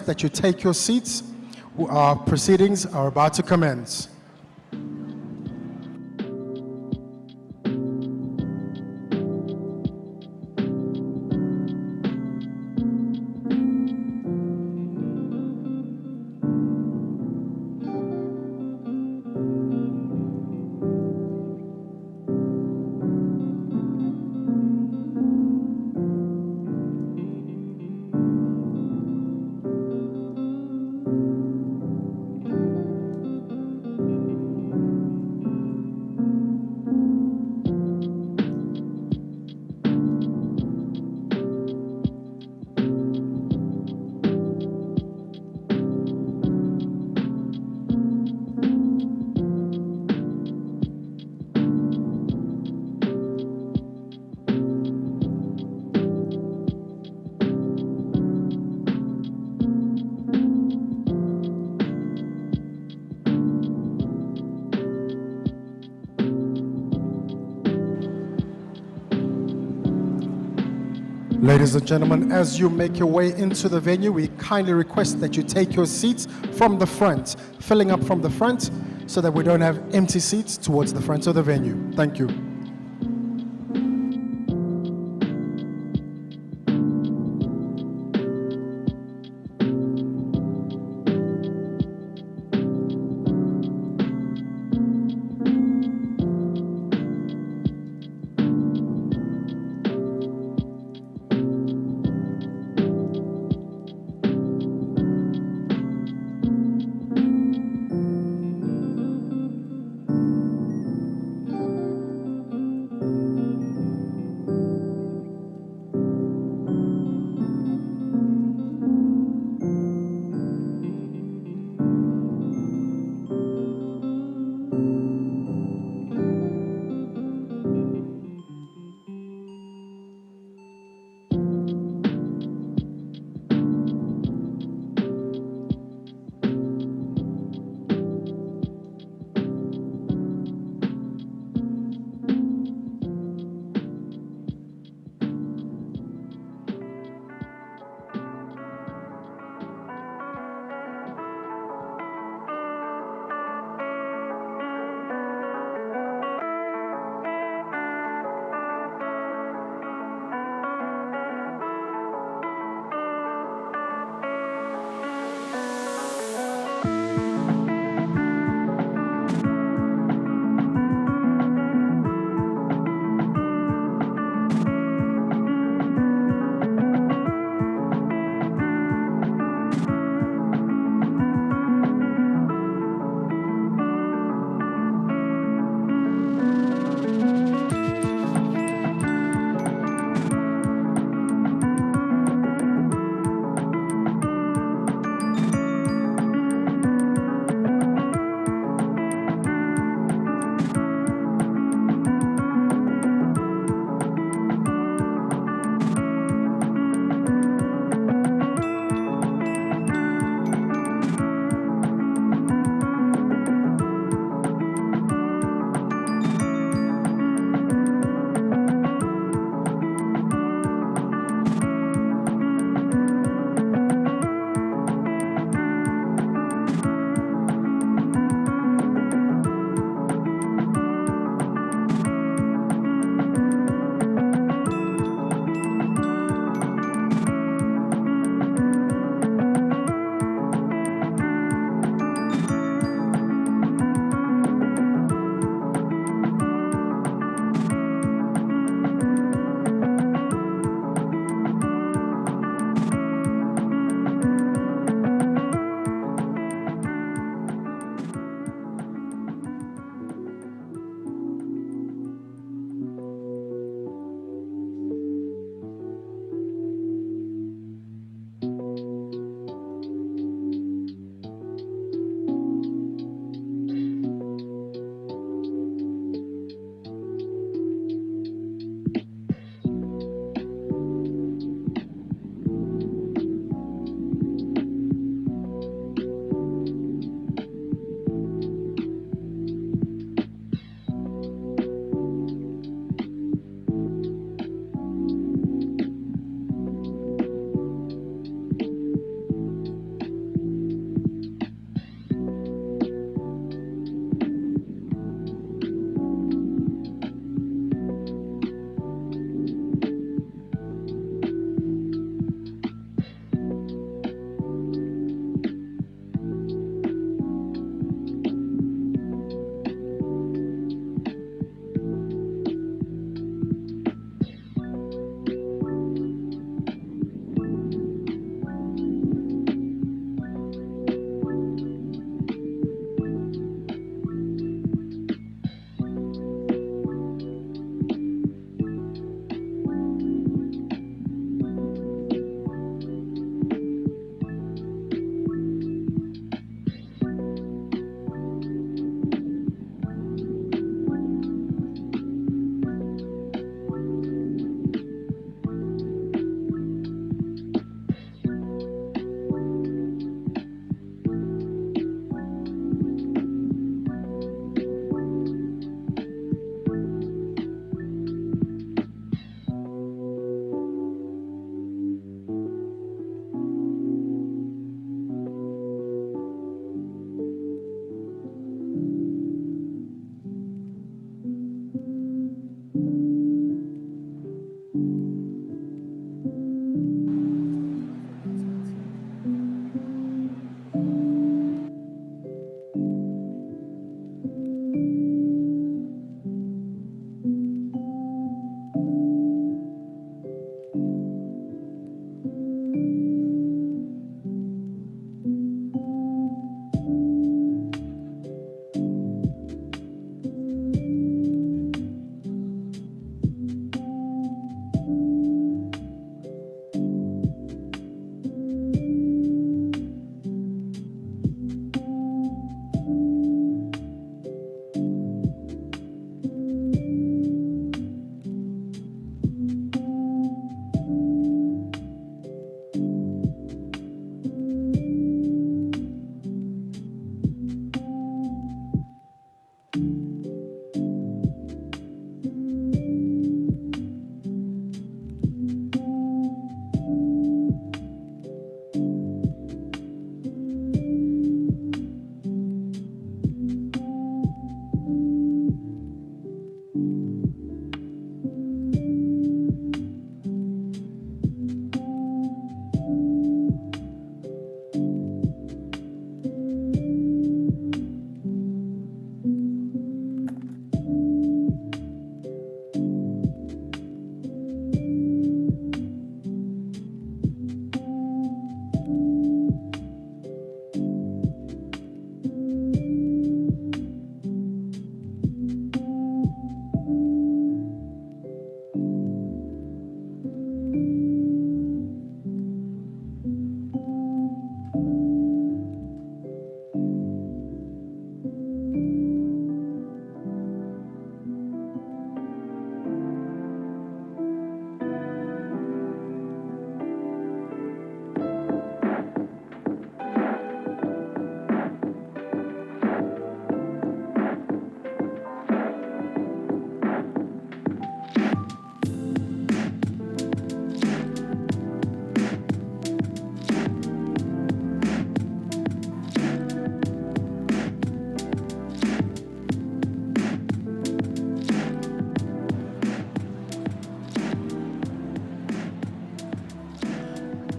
request that you take your seats. Our proceedings are about to commence. Ladies and gentlemen, as you make your way into the venue, we kindly request that you take your seats from the front, filling up from the front so that we don't have empty seats towards the front of the venue. Thank you.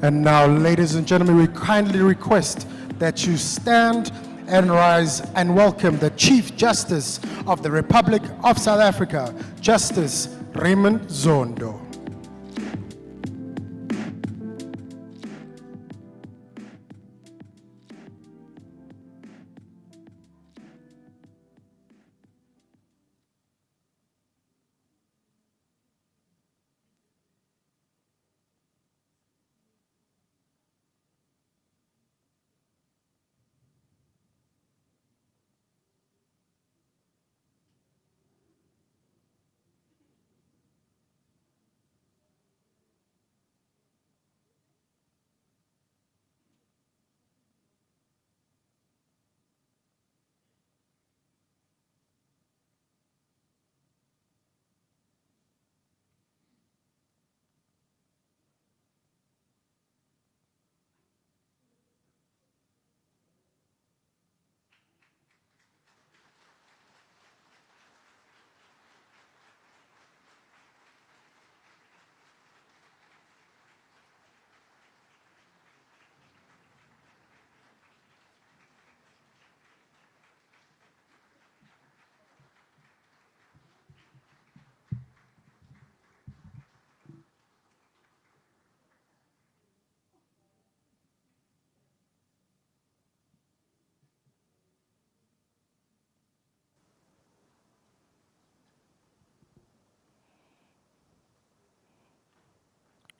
And now, ladies and gentlemen, we kindly request that you stand and rise and welcome the Chief Justice of the Republic of South Africa, Justice Raymond Zondo.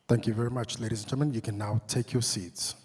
Thank you very much, ladies and gentlemen. You can now take your seats.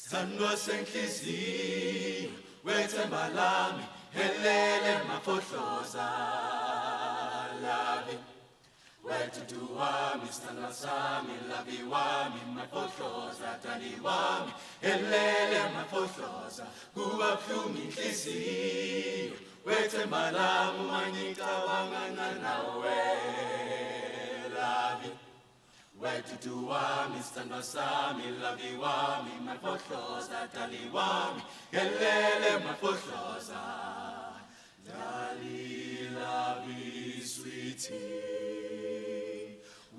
Sandwa senhliziyo wethemba lami helele mafohloza labi wethu wami sithandwa sami labi wami mafohloza dali wami helele mafohloza kuba buhlungu inhliziyo wethemba lami mangicabanga nawe labi wethu wami sithandwa sami labi wami mafohloza dali wami helele mafohloza dali labi sweetie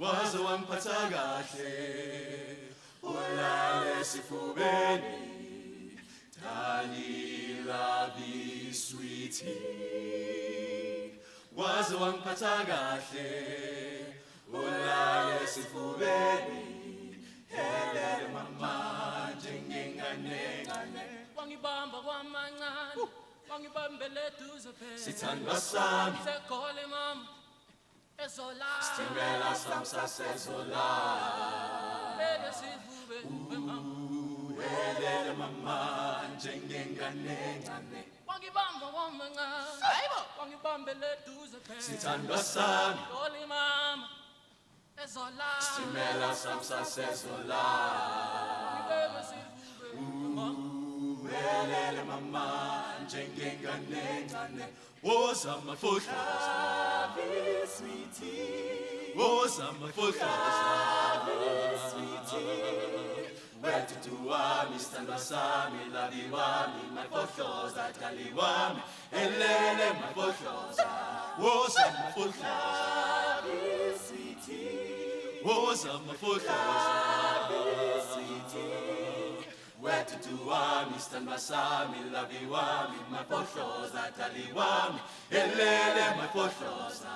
waze wangiphatha kahle ulale sifubeni dali labi sweetie waze wangiphatha kahle ulale sifubeni helele mama njengengane wangibamba kwamancane wangibambele duze phela sithandwa sami sekole mama ezola Stimela samsasezola bele sivube mama helele mama njengengane ngane wangibamba kwamancane wangibambele duze phela sithandwa sami sekole mama ezola Stimela samsasezola bele sivube mama helele mama njengengane ngane woza mafohloza sweetie woza mafohloza sweetie wethu wami sithandwa sami labi wami mafohloza dali wami helele mafohloza woza mafohloza sweetie woza mafohloza sweetie wethu wami sithandwa sami labi wami mafohloza dali wami helele mafohloza.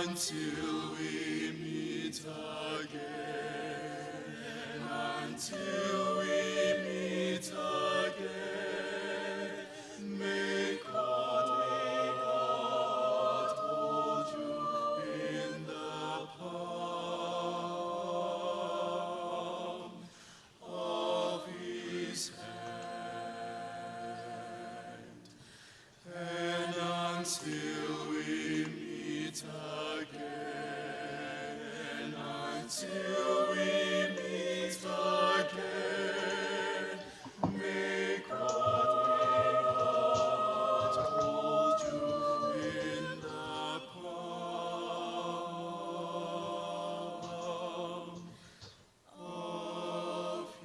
Until we meet again, until we meet again, may God hold you in the palm of His hand, and until we meet again, until we meet again, may God hold you in the palm of His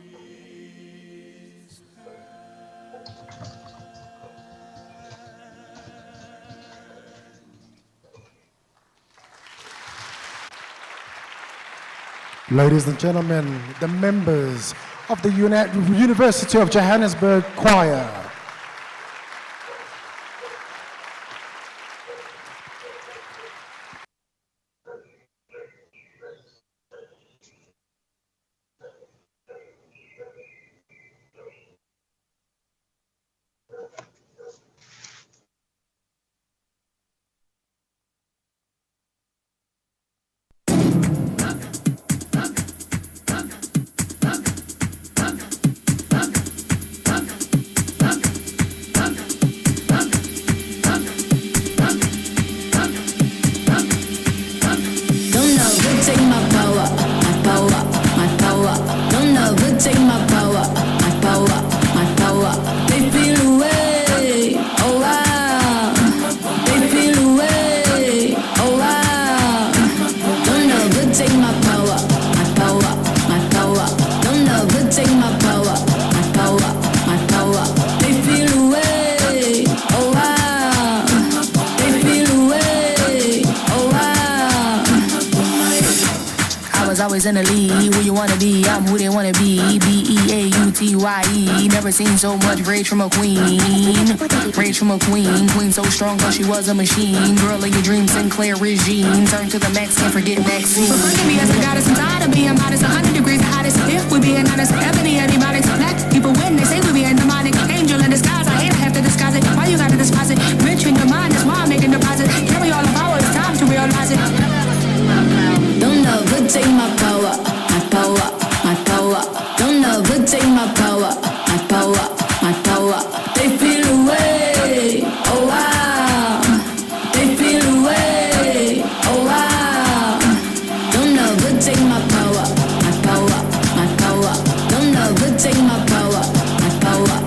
Ladies and gentlemen, the members of the University of Johannesburg Choir. always in the lead. Who you wanna be? I'm who they wanna be. B-E-A-U-T-Y-E. Never seen so much rage from a queen. Rage from a queen. Queen so strong cause she was a machine. Girl of your dreams, Sinclair regime. Turn to the max, can't forget Maxine. Forgive me as a goddess, I'm tired of being modest. 100 degrees the hottest. If we're being honest, ebony antibiotics. Black people win, they say we be demonic. Angel in disguise, I hate I have to disguise it. Why you gotta despise it? Rich in your mind, that's why I'm making deposits. Carry all the power, it's time to realize it. Don't ever take my power, my power, my power. Don't ever take my power, my power, my power. They feel away, oh wow. They feel away, oh wow. Don't ever take my power, my power, my power. Don't ever take my power, my power.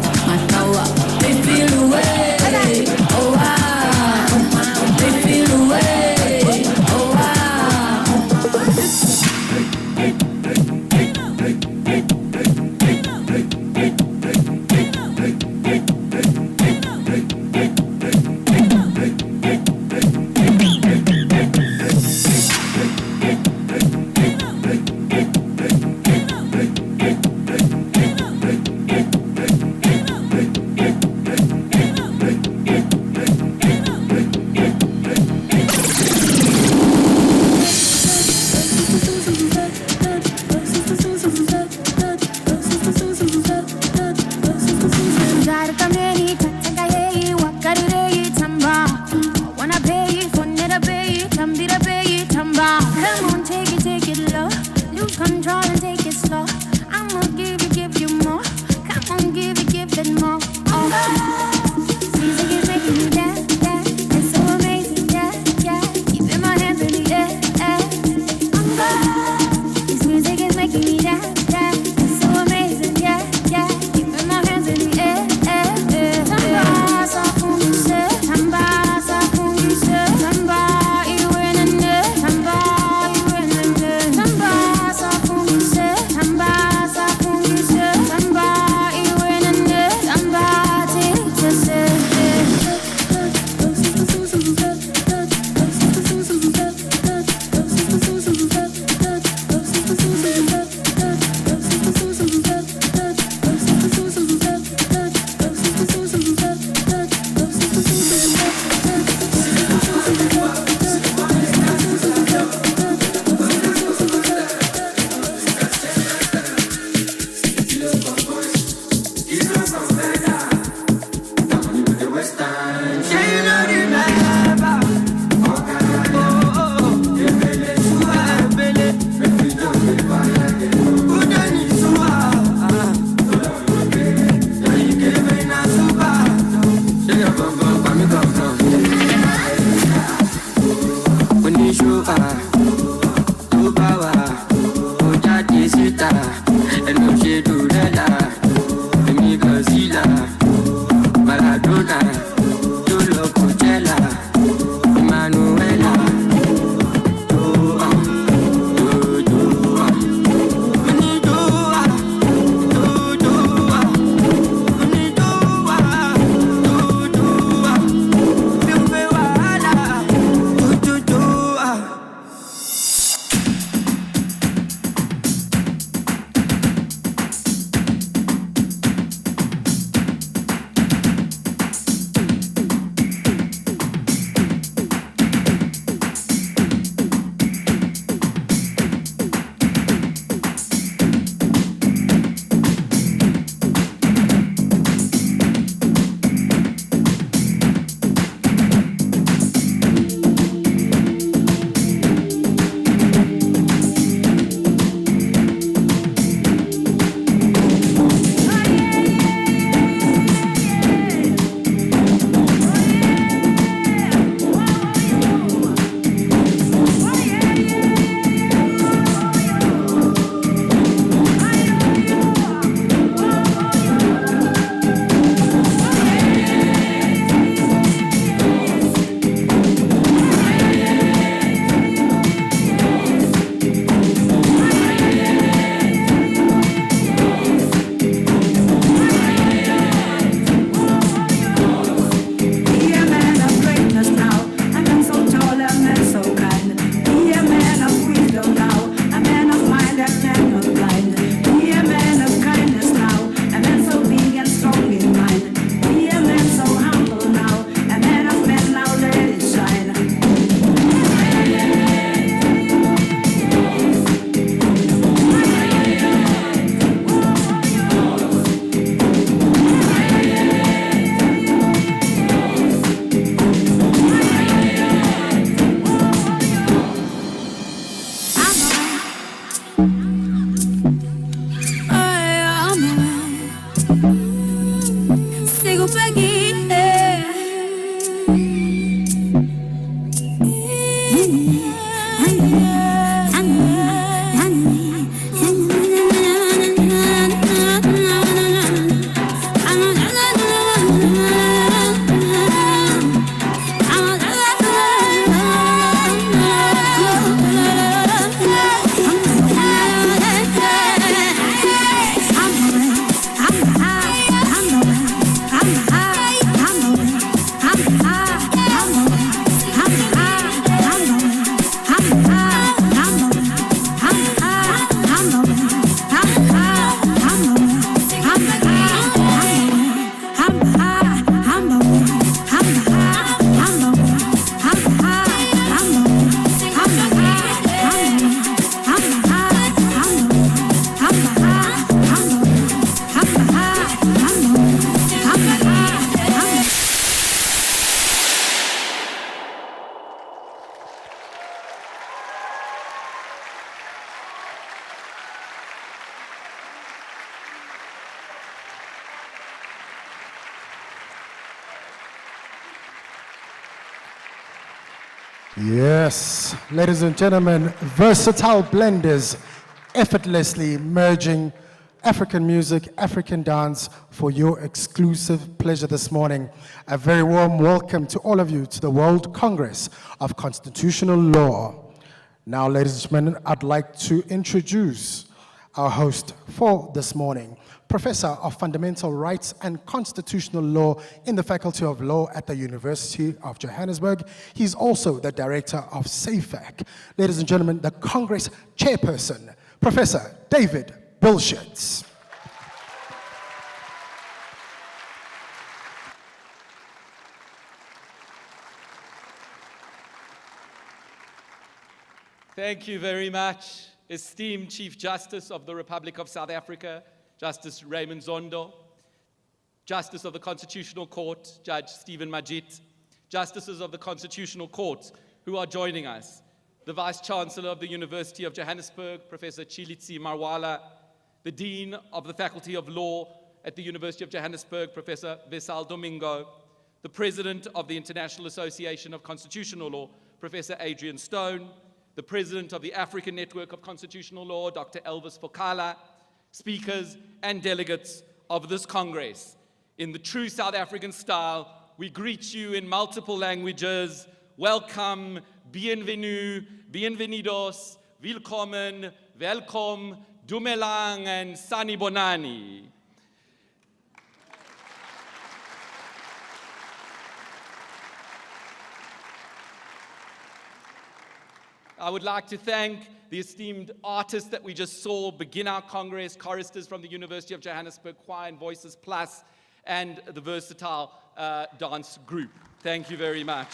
Yes, ladies and gentlemen, versatile blenders effortlessly merging African music, African dance for your exclusive pleasure this morning. A very warm welcome to all of you to the World Congress of Constitutional Law. Now, ladies and gentlemen, I'd like to introduce our host for this morning, Professor of Fundamental Rights and Constitutional Law in the Faculty of Law at the University of Johannesburg. He's also the Director of SAFAC. Ladies and gentlemen, the Congress Chairperson, Professor David Bilschertz. Thank you very much, esteemed Chief Justice of the Republic of South Africa, Justice Raymond Zondo, Justice of the Constitutional Court, Judge Stephen Majid, Justices of the Constitutional Court who are joining us, the Vice Chancellor of the University of Johannesburg, Professor Chilitsi Marwala, the Dean of the Faculty of Law at the University of Johannesburg, Professor Vesal Domingo, the President of the International Association of Constitutional Law, Professor Adrian Stone, the President of the African Network of Constitutional Law, Dr. Elvis Fokala, speakers and delegates of this Congress. In the true South African style, we greet you in multiple languages. Welcome, bienvenue, bienvenidos, willkommen, welcome, dumelang, and sanibonani. I would like to thank the esteemed artists that we just saw begin our Congress, choristers from the University of Johannesburg Choir and Voices Plus, and the versatile dance group. Thank you very much.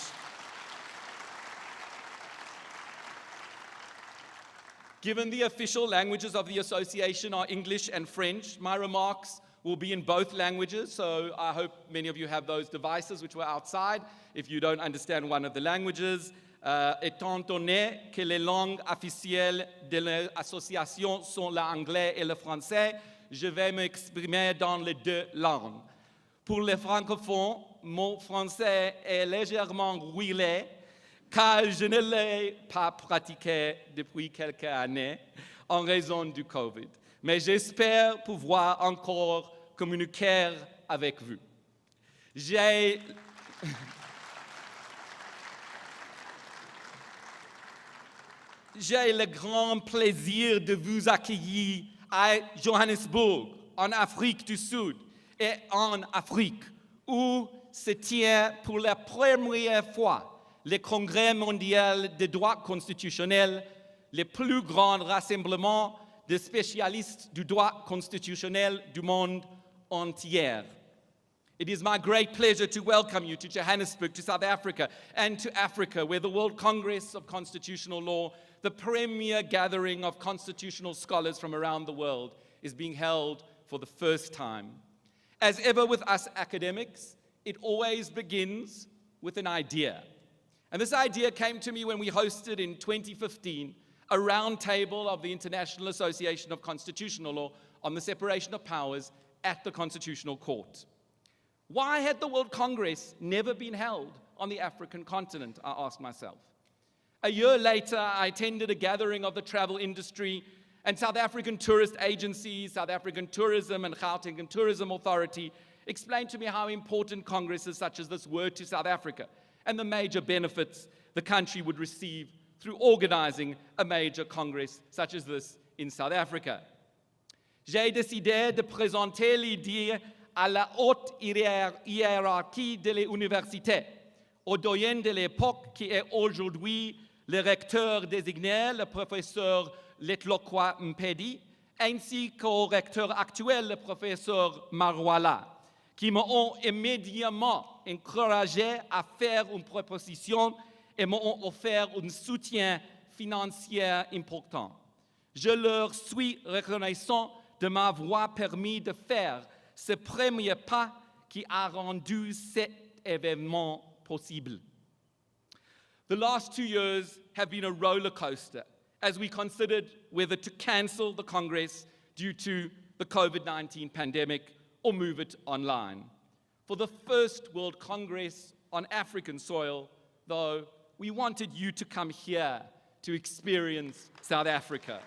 Given the official languages of the association are English and French, my remarks will be in both languages, so I hope many of you have those devices which were outside if you don't understand one of the languages. Étant donné que les langues officielles de l'association sont l'anglais et le français, je vais m'exprimer dans les deux langues. Pour les francophones, mon français est légèrement rouillé, car je ne l'ai pas pratiqué depuis quelques années en raison du Covid. Mais j'espère pouvoir encore communiquer avec vous. J'ai le grand plaisir de vous accueillir à Johannesburg, en Afrique du Sud et en Afrique, où se tient pour la première fois le Congrès mondial des droits constitutionnels, le plus grand rassemblement de spécialistes du droit constitutionnel du monde entier. It is my great pleasure to welcome you to Johannesburg, to South Africa, and to Africa, where the World Congress of Constitutional Law, the premier gathering of constitutional scholars from around the world, is being held for the first time. As ever with us academics, it always begins with an idea. And this idea came to me when we hosted in 2015 a roundtable of the International Association of Constitutional Law on the separation of powers at the Constitutional Court. Why had the World Congress never been held on the African continent, I asked myself. A year later, I attended a gathering of the travel industry and South African tourist agencies, South African Tourism and Gauteng Tourism Authority explained to me how important congresses such as this were to South Africa and the major benefits the country would receive through organizing a major congress such as this in South Africa. J'ai décidé de présenter l'idée à la haute hiérarchie de l'université, au doyen de l'époque qui est aujourd'hui le recteur désigné, le professeur Letlokwa Mpedi, ainsi qu'au recteur actuel, le professeur Marwala, qui m'ont immédiatement encouragé à faire une proposition et m'ont offert un soutien financier important. Je leur suis reconnaissant de m'avoir permis de faire ce premier pas qui a rendu cet événement possible. The last 2 years have been a roller coaster as we considered whether to cancel the Congress due to the COVID-19 pandemic or move it online. For the first World Congress on African soil, though, we wanted you to come here to experience South Africa.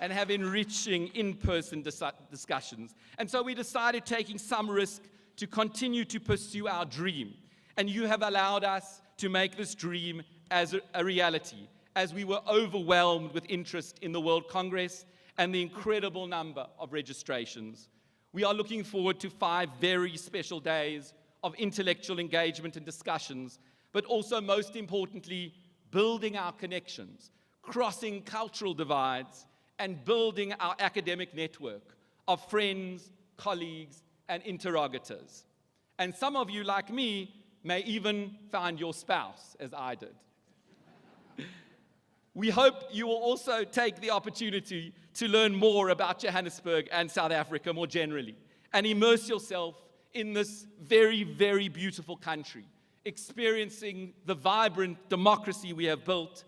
And have enriching in-person discussions. And so we decided, taking some risk, to continue to pursue our dream. And you have allowed us to make this dream as a reality, as we were overwhelmed with interest in the World Congress and the incredible number of registrations. We are looking forward to 5 very special days of intellectual engagement and discussions, but also, most importantly, building our connections, crossing cultural divides, and building our academic network of friends, colleagues, and interrogators. And some of you, like me, may even find your spouse, as I did. We hope you will also take the opportunity to learn more about Johannesburg and South Africa more generally, and immerse yourself in this very, very beautiful country, experiencing the vibrant democracy we have built,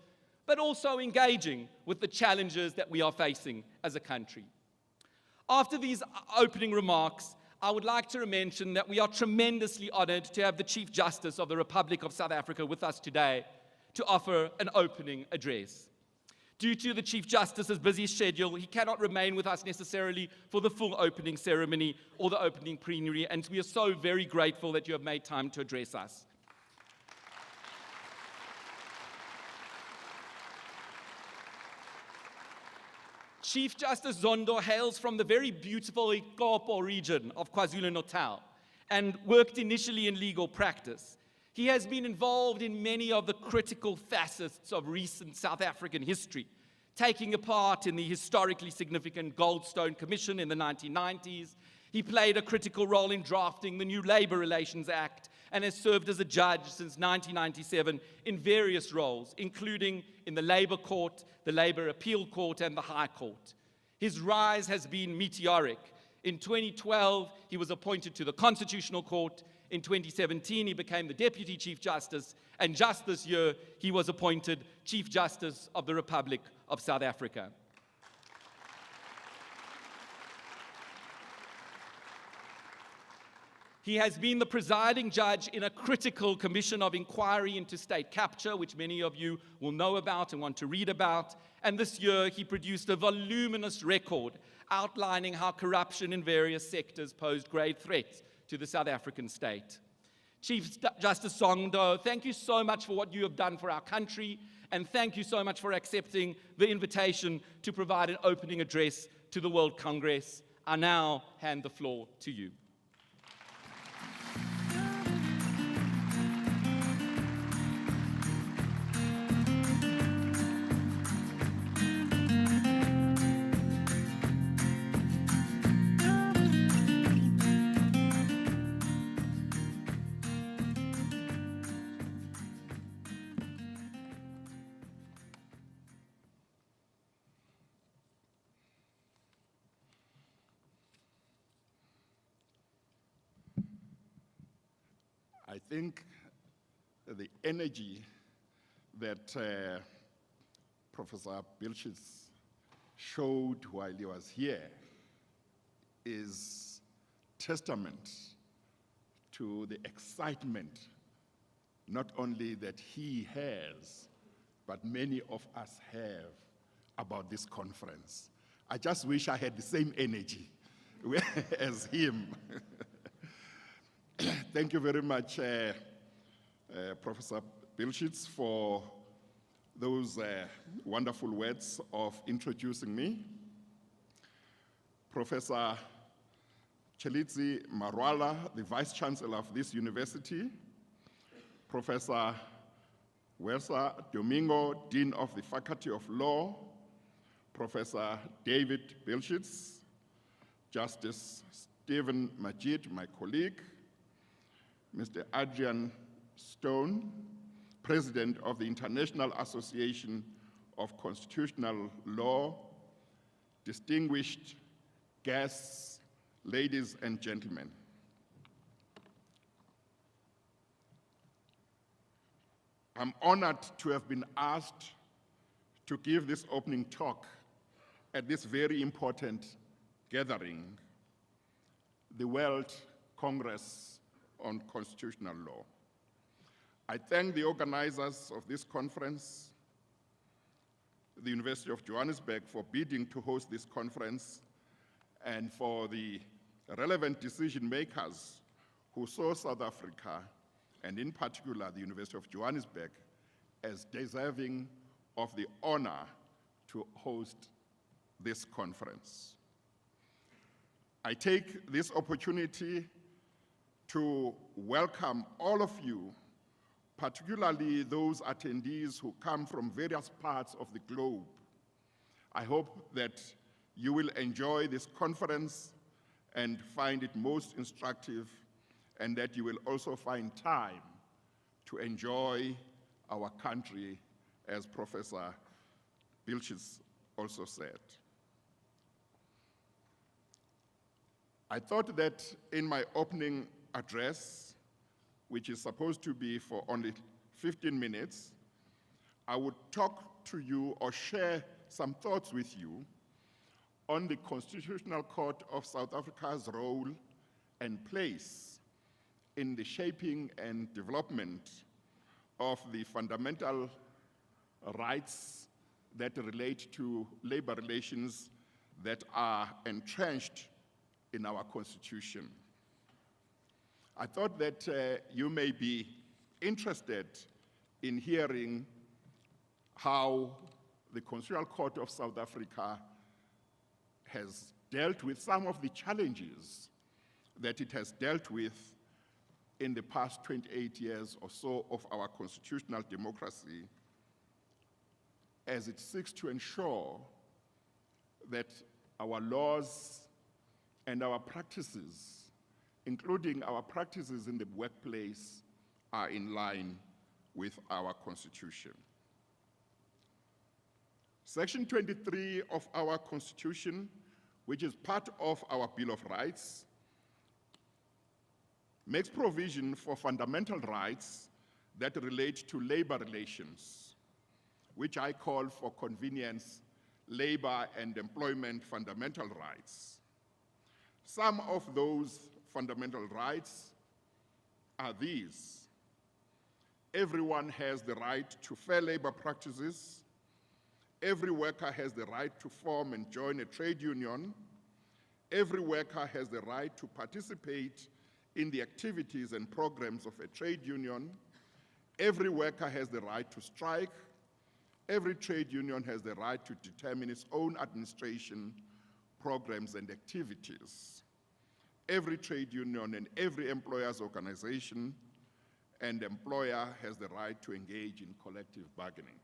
but also engaging with the challenges that we are facing as a country. After these opening remarks, I would like to mention that we are tremendously honored to have the Chief Justice of the Republic of South Africa with us today to offer an opening address. Due to the Chief Justice's busy schedule, he cannot remain with us necessarily for the full opening ceremony or the opening plenary, and we are so very grateful that you have made time to address us. Chief Justice Zondo hails from the very beautiful Limpopo region of KwaZulu-Natal and worked initially in legal practice. He has been involved in many of the critical facets of recent South African history, taking a part in the historically significant Goldstone Commission in the 1990s. He played a critical role in drafting the new Labor Relations Act and has served as a judge since 1997 in various roles, including in the Labor Court, the Labor Appeal Court, and the High Court. His rise has been meteoric. In 2012, he was appointed to the Constitutional Court. In 2017, he became the Deputy Chief Justice, and just this year, he was appointed Chief Justice of the Republic of South Africa. He has been the presiding judge in a critical commission of inquiry into state capture, which many of you will know about and want to read about. And this year, he produced a voluminous record outlining how corruption in various sectors posed grave threats to the South African state. Chief Justice Zondo, thank you so much for what you have done for our country, and thank you so much for accepting the invitation to provide an opening address to the World Congress. I now hand the floor to you. I think the energy that Professor Bilchis showed while he was here is testament to the excitement not only that he has, but many of us have about this conference. I just wish I had the same energy as him. Thank you very much, Professor Bilchitz, for those wonderful words of introducing me. Professor Chelitsi Marwala, the Vice Chancellor of this university, Professor Wersa Domingo, Dean of the Faculty of Law, Professor David Bilchitz, Justice Stephen Majid, my colleague, Mr. Adrian Stone, President of the International Association of Constitutional Law, distinguished guests, ladies and gentlemen. I'm honored to have been asked to give this opening talk at this very important gathering, the World Congress on Constitutional Law. I thank the organizers of this conference, the University of Johannesburg, for bidding to host this conference, and for the relevant decision makers who saw South Africa, and in particular the University of Johannesburg, as deserving of the honor to host this conference. I take this opportunity to welcome all of you, particularly those attendees who come from various parts of the globe. I hope that you will enjoy this conference and find it most instructive, and that you will also find time to enjoy our country, as Professor Bilchitz also said. I thought that in my opening address, which is supposed to be for only 15 minutes, I would talk to you or share some thoughts with you on the Constitutional Court of South Africa's role and place in the shaping and development of the fundamental rights that relate to labor relations that are entrenched in our Constitution. I thought that you may be interested in hearing how the Constitutional Court of South Africa has dealt with some of the challenges that it has dealt with in the past 28 years or so of our constitutional democracy, as it seeks to ensure that our laws and our practices, including our practices in the workplace, are in line with our Constitution. Section 23 of our Constitution, which is part of our Bill of Rights, makes provision for fundamental rights that relate to labor relations, which I call for convenience, labor and employment fundamental rights. Some of those fundamental rights are these: everyone has the right to fair labor practices, every worker has the right to form and join a trade union, every worker has the right to participate in the activities and programs of a trade union, every worker has the right to strike, every trade union has the right to determine its own administration, programs, and activities. Every trade union and every employer's organization and employer has the right to engage in collective bargaining.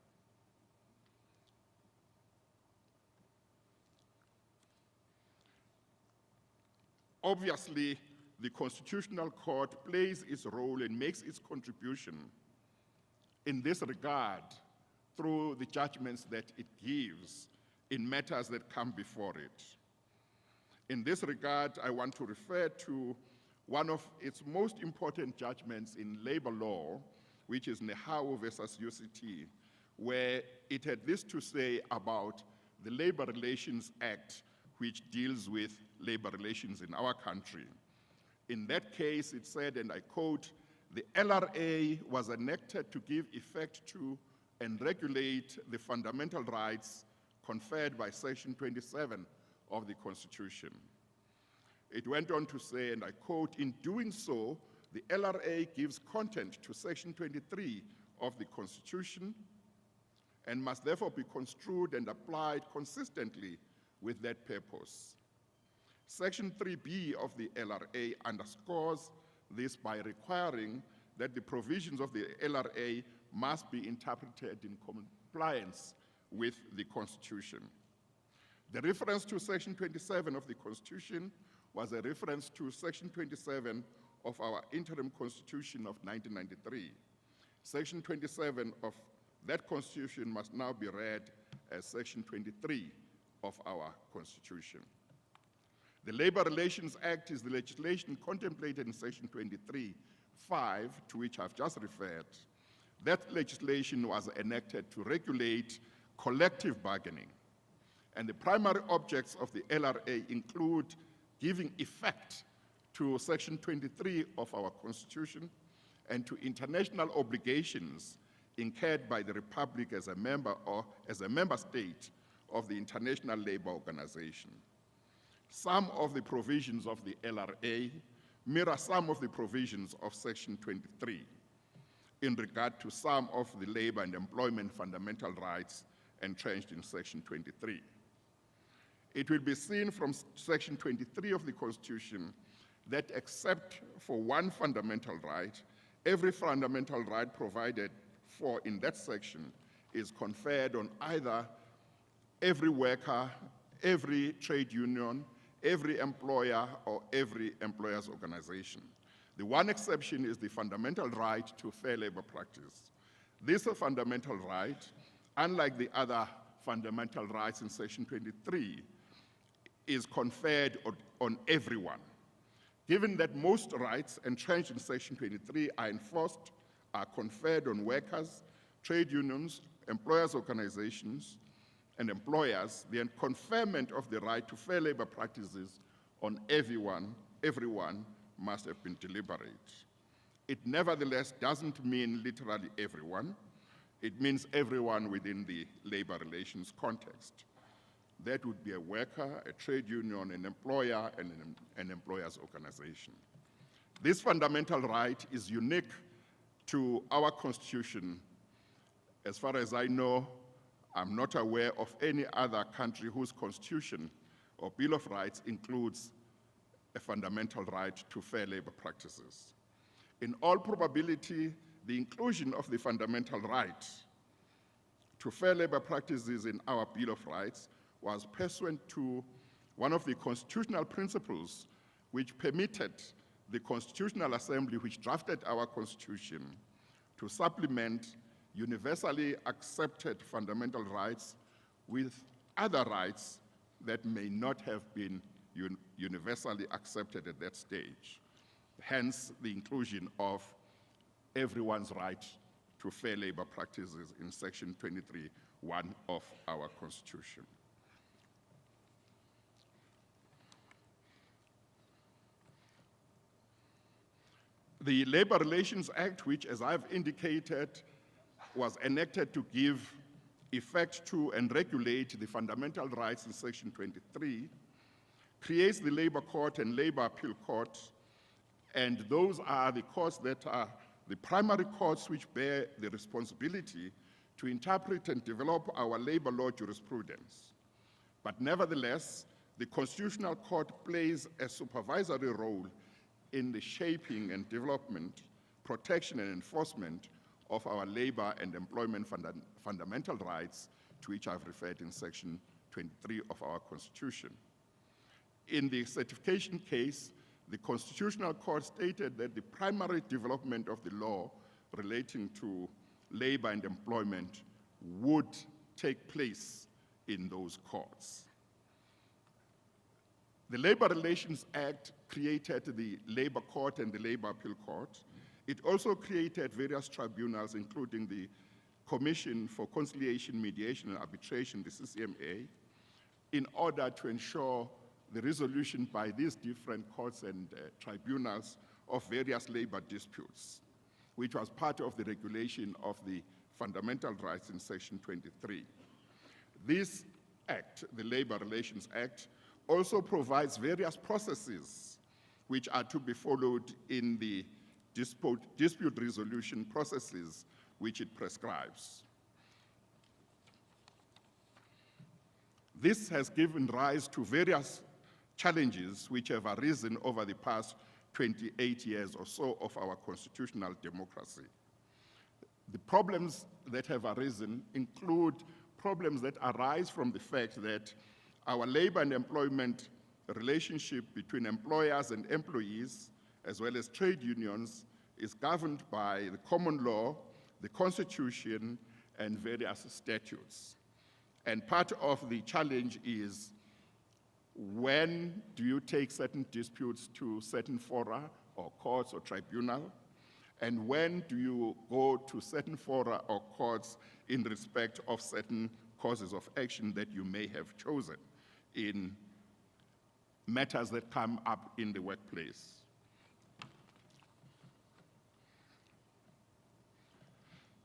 Obviously, the Constitutional Court plays its role and makes its contribution in this regard through the judgments that it gives in matters that come before it. In this regard, I want to refer to one of its most important judgments in labor law, which is Nehawu versus UCT, where it had this to say about the Labor Relations Act, which deals with labor relations in our country. In that case, it said, and I quote, "The LRA was enacted to give effect to and regulate the fundamental rights conferred by Section 27 of the Constitution." It went on to say, and I quote, "In doing so, the LRA gives content to Section 23 of the Constitution and must therefore be construed and applied consistently with that purpose." Section 3B of the LRA underscores this by requiring that the provisions of the LRA must be interpreted in compliance with the Constitution. The reference to Section 27 of the Constitution was a reference to Section 27 of our interim Constitution of 1993. Section 27 of that Constitution must now be read as Section 23 of our Constitution. The Labor Relations Act is the legislation contemplated in Section 23(5), to which I've just referred. That legislation was enacted to regulate collective bargaining. And the primary objects of the LRA include giving effect to Section 23 of our Constitution and to international obligations incurred by the Republic as a member state of the International Labour Organization. Some of the provisions of the LRA mirror some of the provisions of Section 23 in regard to some of the labor and employment fundamental rights entrenched in Section 23. It will be seen from Section 23 of the Constitution that except for one fundamental right, every fundamental right provided for in that section is conferred on either every worker, every trade union, every employer, or every employer's organization. The one exception is the fundamental right to fair labor practice. This fundamental right, unlike the other fundamental rights in Section 23, is conferred on everyone. Given that most rights entrenched in Section 23 are enforced, are conferred on workers, trade unions, employers' organizations, and employers, the conferment of the right to fair labor practices on everyone must have been deliberate. It nevertheless doesn't mean literally everyone. It means everyone within the labor relations context. That would be a worker, a trade union, an employer, and an employer's organization. This fundamental right is unique to our Constitution. As far as I know, I'm not aware of any other country whose Constitution or Bill of Rights includes a fundamental right to fair labor practices. In all probability, the inclusion of the fundamental right to fair labor practices in our Bill of Rights was pursuant to one of the constitutional principles which permitted the Constitutional Assembly, which drafted our Constitution, to supplement universally accepted fundamental rights with other rights that may not have been universally accepted at that stage. Hence, the inclusion of everyone's right to fair labor practices in Section 23(1) of our Constitution. The Labor Relations Act, which, as I've indicated, was enacted to give effect to and regulate the fundamental rights in Section 23, creates the Labor Court and Labor Appeal Court, and those are the courts that are the primary courts which bear the responsibility to interpret and develop our labor law jurisprudence. But nevertheless, the Constitutional Court plays a supervisory role in the shaping and development, protection and enforcement of our labor and employment fundamental rights, to which I've referred in Section 23 of our Constitution. In the certification case, the Constitutional Court stated that the primary development of the law relating to labor and employment would take place in those courts. The Labor Relations Act created the Labor Court and the Labor Appeal Court. It also created various tribunals, including the Commission for Conciliation, Mediation, and Arbitration, the CCMA, in order to ensure the resolution by these different courts and tribunals of various labor disputes, which was part of the regulation of the fundamental rights in Section 23. This act, the Labor Relations Act, also provides various processes which are to be followed in the dispute resolution processes which it prescribes. This has given rise to various challenges which have arisen over the past 28 years or so of our constitutional democracy. The problems that have arisen include problems that arise from the fact that our labor and employment relationship between employers and employees, as well as trade unions, is governed by the common law, the Constitution, and various statutes. And part of the challenge is, when do you take certain disputes to certain fora or courts or tribunal? And when do you go to certain fora or courts in respect of certain causes of action that you may have chosen in matters that come up in the workplace?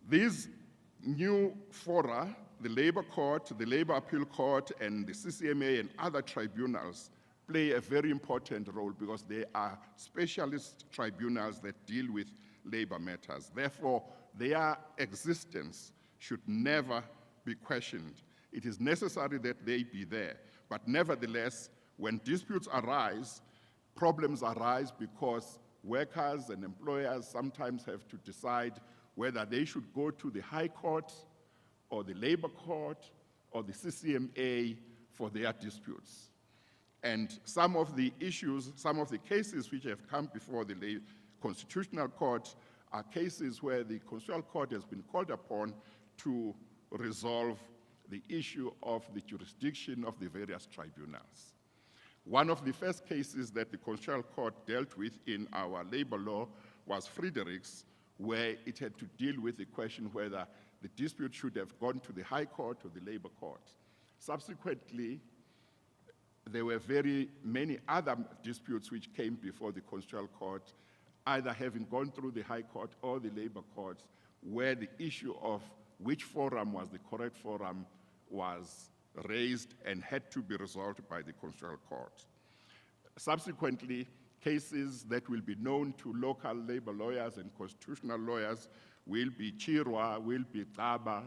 These new fora, the Labor Court, the Labor Appeal Court, and the CCMA and other tribunals play a very important role because they are specialist tribunals that deal with labor matters. Therefore, their existence should never be questioned. It is necessary that they be there. But nevertheless, when disputes arise, problems arise because workers and employers sometimes have to decide whether they should go to the High Court or the Labor Court or the CCMA for their disputes. And some of the issues, some of the cases which have come before the Constitutional Court are cases where the Constitutional Court has been called upon to resolve the issue of the jurisdiction of the various tribunals. One of the first cases that the Constitutional Court dealt with in our labor law was Fredericks, where it had to deal with the question whether the dispute should have gone to the High Court or the Labor Court. Subsequently, there were very many other disputes which came before the Constitutional Court, either having gone through the High Court or the Labor Courts, where the issue of which forum was the correct forum was raised and had to be resolved by the Constitutional Court. Subsequently, cases that will be known to local labor lawyers and constitutional lawyers will be Chirwa, will be Taba,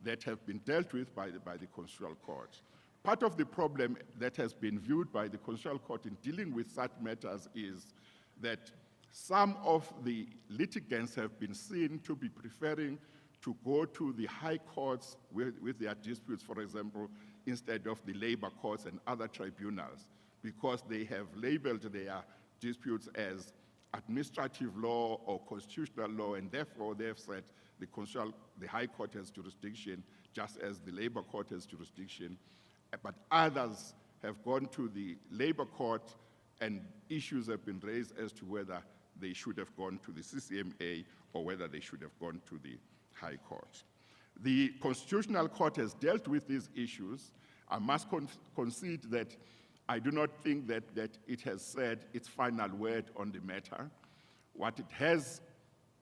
that have been dealt with by the Constitutional Court. Part of the problem that has been viewed by the Constitutional Court in dealing with such matters is that some of the litigants have been seen to be preferring to go to the high courts with their disputes, for example, instead of the labor courts and other tribunals, because they have labeled their disputes as administrative law or constitutional law, and therefore they have said the High Court has jurisdiction, just as the Labor Court has jurisdiction. But others have gone to the Labor Court, and issues have been raised as to whether they should have gone to the CCMA or whether they should have gone to the High Court. The Constitutional Court has dealt with these issues. I must concede that I do not think that it has said its final word on the matter. What it has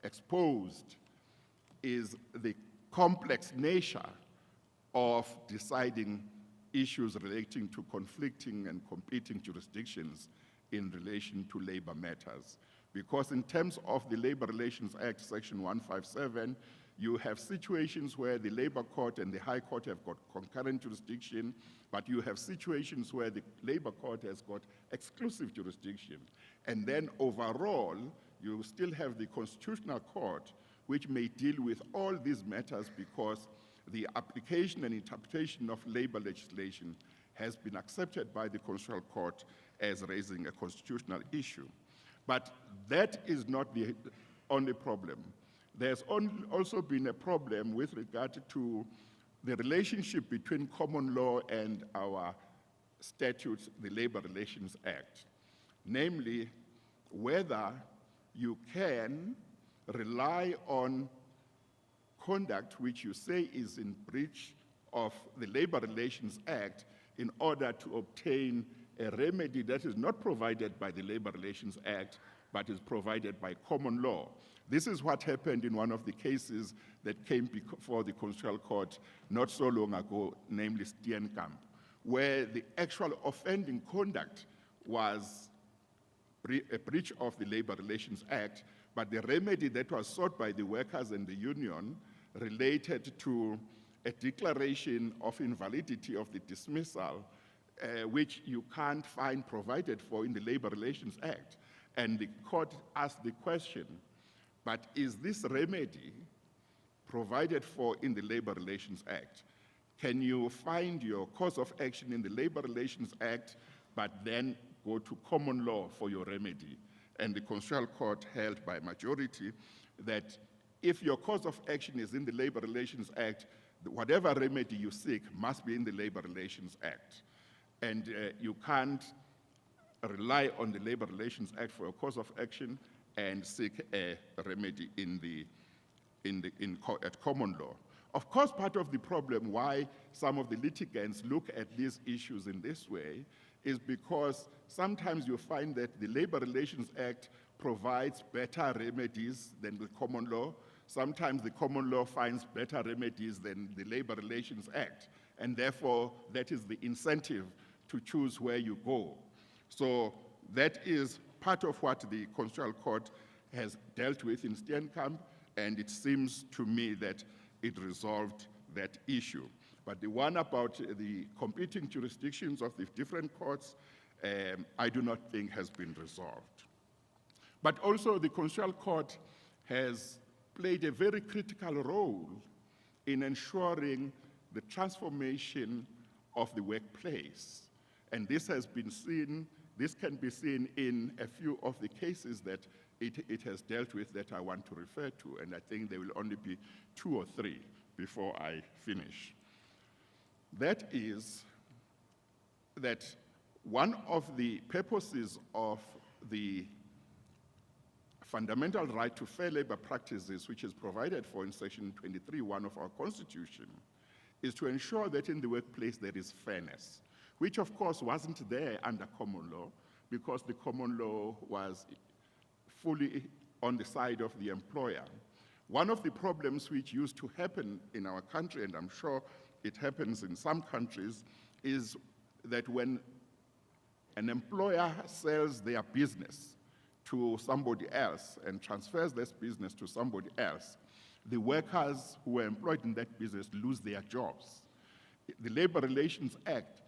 exposed is the complex nature of deciding issues relating to conflicting and competing jurisdictions in relation to labor matters. Because in terms of the Labor Relations Act, Section 157, you have situations where the Labor Court and the High Court have got concurrent jurisdiction, but you have situations where the Labor Court has got exclusive jurisdiction. And then overall, you still have the Constitutional Court, which may deal with all these matters because the application and interpretation of labor legislation has been accepted by the Constitutional Court as raising a constitutional issue. But that is not the only problem. There's also been a problem with regard to the relationship between common law and our statutes, the Labor Relations Act. Namely, whether you can rely on conduct which you say is in breach of the Labor Relations Act in order to obtain a remedy that is not provided by the Labor Relations Act, but is provided by common law. This is what happened in one of the cases that came before the Constitutional Court not so long ago, namely Steenkamp, where the actual offending conduct was a breach of the Labor Relations Act, but the remedy that was sought by the workers and the union related to a declaration of invalidity of the dismissal, which you can't find provided for in the Labor Relations Act. And the court asked the question, but is this remedy provided for in the Labor Relations Act? Can you find your cause of action in the Labor Relations Act, but then go to common law for your remedy? And the Constitutional Court held by majority that if your cause of action is in the Labor Relations Act, whatever remedy you seek must be in the Labor Relations Act. And you can't rely on the Labor Relations Act for a cause of action and seek a remedy at common law. Of course, part of the problem why some of the litigants look at these issues in this way is because sometimes you find that the Labor Relations Act provides better remedies than the common law. Sometimes the common law finds better remedies than the Labor Relations Act, and therefore that is the incentive to choose where you go. So that is part of what the Constitutional Court has dealt with in Steenkamp, and it seems to me that it resolved that issue. But the one about the competing jurisdictions of the different courts, I do not think has been resolved. But also the Constitutional Court has played a very critical role in ensuring the transformation of the workplace. And this has been seen, this can be seen in a few of the cases that it has dealt with that I want to refer to, and I think there will only be 2 or 3 before I finish. That is that one of the purposes of the fundamental right to fair labor practices, which is provided for in Section 23(1) of our Constitution, is to ensure that in the workplace there is fairness, which of course wasn't there under common law because the common law was fully on the side of the employer. One of the problems which used to happen in our country, and I'm sure it happens in some countries, is that when an employer sells their business to somebody else and transfers this business to somebody else, the workers who were employed in that business lose their jobs. The Labor Relations Act,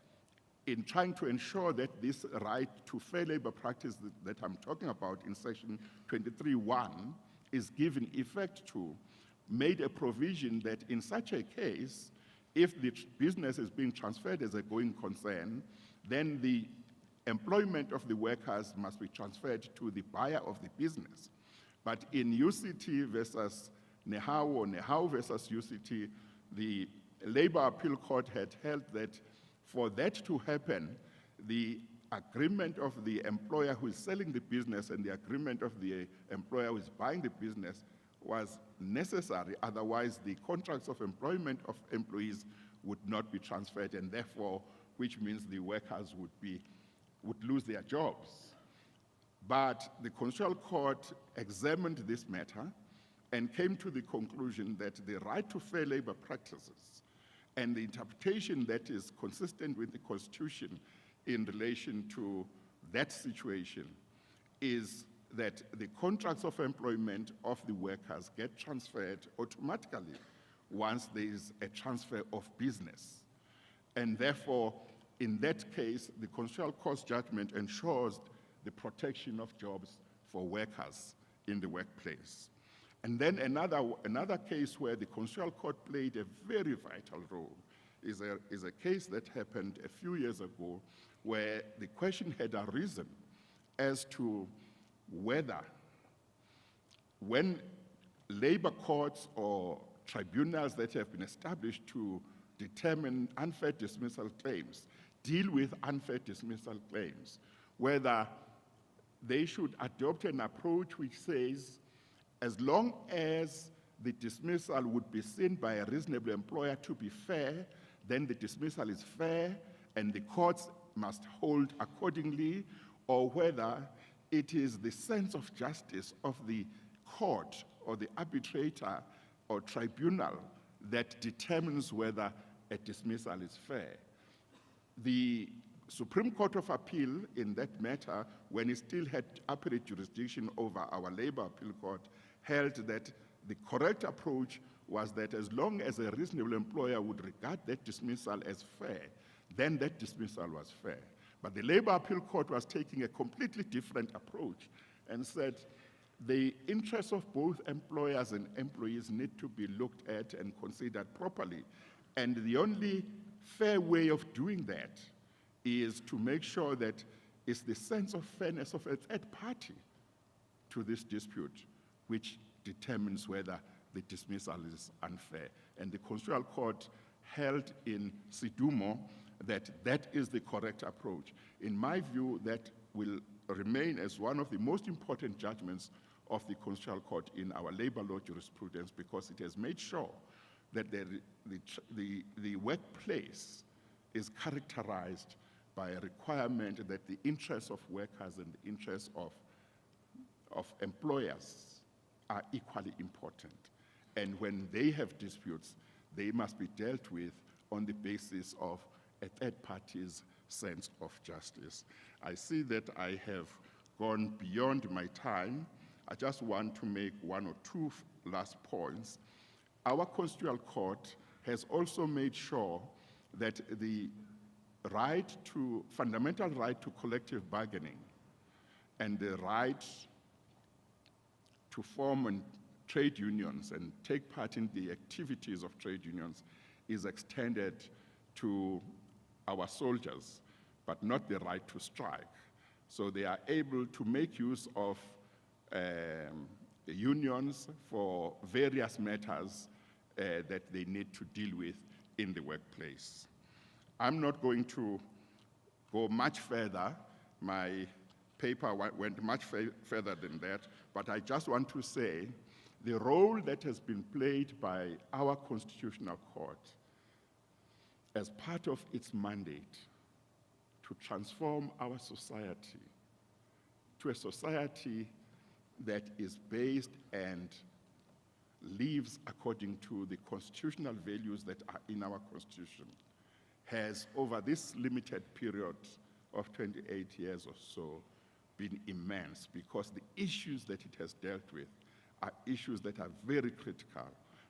in trying to ensure that this right to fair labor practice that I'm talking about in Section 23(1) is given effect to, made a provision that in such a case, if the business is being transferred as a going concern, then the employment of the workers must be transferred to the buyer of the business. But in UCT versus Nehau or Nehau versus UCT, the Labor Appeal Court had held that for that to happen, the agreement of the employer who is selling the business and the agreement of the employer who is buying the business was necessary. Otherwise, the contracts of employment of employees would not be transferred, and therefore, which means the workers would lose their jobs. But the Constitutional Court examined this matter and came to the conclusion that the right to fair labor practices and the interpretation that is consistent with the Constitution in relation to that situation is that the contracts of employment of the workers get transferred automatically once there is a transfer of business. And therefore, in that case, the Constitutional Court's judgment ensures the protection of jobs for workers in the workplace. And then another case where the Constitutional Court played a very vital role is a case that happened a few years ago where the question had arisen as to whether when labor courts or tribunals that have been established to determine unfair dismissal claims, deal with unfair dismissal claims, whether they should adopt an approach which says, as long as the dismissal would be seen by a reasonable employer to be fair, then the dismissal is fair, and the courts must hold accordingly, or whether it is the sense of justice of the court or the arbitrator or tribunal that determines whether a dismissal is fair. The Supreme Court of Appeal in that matter, when it still had appellate jurisdiction over our Labor Appeal Court, held that the correct approach was that as long as a reasonable employer would regard that dismissal as fair, then that dismissal was fair. But the Labor Appeal Court was taking a completely different approach and said the interests of both employers and employees need to be looked at and considered properly. And the only fair way of doing that is to make sure that it's the sense of fairness of a third party to this dispute which determines whether the dismissal is unfair. And the Constitutional Court held in Sidumo that that is the correct approach. In my view, that will remain as one of the most important judgments of the Constitutional Court in our labor law jurisprudence, because it has made sure that the workplace is characterized by a requirement that the interests of workers and the interests of employers are equally important. And when they have disputes, they must be dealt with on the basis of a third party's sense of justice. I see that I have gone beyond my time. I just want to make one or two last points. Our Constitutional Court has also made sure that the fundamental right to collective bargaining and the right to form trade unions and take part in the activities of trade unions is extended to our soldiers, but not the right to strike. So they are able to make use of unions for various matters that they need to deal with in the workplace. I'm not going to go much further. My paper went much further than that, but I just want to say the role that has been played by our Constitutional Court as part of its mandate to transform our society to a society that is based and lives according to the constitutional values that are in our Constitution, has, over this limited period of 28 years or so, been immense, because the issues that it has dealt with are issues that are very critical.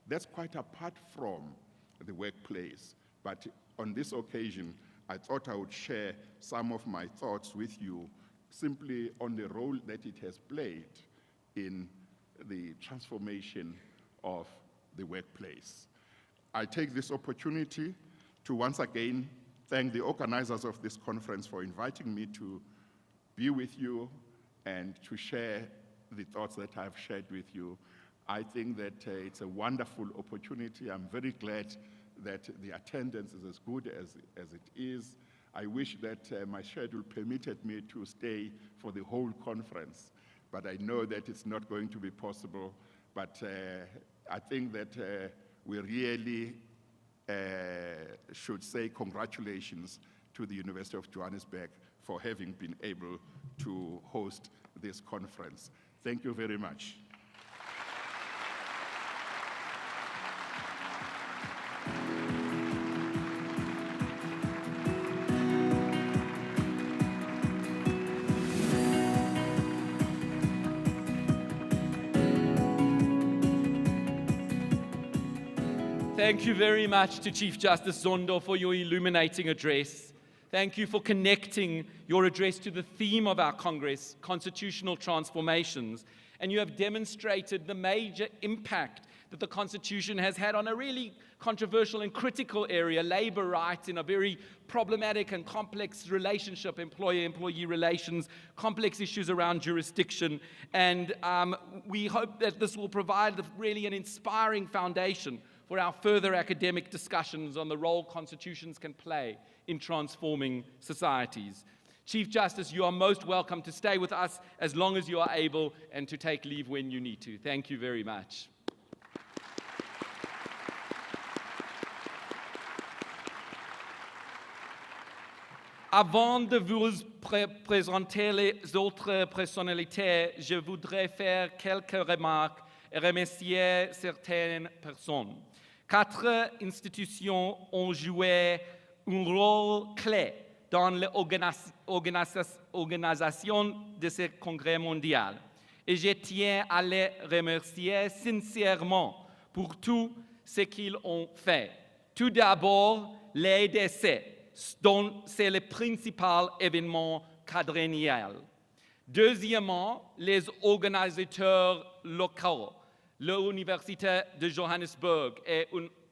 That's quite apart from the workplace. But on this occasion, I thought I would share some of my thoughts with you simply on the role that it has played in the transformation of the workplace. I take this opportunity to once again thank the organizers of this conference for inviting me to be with you and to share the thoughts that I've shared with you. I think that it's a wonderful opportunity. I'm very glad that the attendance is as good as it is. I wish that my schedule permitted me to stay for the whole conference, but I know that it's not going to be possible. But I think that we really should say congratulations to the University of Johannesburg for having been able to host this conference. Thank you very much. Thank you very much to Chief Justice Zondo for your illuminating address. Thank you for connecting your address to the theme of our Congress, constitutional transformations. And you have demonstrated the major impact that the Constitution has had on a really controversial and critical area, labor rights, in a very problematic and complex relationship, employer-employee relations, complex issues around jurisdiction. And we hope that this will provide really an inspiring foundation for our further academic discussions on the role constitutions can play in transforming societies. Chief Justice, you are most welcome to stay with us as long as you are able and to take leave when you need to. Thank you very much. Avant de vous présenter les autres personnalités, je voudrais faire quelques remarques et remercier certaines personnes. 4 institutions ont joué un rôle clé dans l'organisation de ce congrès mondial. Et je tiens à les remercier sincèrement pour tout ce qu'ils ont fait. Tout d'abord, l'EDC, dont c'est le principal événement quadrennial. Deuxièmement, les organisateurs locaux, l'Université de Johannesburg et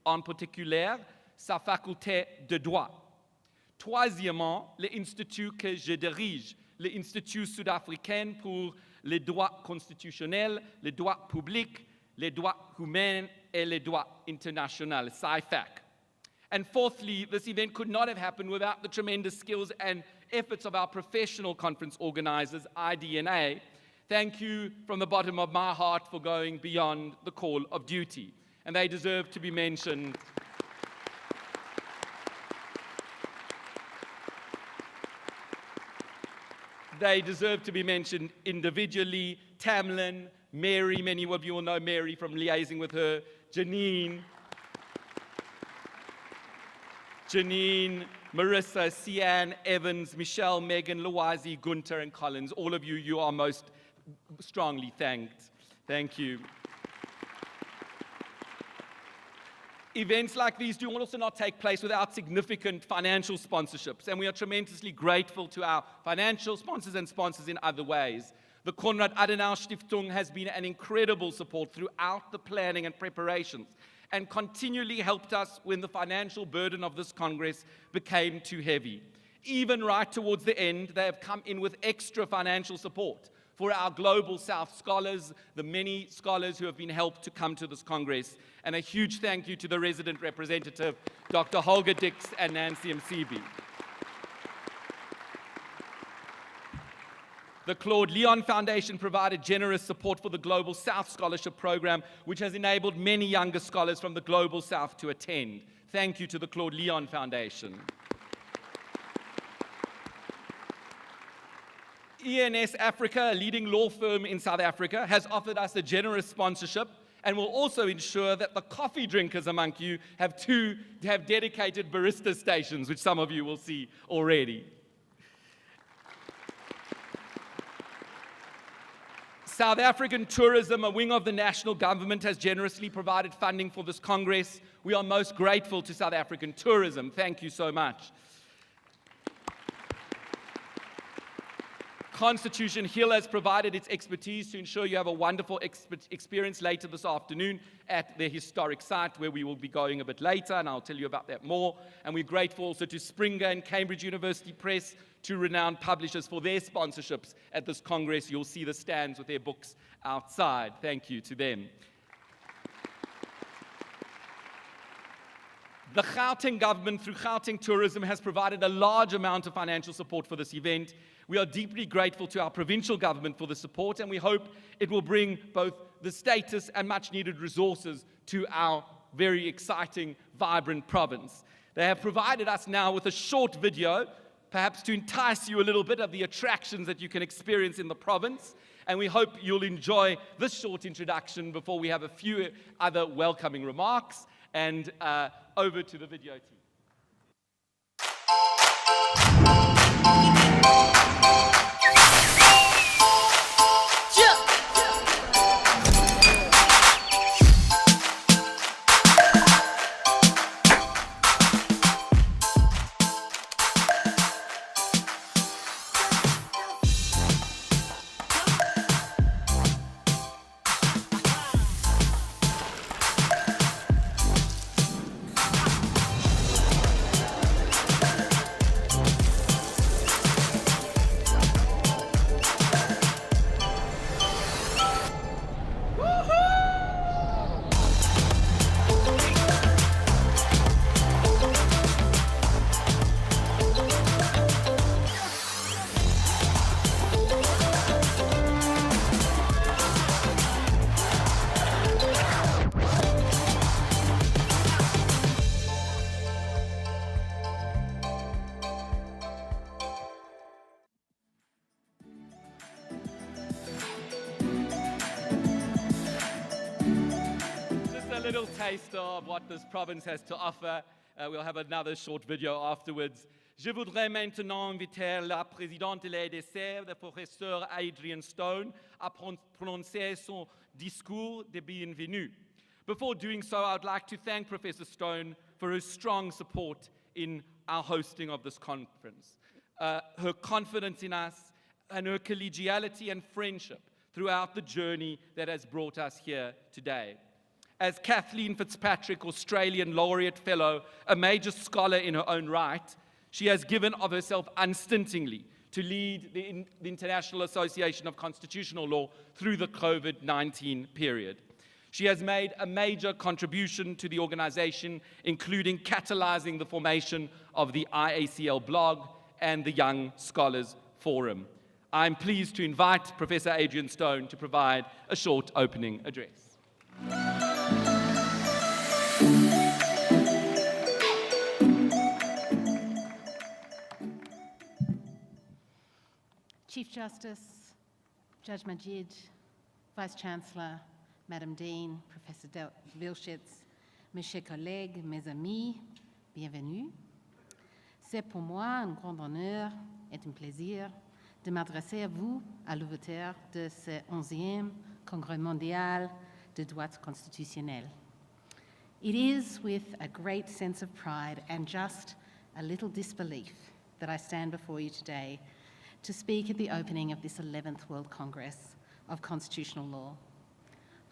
en particulier sa faculté de droit. Troisièmement, l'Institut que je dirige, l'Institut sud-africain pour les droits constitutionnels, les droits publics, les droits humains et les droits internationaux, CIFAC. And fourthly, this event could not have happened without the tremendous skills and efforts of our professional conference organizers, IDNA. Thank you from the bottom of my heart for going beyond the call of duty. And they deserve to be mentioned. They deserve to be mentioned individually. Tamlin, Mary, many of you will know Mary from liaising with her, Janine, Marissa, Sian, Evans, Michelle, Megan, Loazi, Gunter, and Collins. All of you, you are most strongly thanked. Thank you. Events like these do also not take place without significant financial sponsorships, and we are tremendously grateful to our financial sponsors and sponsors in other ways. The Konrad Adenauer Stiftung has been an incredible support throughout the planning and preparations, and continually helped us when the financial burden of this Congress became too heavy. Even right towards the end, they have come in with extra financial support for our Global South scholars, the many scholars who have been helped to come to this Congress. And a huge thank you to the resident representative, Dr. Holger Dix and Nancy Msibi. The Claude Leon Foundation provided generous support for the Global South Scholarship Program, which has enabled many younger scholars from the Global South to attend. Thank you to the Claude Leon Foundation. ENS Africa, a leading law firm in South Africa, has offered us a generous sponsorship and will also ensure that the coffee drinkers among you have dedicated barista stations, which some of you will see already. South African Tourism, a wing of the national government, has generously provided funding for this Congress. We are most grateful to South African Tourism. Thank you so much. Constitution Hill has provided its expertise to ensure you have a wonderful experience later this afternoon at the historic site, where we will be going a bit later, and I'll tell you about that more. And we're grateful also to Springer and Cambridge University Press, two renowned publishers, for their sponsorships at this Congress. You'll see the stands with their books outside. Thank you to them. The Gauteng government, through Gauteng Tourism, has provided a large amount of financial support for this event. We are deeply grateful to our provincial government for the support, and we hope it will bring both the status and much needed resources to our very exciting, vibrant province. They have provided us now with a short video, perhaps to entice you a little bit of the attractions that you can experience in the province, and we hope you'll enjoy this short introduction before we have a few other welcoming remarks. And over to the video team. little taster of what this province has to offer. We'll have another short video afterwards. Je voudrais maintenant inviter la présidente de l'ADC, le professeur Adrian Stone, à prononcer son discours de bienvenue. Before doing so, I would like to thank Professor Stone for her strong support in our hosting of this conference, her confidence in us, and her collegiality and friendship throughout the journey that has brought us here today. As Kathleen Fitzpatrick, Australian Laureate Fellow, a major scholar in her own right, she has given of herself unstintingly to lead the International Association of Constitutional Law through the COVID-19 period. She has made a major contribution to the organization, including catalyzing the formation of the IACL blog and the Young Scholars Forum. I'm pleased to invite Professor Adrian Stone to provide a short opening address. Chief Justice, Judge Majid, Vice Chancellor, Madam Dean, Professor Vilschitz, mes chers collègues, mes amis, bienvenue. C'est pour moi un grand honneur et un plaisir de m'adresser à vous à l'ouverture de ce 11e Congrès mondial de droit constitutionnel. It is with a great sense of pride and just a little disbelief that I stand before you today to speak at the opening of this 11th World Congress of Constitutional Law.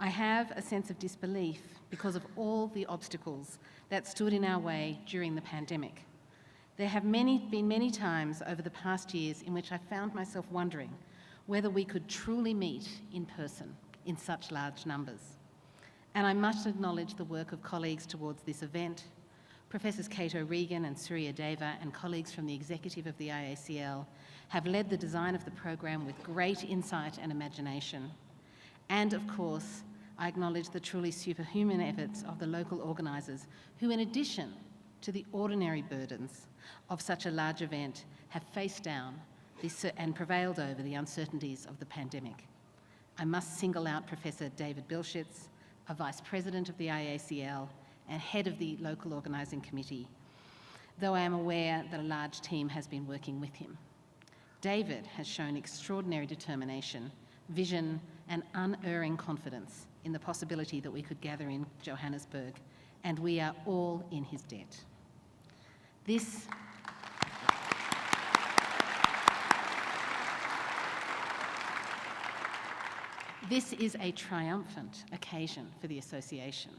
I have a sense of disbelief because of all the obstacles that stood in our way during the pandemic. There have been many times over the past years in which I found myself wondering whether we could truly meet in person in such large numbers. And I must acknowledge the work of colleagues towards this event. Professors Kate O'Regan and Surya Deva and colleagues from the executive of the IACL have led the design of the program with great insight and imagination. And of course, I acknowledge the truly superhuman efforts of the local organisers who, in addition to the ordinary burdens of such a large event, have faced down and prevailed over the uncertainties of the pandemic. I must single out Professor David Bilschitz, a Vice President of the IACL and Head of the Local Organising Committee, though I am aware that a large team has been working with him. David has shown extraordinary determination, vision, and unerring confidence in the possibility that we could gather in Johannesburg, and we are all in his debt. This is a triumphant occasion for the association.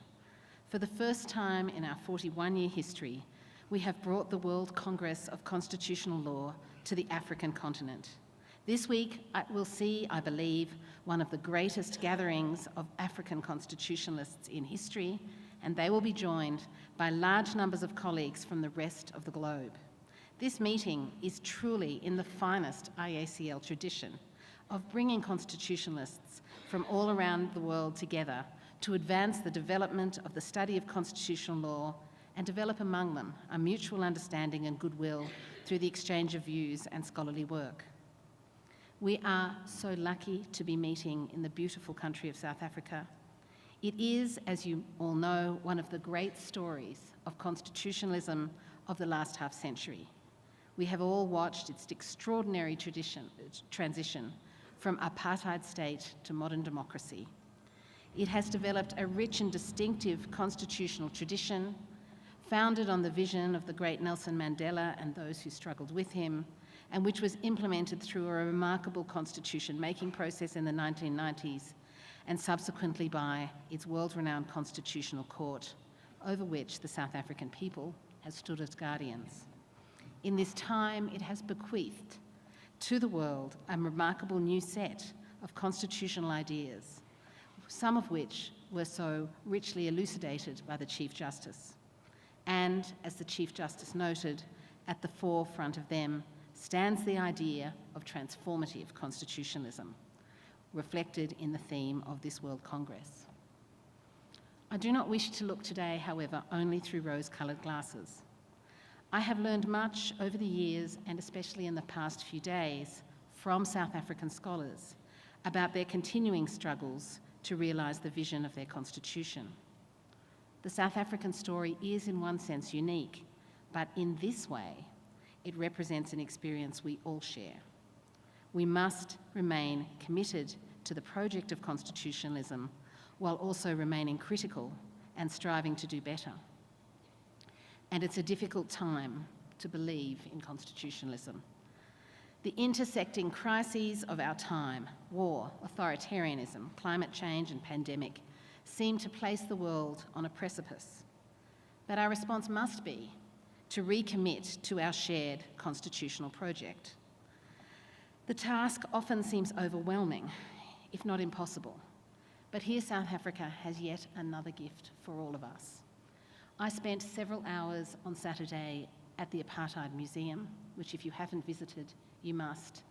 For the first time in our 41-year history, we have brought the World Congress of Constitutional Law to the African continent. This week will see, I believe, one of the greatest gatherings of African constitutionalists in history, and they will be joined by large numbers of colleagues from the rest of the globe. This meeting is truly in the finest IACL tradition of bringing constitutionalists from all around the world together to advance the development of the study of constitutional law and develop among them a mutual understanding and goodwill through the exchange of views and scholarly work. We are so lucky to be meeting in the beautiful country of South Africa. It is, as you all know, one of the great stories of constitutionalism of the last half century. We have all watched its extraordinary transition from apartheid state to modern democracy. It has developed a rich and distinctive constitutional tradition, founded on the vision of the great Nelson Mandela and those who struggled with him, and which was implemented through a remarkable constitution-making process in the 1990s, and subsequently by its world-renowned Constitutional Court, over which the South African people has stood as guardians. In this time, it has bequeathed to the world a remarkable new set of constitutional ideas, some of which were so richly elucidated by the Chief Justice. And, as the Chief Justice noted, at the forefront of them stands the idea of transformative constitutionalism, reflected in the theme of this World Congress. I do not wish to look today, however, only through rose-coloured glasses. I have learned much over the years, and especially in the past few days, from South African scholars about their continuing struggles to realise the vision of their constitution. The South African story is in one sense unique, but in this way, it represents an experience we all share. We must remain committed to the project of constitutionalism while also remaining critical and striving to do better. And it's a difficult time to believe in constitutionalism. The intersecting crises of our time, war, authoritarianism, climate change and pandemic, seem to place the world on a precipice. But our response must be to recommit to our shared constitutional project. The task often seems overwhelming, if not impossible, but here South Africa has yet another gift for all of us. I spent several hours on Saturday at the Apartheid Museum, which if you haven't visited, you must,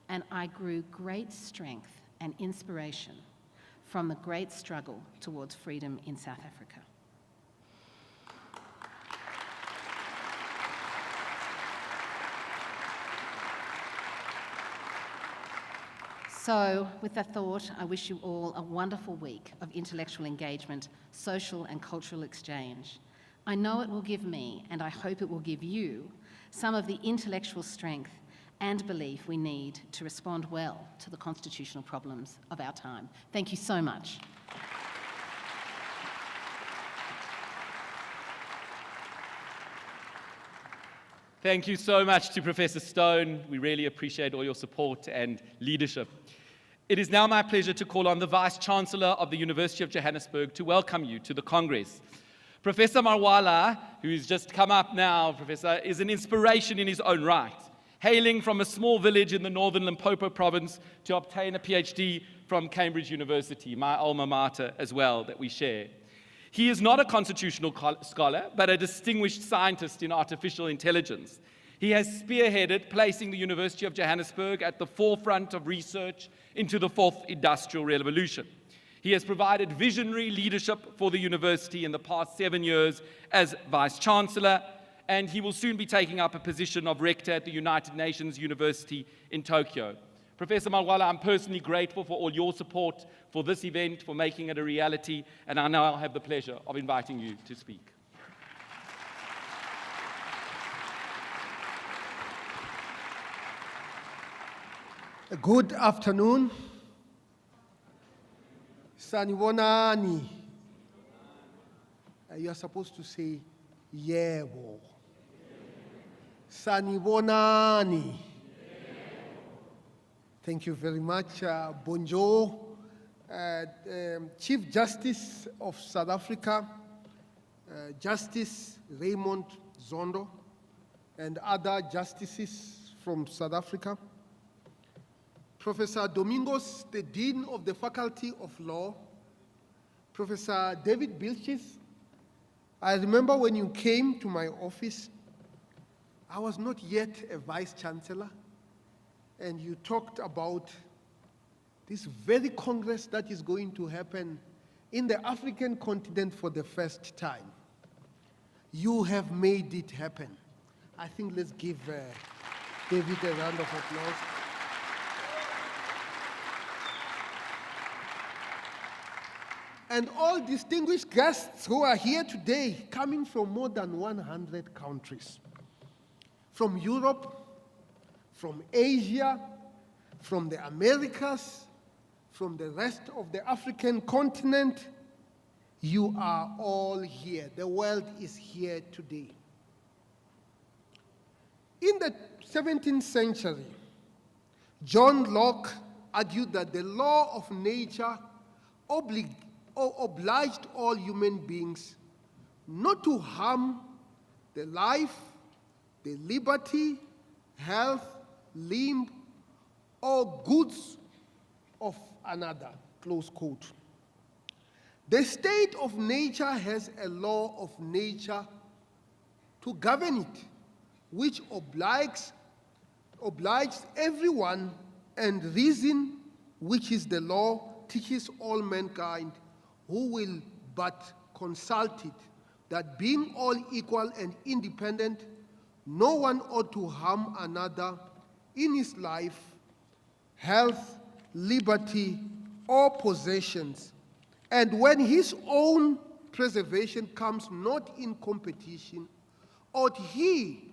and I grew great strength and inspiration from the great struggle towards freedom in South Africa. So, with that thought, I wish you all a wonderful week of intellectual engagement, social and cultural exchange. I know it will give me, and I hope it will give you, some of the intellectual strength and belief we need to respond well to the constitutional problems of our time. Thank you so much. Thank you so much to Professor Stone. We really appreciate all your support and leadership. It is now my pleasure to call on the Vice-Chancellor of the University of Johannesburg to welcome you to the Congress. Professor Marwala, who's just come up now, Professor, is an inspiration in his own right, hailing from a small village in the northern Limpopo province to obtain a PhD from Cambridge University, my alma mater as well, that we share. He is not a constitutional scholar, but a distinguished scientist in artificial intelligence. He has spearheaded placing the University of Johannesburg at the forefront of research into the fourth industrial revolution. He has provided visionary leadership for the university in the past 7 years as Vice-Chancellor, and he will soon be taking up a position of Rector at the United Nations University in Tokyo. Professor Marwala, I'm personally grateful for all your support for this event, for making it a reality, and I now have the pleasure of inviting you to speak. Good afternoon. Sanibonani. You are supposed to say yebo. Sanibonani. Thank you very much. Bonjour, Chief Justice of South Africa, Justice Raymond Zondo, and other justices from South Africa. Professor Domingos, the Dean of the Faculty of Law, Professor David Bilchis. I remember when you came to my office, I was not yet a Vice-Chancellor, and you talked about this very Congress that is going to happen in the African continent for the first time. You have made it happen. I think let's give David a round of applause. And all distinguished guests who are here today, coming from more than 100 countries, from Europe, from Asia, from the Americas, from the rest of the African continent, you are all here. The world is here today. In the 17th century, John Locke argued that the law of nature obliged all human beings not to harm the life, the liberty, health, limb, or goods of another, close quote. The state of nature has a law of nature to govern it, which obliges everyone, and reason, which is the law, teaches all mankind who will but consult it, that being all equal and independent, no one ought to harm another in his life, health, liberty, or possessions. And when his own preservation comes not in competition, ought he,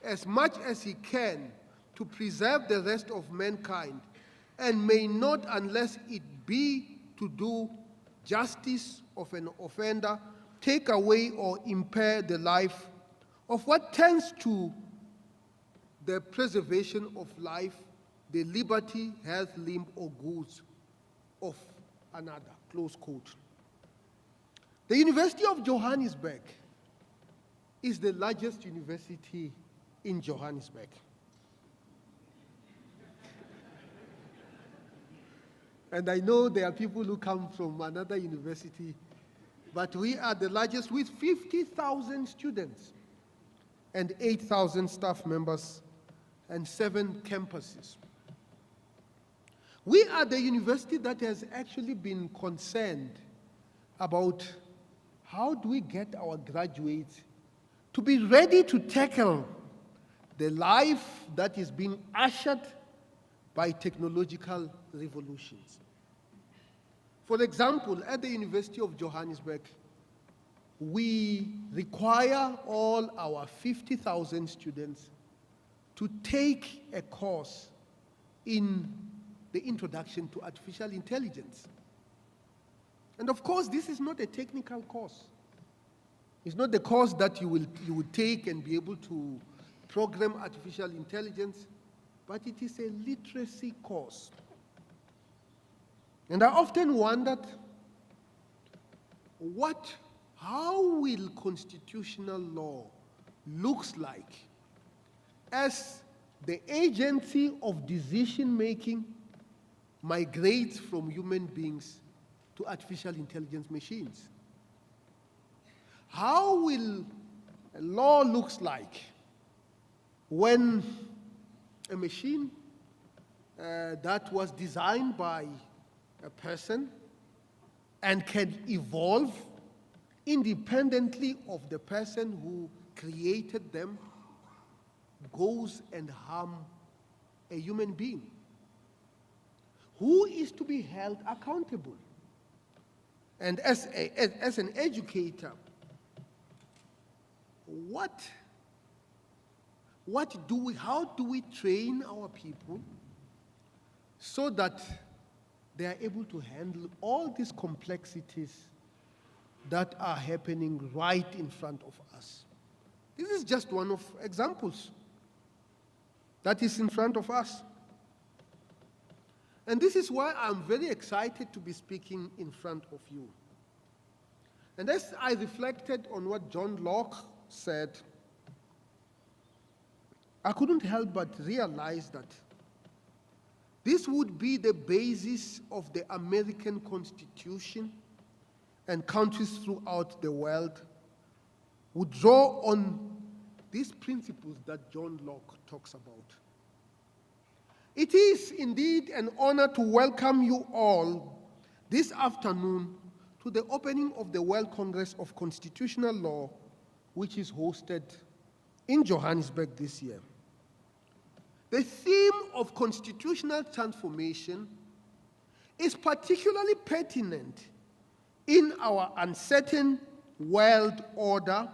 as much as he can, to preserve the rest of mankind, and may not, unless it be to do justice of an offender, take away or impair the life of what tends to the preservation of life, the liberty, health, limb, or goods of another, close quote. The University of Johannesburg is the largest university in Johannesburg. And I know there are people who come from another university, but we are the largest with 50,000 students and 8,000 staff members and 7 campuses. We are the university that has actually been concerned about how do we get our graduates to be ready to tackle the life that is being ushered by technological revolutions. For example, at the University of Johannesburg, we require all our 50,000 students to take a course in the introduction to artificial intelligence. And of course, this is not a technical course. It's not the course that you would take and be able to program artificial intelligence, but it is a literacy course. And I often wondered, how will constitutional law looks like as the agency of decision-making migrates from human beings to artificial intelligence machines? How will a law looks like when a machine that was designed by a person and can evolve independently of the person who created them goes and harm a human being? Who is to be held accountable? And as an educator, how do we train our people so that they are able to handle all these complexities that are happening right in front of us? This is just one of examples that is in front of us. And this is why I'm very excited to be speaking in front of you. And as I reflected on what John Locke said, I couldn't help but realize that this would be the basis of the American Constitution, and countries throughout the world would draw on these principles that John Locke talks about. It is indeed an honor to welcome you all this afternoon to the opening of the World Congress of Constitutional Law, which is hosted in Johannesburg this year. The theme of constitutional transformation is particularly pertinent in our uncertain world order,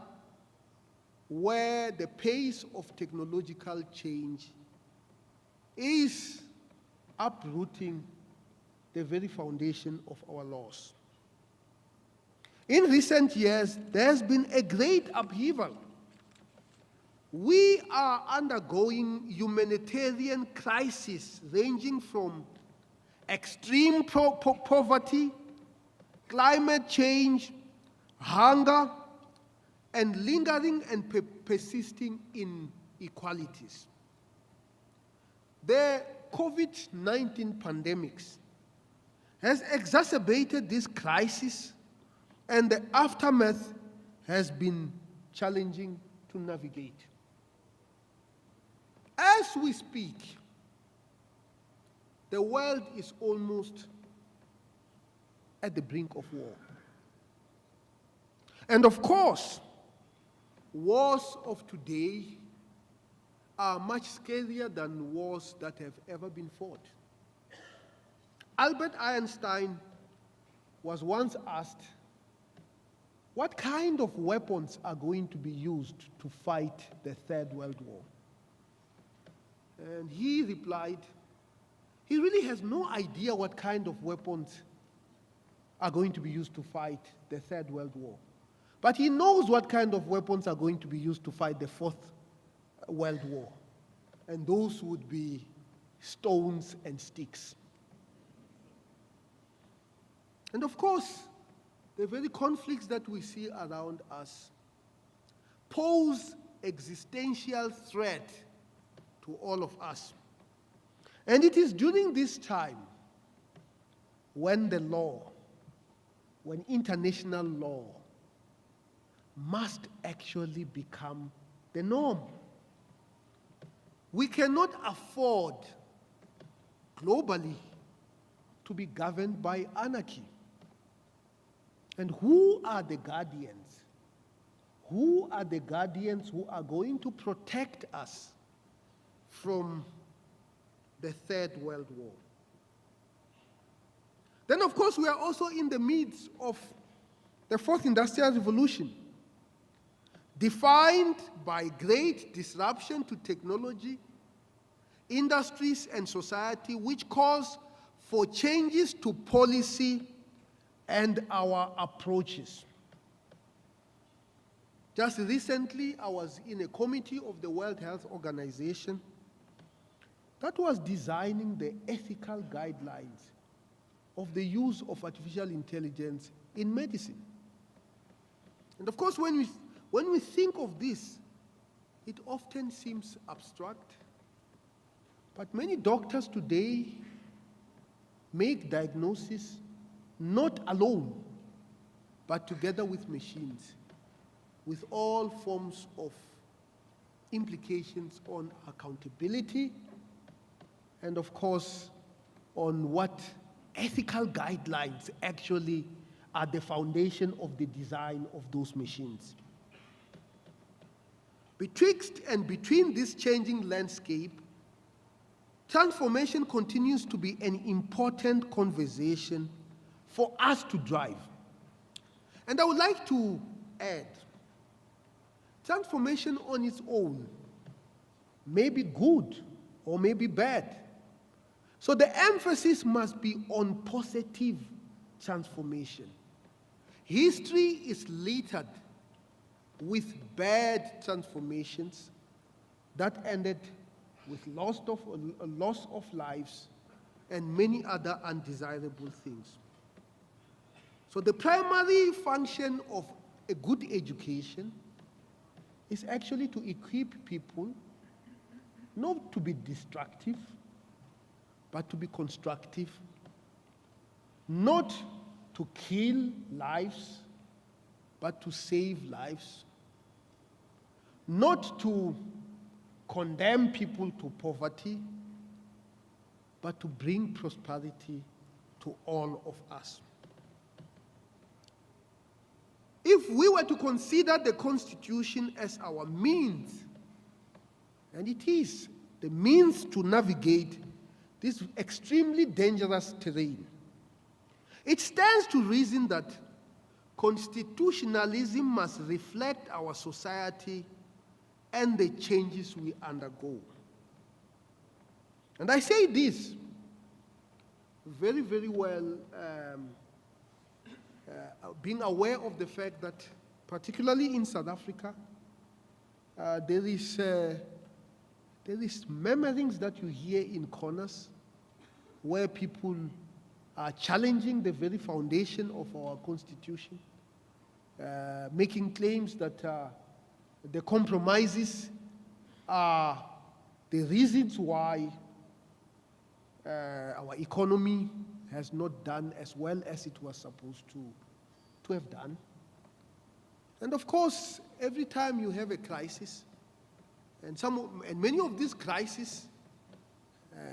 where the pace of technological change is uprooting the very foundation of our laws. In recent years, there's been a great upheaval. We are undergoing humanitarian crisis ranging from extreme poverty, climate change, hunger, and lingering and persisting inequalities. The COVID-19 pandemic has exacerbated this crisis, and the aftermath has been challenging to navigate. As we speak, the world is almost at the brink of war. And of course, wars of today are much scarier than wars that have ever been fought. Albert Einstein was once asked, what kind of weapons are going to be used to fight the Third World War? And he replied, he really has no idea what kind of weapons are going to be used to fight the Third World War. But he knows what kind of weapons are going to be used to fight the Fourth World War. And those would be stones and sticks. And of course, the very conflicts that we see around us pose existential threat to all of us. And it is during this time when the law, when international law must actually become the norm. We cannot afford globally to be governed by anarchy. And who are the guardians? Who are the guardians who are going to protect us from the Third World War? Then, of course, we are also in the midst of the Fourth Industrial Revolution, defined by great disruption to technology, industries, and society, which calls for changes to policy and our approaches. Just recently, I was in a committee of the World Health Organization that was designing the ethical guidelines of the use of artificial intelligence in medicine. And of course, when we think of this, it often seems abstract. But many doctors today make diagnosis not alone, but together with machines, with all forms of implications on accountability and, of course, on what ethical guidelines actually are the foundation of the design of those machines. Betwixt and between this changing landscape, transformation continues to be an important conversation for us to drive. And I would like to add, transformation on its own may be good or may be bad. So the emphasis must be on positive transformation. History is littered with bad transformations that ended with loss of lives and many other undesirable things. So the primary function of a good education is actually to equip people not to be destructive, but to be constructive, not to kill lives, but to save lives, not to condemn people to poverty, but to bring prosperity to all of us. If we were to consider the Constitution as our means, and it is the means to navigate this extremely dangerous terrain, it stands to reason that constitutionalism must reflect our society and the changes we undergo. And I say this very, very well, being aware of the fact that, particularly in South Africa, there is murmurings that you hear in corners where people are challenging the very foundation of our Constitution, making claims that the compromises are the reasons why our economy has not done as well as it was supposed to have done. And of course, every time you have a crisis, and many of these crises,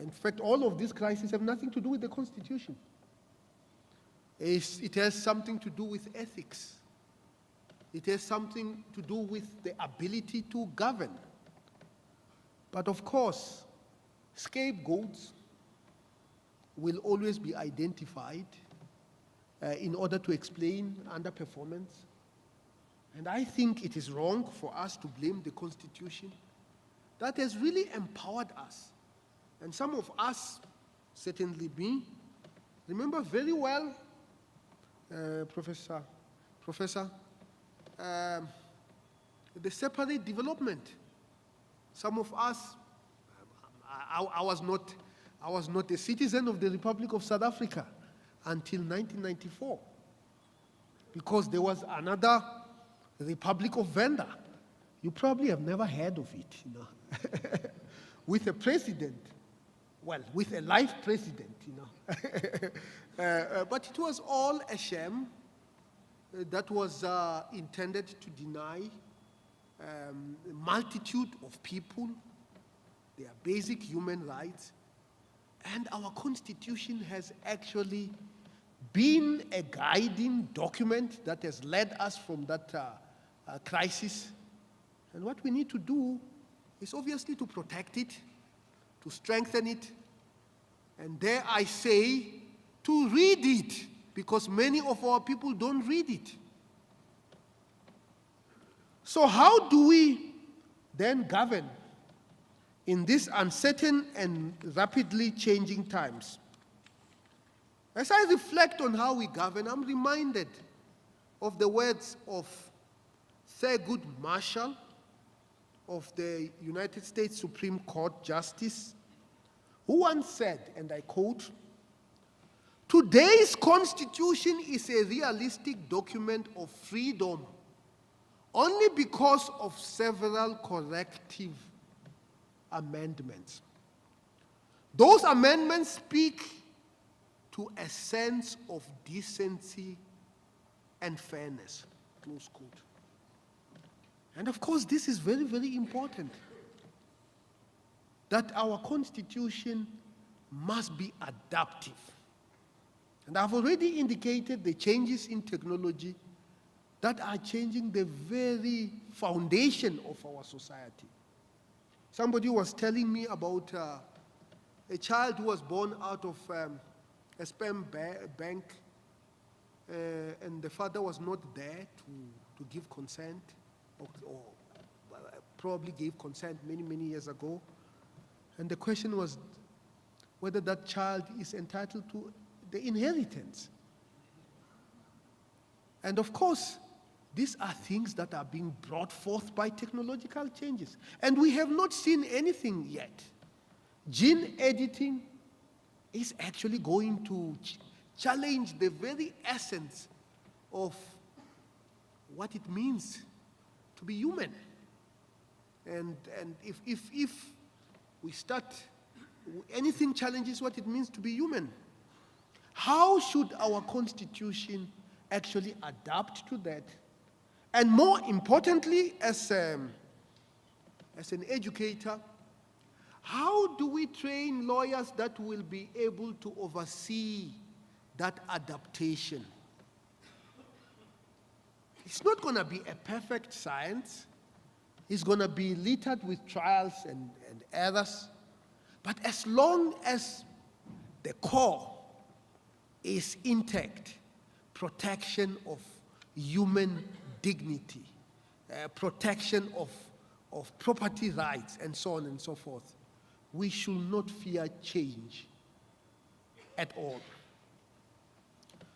in fact, all of these crises have nothing to do with the Constitution. It has something to do with ethics. It has something to do with the ability to govern. But of course, scapegoats will always be identified in order to explain underperformance, And I think it is wrong for us to blame the Constitution that has really empowered us. And some of us, certainly me, remember very well, Professor, the separate development. Some of us, I was not a citizen of the Republic of South Africa until 1994, because there was another Republic of Venda. You probably have never heard of it, you know, with a president, well, with a life president, you know. But it was all a sham that was intended to deny a multitude of people their basic human rights. And our Constitution has actually been a guiding document that has led us from that crisis. And what we need to do is obviously to protect it, to strengthen it, and dare I say, to read it, because many of our people don't read it. So how do we then govern in these uncertain and rapidly changing times? As I reflect on how we govern, I'm reminded of the words of Thurgood Marshall of the United States Supreme Court Justice, who once said, and I quote, "Today's Constitution is a realistic document of freedom only because of several corrective amendments. Those amendments speak to a sense of decency and fairness," close quote. And of course, this is very, very important, that our Constitution must be adaptive. And I've already indicated the changes in technology that are changing the very foundation of our society. Somebody was telling me about a child who was born out of a sperm bank, and the father was not there to give consent, or probably gave consent many, many years ago. And the question was whether that child is entitled to the inheritance. And of course, these are things that are being brought forth by technological changes. And we have not seen anything yet. Gene editing is actually going to challenge the very essence of what it means to be human. And if we start, anything challenges what it means to be human, how should our Constitution actually adapt to that? And more importantly, as an educator, how do we train lawyers that will be able to oversee that adaptation? It's not going to be a perfect science. It's going to be littered with trials and errors. But as long as the core is intact, protection of human dignity, protection of property rights, and so on and so forth, we should not fear change at all.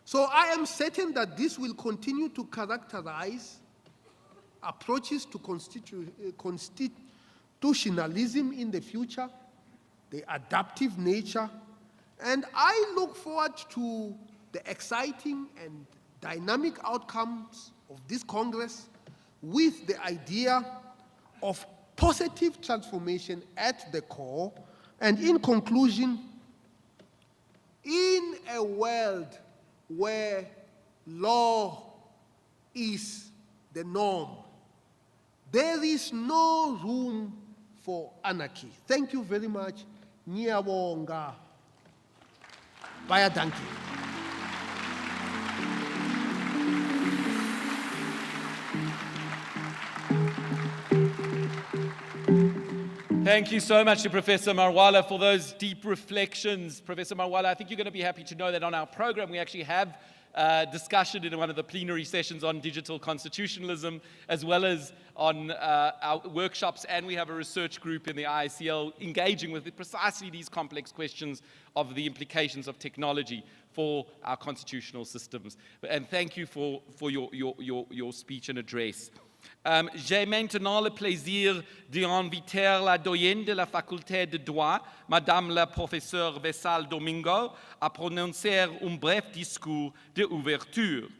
So I am certain that this will continue to characterize approaches to constitutionalism in the future, the adaptive nature, and I look forward to the exciting and dynamic outcomes of this Congress with the idea of positive transformation at the core. And in conclusion, in a world where law is the norm, there is no room for anarchy. Thank you very much. Ngiyabonga. Bayadanki. Thank you so much to Professor Marwala for those deep reflections. Professor Marwala, I think you're going to be happy to know that on our program we actually have discussion in one of the plenary sessions on digital constitutionalism, as well as on our workshops, and we have a research group in the ICL engaging with precisely these complex questions of the implications of technology for our constitutional systems. And thank you for your speech and address. J'ai maintenant le plaisir d'inviter la doyenne de la faculté de droit, Madame la professeure Vessal Domingo, à prononcer un bref discours d'ouverture.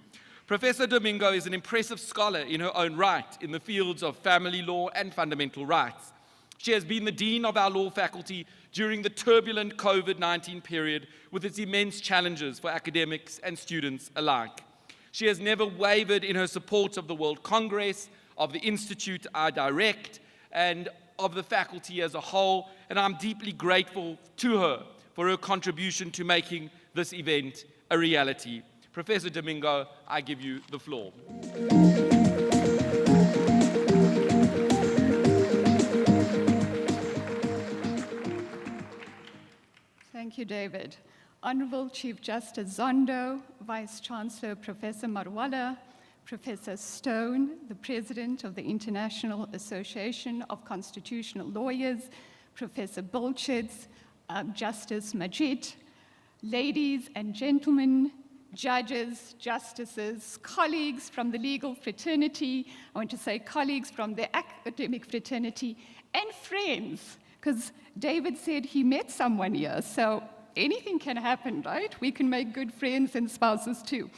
Professor Domingo is an impressive scholar in her own right in the fields of family law and fundamental rights. She has been the dean of our law faculty during the turbulent COVID-19 period with its immense challenges for academics and students alike. She has never wavered in her support of the World Congress, of the institute I direct, and of the faculty as a whole, and I'm deeply grateful to her for her contribution to making this event a reality. Professor Domingo, I give you the floor. Thank you, David. Honorable Chief Justice Zondo, Vice Chancellor Professor Marwala, Professor Stone, the President of the International Association of Constitutional Lawyers, Professor Bolchitz, Justice Majid, ladies and gentlemen, judges, justices, colleagues from the legal fraternity, I want to say colleagues from the academic fraternity, and friends, because David said he met someone here, so anything can happen, right? We can make good friends and spouses too.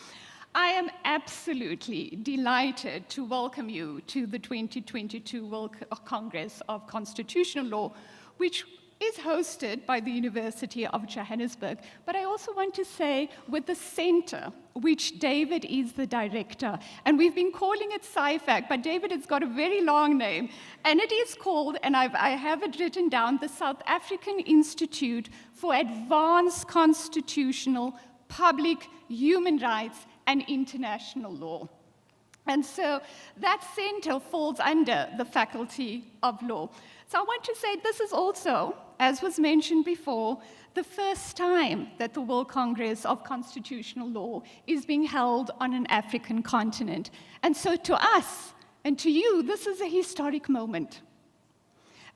I am absolutely delighted to welcome you to the 2022 World Congress of Constitutional Law, which is hosted by the University of Johannesburg. But I also want to say with the center, which David is the director, and we've been calling it SciFac, but David has got a very long name, and it is called, and I have it written down, the South African Institute for Advanced Constitutional, Public, Human Rights, and International Law. And so that center falls under the Faculty of Law. So I want to say this is also, as was mentioned before, the first time that the World Congress of Constitutional Law is being held on an African continent. And so to us and to you, this is a historic moment.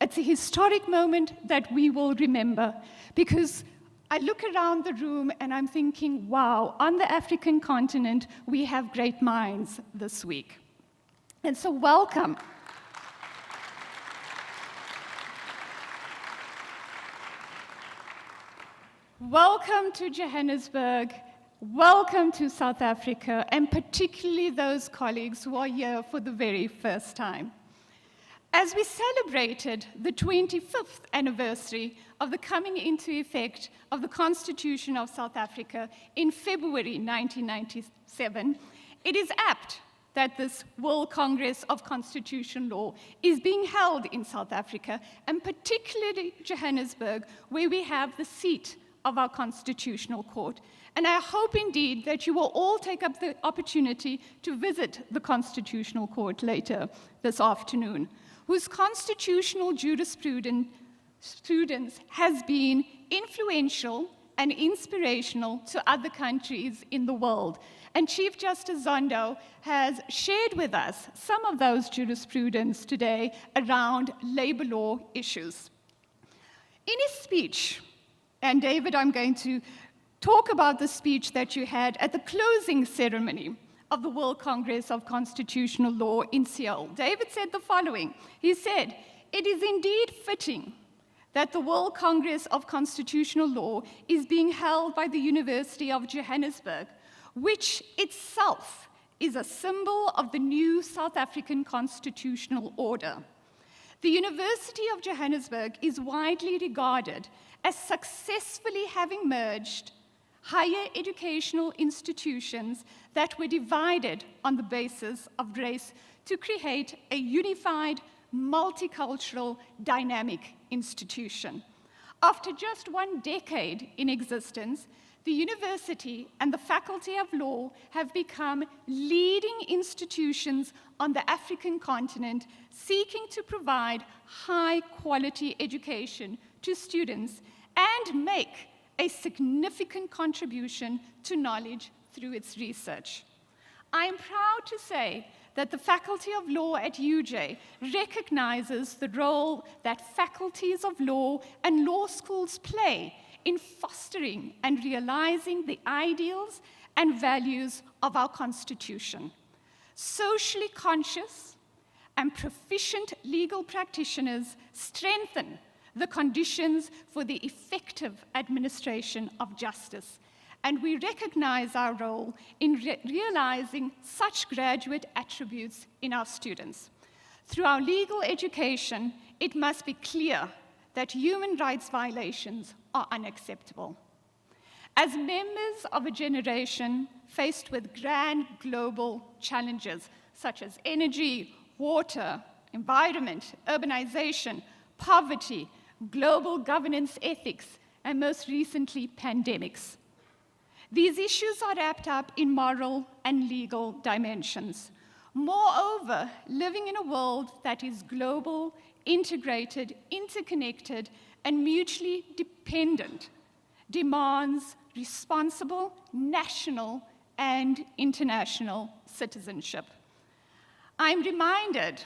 It's a historic moment that we will remember, because I look around the room and I'm thinking, wow, on the African continent, we have great minds this week. And so welcome. Welcome to Johannesburg, welcome to South Africa, and particularly those colleagues who are here for the very first time. As we celebrated the 25th anniversary of the coming into effect of the Constitution of South Africa in February 1997, it is apt that this World Congress of Constitutional Law is being held in South Africa, and particularly Johannesburg, where we have the seat of our Constitutional Court. And I hope indeed that you will all take up the opportunity to visit the Constitutional Court later this afternoon, whose constitutional jurisprudence has been influential and inspirational to other countries in the world. And Chief Justice Zondo has shared with us some of those jurisprudence today around labor law issues. In his speech, and David, I'm going to talk about the speech that you had at the closing ceremony of the World Congress of Constitutional Law in Seoul. David said the following. He said, "It is indeed fitting that the World Congress of Constitutional Law is being held by the University of Johannesburg, which itself is a symbol of the new South African constitutional order. The University of Johannesburg is widely regarded as successfully having merged higher educational institutions that were divided on the basis of race to create a unified, multicultural, dynamic institution. After just 1 decade in existence, the university and the Faculty of Law have become leading institutions on the African continent, seeking to provide high-quality education to students and make a significant contribution to knowledge through its research. I am proud to say that the Faculty of Law at UJ recognizes the role that faculties of law and law schools play in fostering and realizing the ideals and values of our Constitution. Socially conscious and proficient legal practitioners strengthen the conditions for the effective administration of justice, and we recognize our role in realizing such graduate attributes in our students. Through our legal education, it must be clear that human rights violations are unacceptable. As members of a generation faced with grand global challenges such as energy, water, environment, urbanization, poverty, global governance ethics, and most recently, pandemics. These issues are wrapped up in moral and legal dimensions. Moreover, living in a world that is global, integrated, interconnected, and mutually dependent demands responsible national and international citizenship. I'm reminded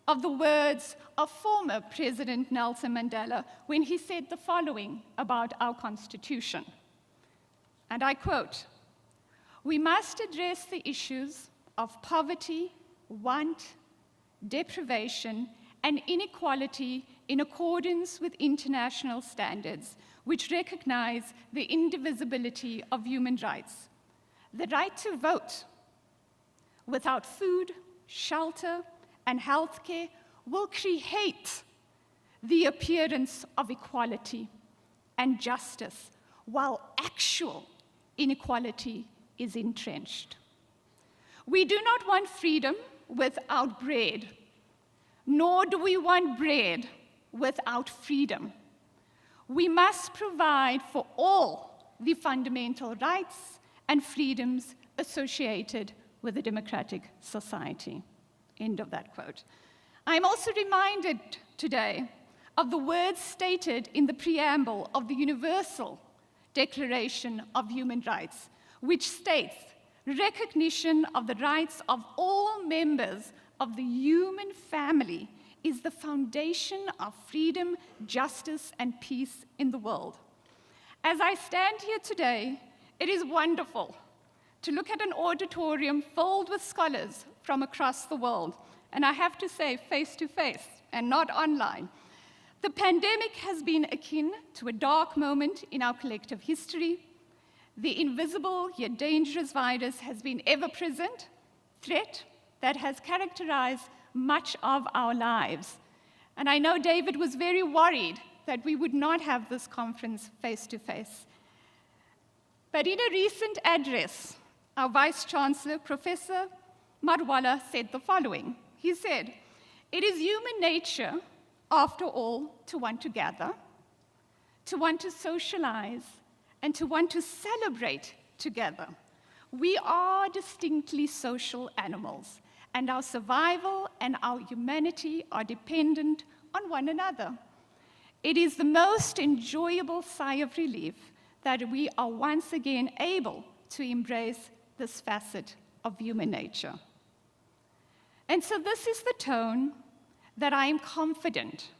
of the words of former President Nelson Mandela when he said the following about our Constitution, and I quote, "We must address the issues of poverty, want, deprivation, and inequality in accordance with international standards, which recognize the indivisibility of human rights. The right to vote without food, shelter, and healthcare will create the appearance of equality and justice, while actual inequality is entrenched. We do not want freedom without bread, nor do we want bread without freedom. We must provide for all the fundamental rights and freedoms associated with a democratic society." End of that quote. I'm also reminded today of the words stated in the preamble of the Universal Declaration of Human Rights, which states, "Recognition of the rights of all members of the human family is the foundation of freedom, justice, and peace in the world." As I stand here today, it is wonderful to look at an auditorium filled with scholars from across the world, and I have to say, face to face and not online. The pandemic has been akin to a dark moment in our collective history. The invisible yet dangerous virus has been ever-present threat that has characterized much of our lives. And I know David was very worried that we would not have this conference face-to-face. But in a recent address, our Vice-Chancellor, Professor Marwala, said the following. He said, "It is human nature, after all, to want to gather, to want to socialize, and to want to celebrate together. We are distinctly social animals, and our survival and our humanity are dependent on one another. It is the most enjoyable sigh of relief that we are once again able to embrace this facet of human nature." And so this is the tone that I am confident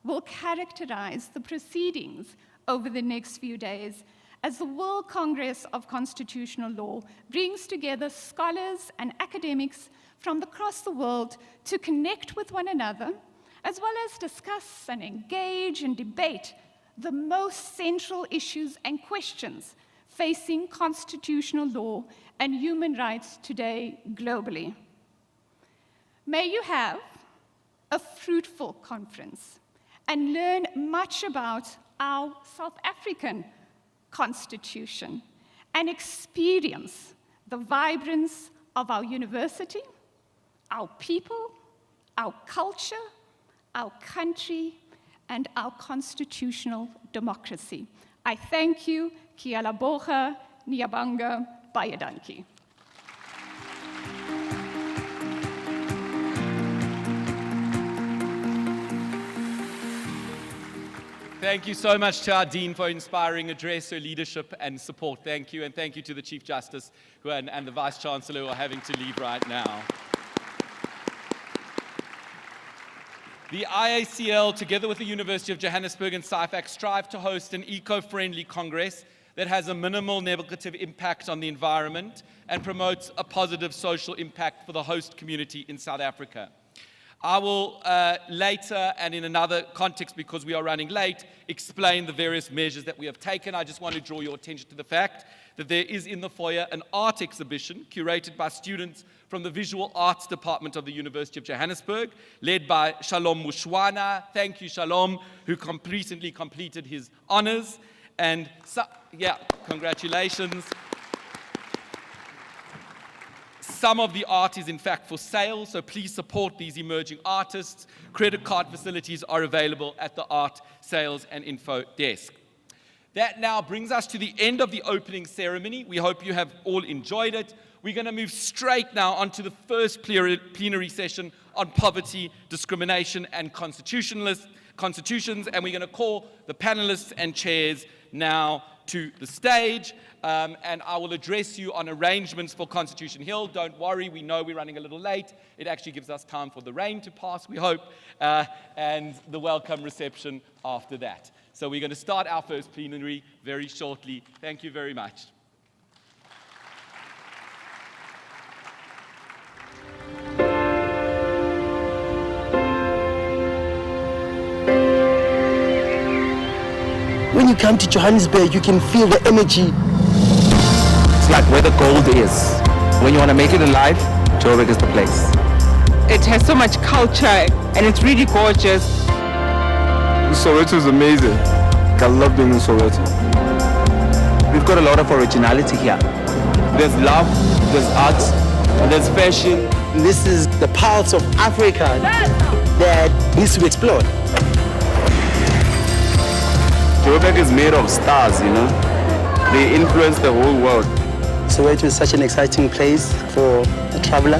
will characterize the proceedings over the next few days as the World Congress of Constitutional Law brings together scholars and academics from across the world to connect with one another, as well as discuss and engage and debate the most central issues and questions facing constitutional law and human rights today globally. May you have a fruitful conference and learn much about our South African Constitution and experience the vibrance of our university, our people, our culture, our country, and our constitutional democracy. I thank you. Kia ora boha, Nyabanga, baie dankie. Thank you so much to our Dean for inspiring address, her leadership and support. Thank you, and thank you to the Chief Justice and the Vice Chancellor who are having to leave right now. The IACL, together with the University of Johannesburg and SciFac, strive to host an eco-friendly Congress that has a minimal negative impact on the environment and promotes a positive social impact for the host community in South Africa. I will later, and in another context because we are running late, explain the various measures that we have taken. I just want to draw your attention to the fact that there is in the foyer an art exhibition curated by students from the Visual Arts Department of the University of Johannesburg, led by Shalom Mushwana. Thank you, Shalom, who recently completed his honors. And yeah, congratulations. Some of the art is in fact for sale, so please support these emerging artists. Credit card facilities are available at the Art Sales and Info Desk. That now brings us to the end of the opening ceremony. We hope you have all enjoyed it. We're going to move straight now onto the first plenary session on poverty, discrimination, and constitutions, and we're going to call the panelists and chairs now to the stage, and I will address you on arrangements for Constitution Hill. Don't worry, we know we're running a little late. It actually gives us time for the rain to pass, we hope, and the welcome reception after that. So we're going to start our first plenary very shortly. Thank you very much. When you come to Johannesburg, you can feel the energy. It's like where the gold is. When you want to make it in life, Joburg is the place. It has so much culture and it's really gorgeous. Soweto is amazing. I love being in Soweto. We've got a lot of originality here. There's love, there's art, and there's fashion. This is the pulse of Africa that needs to be explored. Joburg is made of stars, you know. They influence the whole world. Soweto is such an exciting place for a traveler.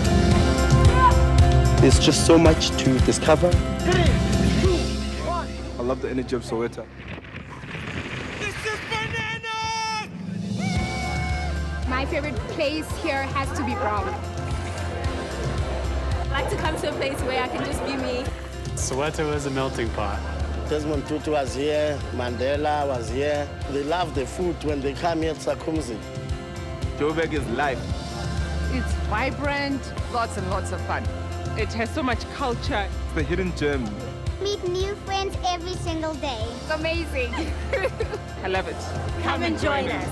There's just so much to discover. I love the energy of Soweto. My favorite place here has to be Brown. I like to come to a place where I can just be me. Soweto is a melting pot. Desmond Tutu was here, Mandela was here. They love the food when they come here to Sakumzi. Joburg is life. It's vibrant, lots and lots of fun. It has so much culture. It's the hidden gem. Meet new friends every single day. It's amazing. I love it. Come and join us.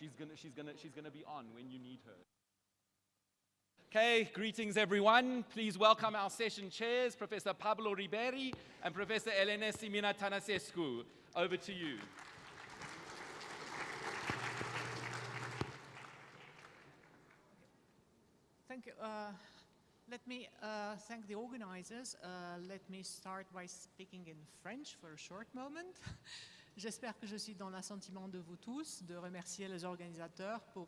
She's gonna be on when you need her. Okay, greetings everyone. Please welcome our session chairs, Professor Pablo Riberi and Professor Elena Simina Tănăsescu. Over to you. Thank you. Let me thank the organizers. Let me start by speaking in French for a short moment. J'espère que je suis dans l'assentiment de vous tous, de remercier les organisateurs pour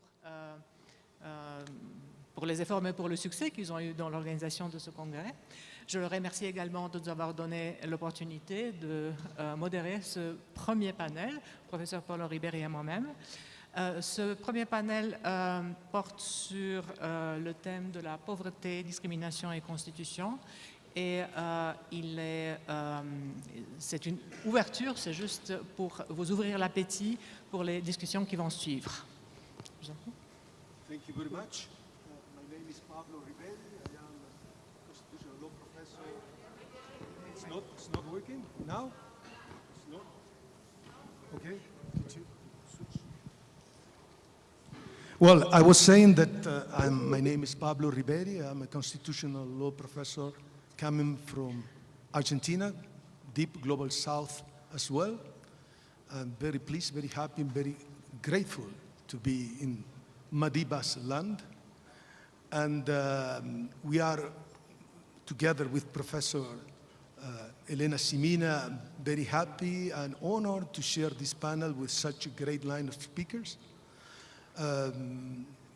les efforts, mais pour le succès qu'ils ont eu dans l'organisation de ce congrès. Je les remercie également de nous avoir donné l'opportunité de modérer ce premier panel, professeur Paulo Riberi et moi-même. Ce premier panel porte sur le thème de la pauvreté, discrimination et constitution. Et c'est une ouverture, c'est juste pour vous ouvrir l'appétit pour les discussions qui vont suivre. Je vous en prie. Thank you very much. My name is Pablo Riberi. I am a constitutional law professor. It's not working now? It's not? Okay. Did you switch? Well, I was saying that my name is Pablo Riberi. I'm a constitutional law professor coming from Argentina, deep global south as well. I'm very pleased, very happy, very grateful to be in Madiba's land. And we are together with Professor Elena Simina, very happy and honored to share this panel with such a great line of speakers.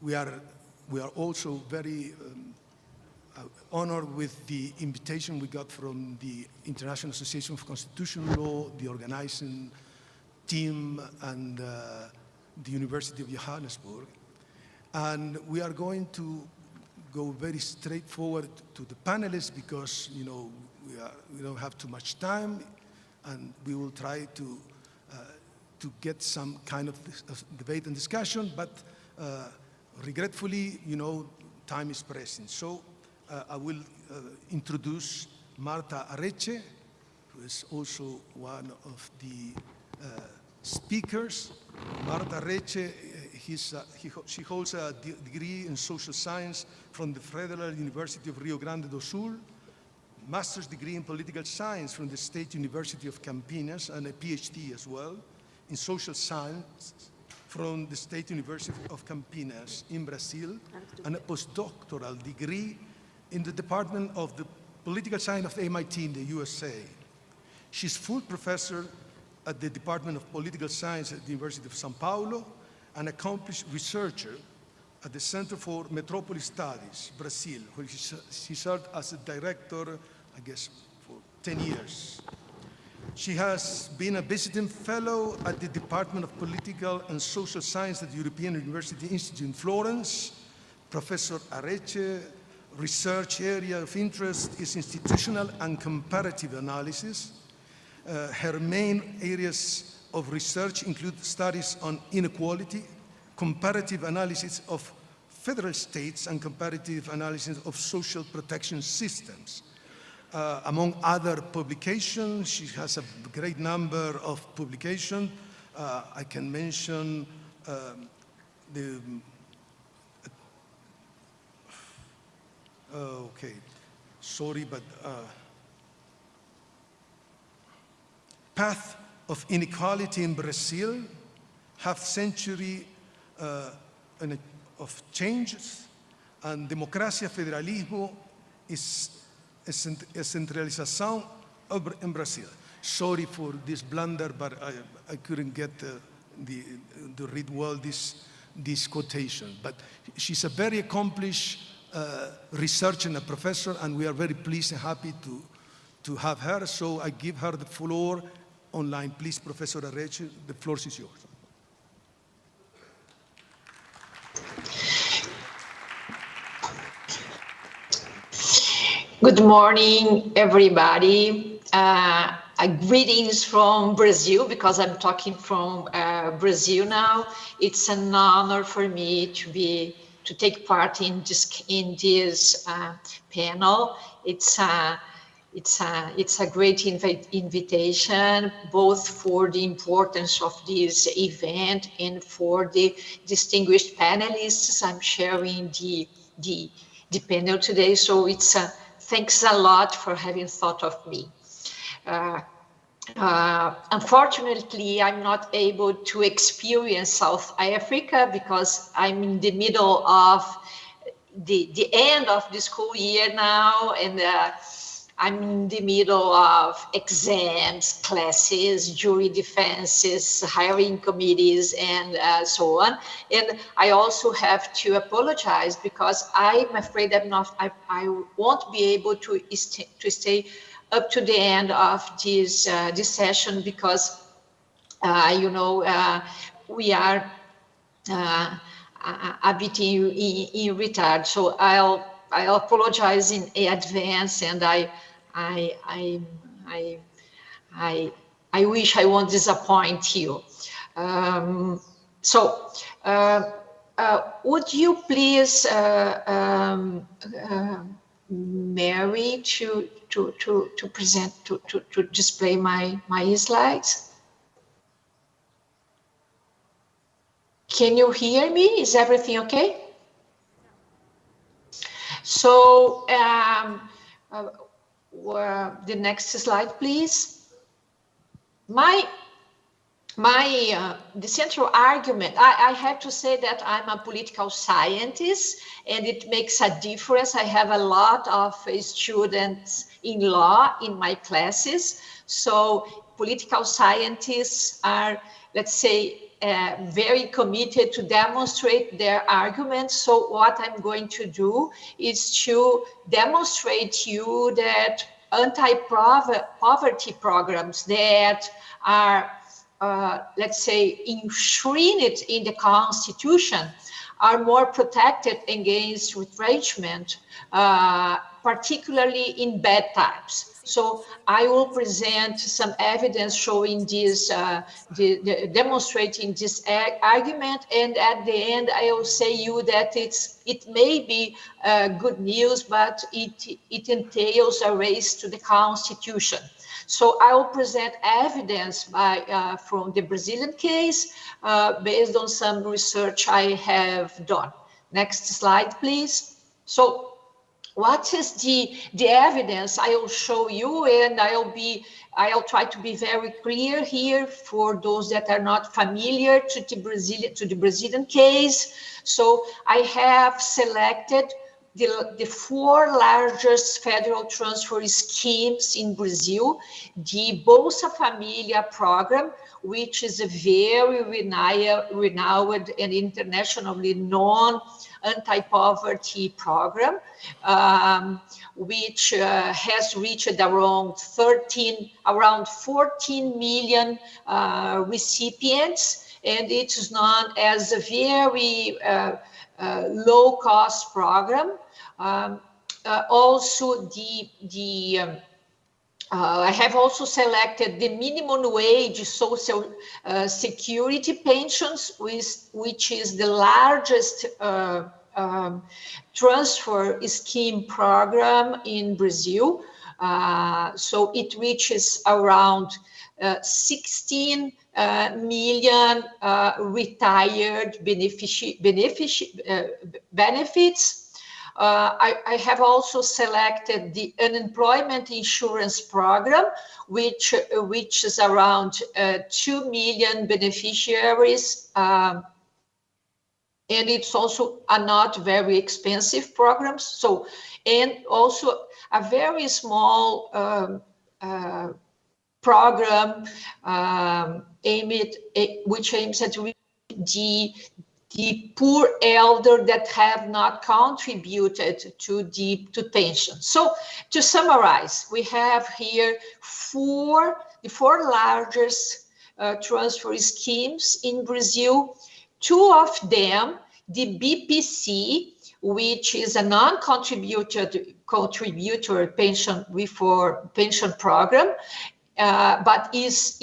We are also very honored with the invitation we got from the International Association of Constitutional Law, the organizing team, and the University of Johannesburg. And we are going to go very straightforward to the panelists because, you know, we don't have too much time, and we will try to get some kind of debate and discussion, but regretfully, you know, time is pressing. So I will introduce Marta Areche, who is also one of the speakers. Marta Areche, she holds a degree in social science from the Federal University of Rio Grande do Sul, master's degree in political science from the State University of Campinas, and a PhD as well in social science from the State University of Campinas in Brazil, and a postdoctoral degree in the Department of the Political Science of MIT in the USA. She's full professor at the Department of Political Science at the University of São Paulo, an accomplished researcher at the Center for Metropolis Studies, Brazil, where she served as a director, I guess, for 10 years. She has been a visiting fellow at the Department of Political and Social Science at the European University Institute in Florence. Professor Areche research area of interest is institutional and comparative analysis. Her main areas of research include studies on inequality, comparative analysis of federal states, and comparative analysis of social protection systems. Among other publications, she has a great number of publications. I can mention okay, sorry, but Path of Inequality in Brazil, half-century of changes, and Democracia, Federalismo e Centralização in Brazil. Sorry for this blunder, but I couldn't get to read well this quotation. But she's a very accomplished researcher and a professor, and we are very pleased and happy to have her. So I give her the floor online. Please, Professor Areche, the floor is yours. Good morning, everybody. Greetings from Brazil, because I'm talking from Brazil now. It's an honor for me to take part in this panel. it's a great invitation, both for the importance of this event and for the distinguished panelists. I'm sharing the panel today, so it's thanks a lot for having thought of me. Unfortunately, I'm not able to experience South Africa because I'm in the middle of the end of the school year now, and I'm in the middle of exams, classes, jury defenses, hiring committees, and so on. And I also have to apologize because I'm afraid I won't be able to stay up to the end of this session because, we are a bit in retard. So I'll apologize in advance, and I wish I won't disappoint you. Would you please, Mary, to present, to display my slides? Can you hear me? Is everything okay? So the next slide, please. The central argument, I have to say that I'm a political scientist, and it makes a difference. I have a lot of students in law in my classes. So political scientists are, let's say, very committed to demonstrate their arguments. So what I'm going to do is to demonstrate you that anti-poverty programs that are, let's say, enshrined in the Constitution are more protected against retrenchment, particularly in bad times. So I will present some evidence showing this, demonstrating this argument, and at the end I will say you that it may be good news, but it entails a race to the Constitution. So I will present evidence from the Brazilian case based on some research I have done. Next slide, please. So what is the evidence I will show you, and I'll try to be very clear here for those that are not familiar to the Brazilian case. So I have selected the 4 largest federal transfer schemes in Brazil, the Bolsa Familia program, which is a very renowned and internationally known anti-poverty program, which has reached around 14 million recipients, and it is known as a very low-cost program. Also, I have also selected the minimum wage social security pensions, which is the largest transfer scheme program in Brazil. So it reaches around 16 million retired benefits. I have also selected the unemployment insurance program, which is around 2 million beneficiaries, and it's also a not very expensive program. So, and also a very small program which aims at the poor elder that have not contributed to pension. So to summarize, we have here the four largest transfer schemes in Brazil. 2 of them, the BPC, which is a non-contributor pension program, but is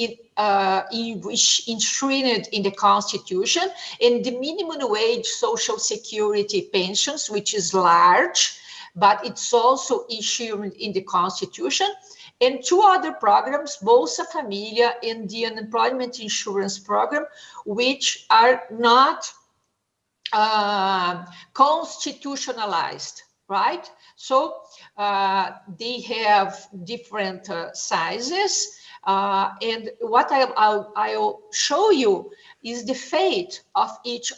enshrined in the Constitution, and the minimum wage social security pensions, which is large, but it's also issued in the Constitution. And two other programs, Bolsa Familia and the Unemployment Insurance Program, which are not constitutionalized, right? So they have different sizes. And what I'll show you is the fate of each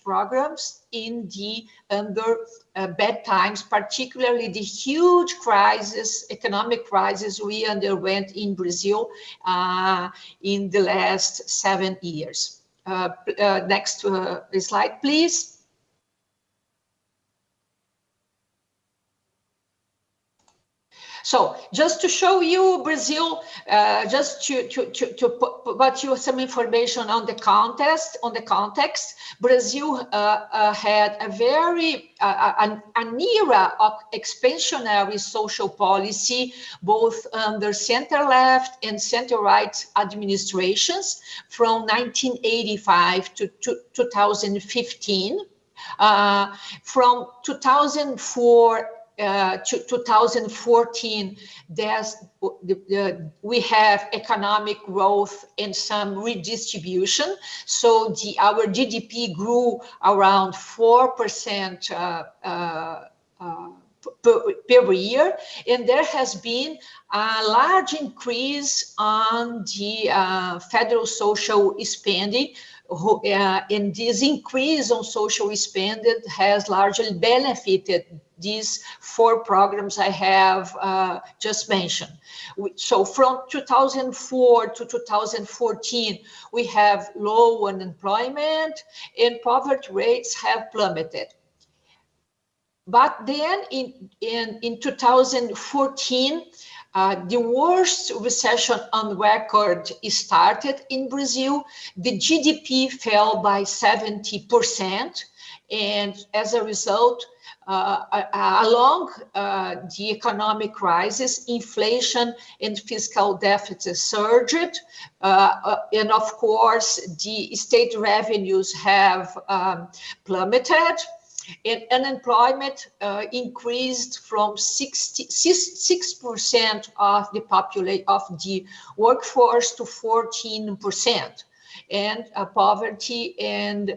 programs in the under bad times, particularly the huge crisis, economic crisis we underwent in Brazil in the last 7 years. Next slide, please. So just to show you Brazil, just to put you some information on the context, Brazil had a very an era of expansionary social policy, both under center-left and center-right administrations from 1985 to 2015. From 2004 to 2014, we have economic growth and some redistribution. So our GDP grew around 4% per year, and there has been a large increase on the federal social spending. And this increase on social spending has largely benefited these 4 programs I have just mentioned. So from 2004 to 2014, we have low unemployment and poverty rates have plummeted. But then in 2014, the worst recession on record started in Brazil. The GDP fell by 70%, and as a result, along the economic crisis, inflation and fiscal deficit surged, and of course, the state revenues have plummeted. And unemployment increased from 6% of the workforce to 14%, and poverty and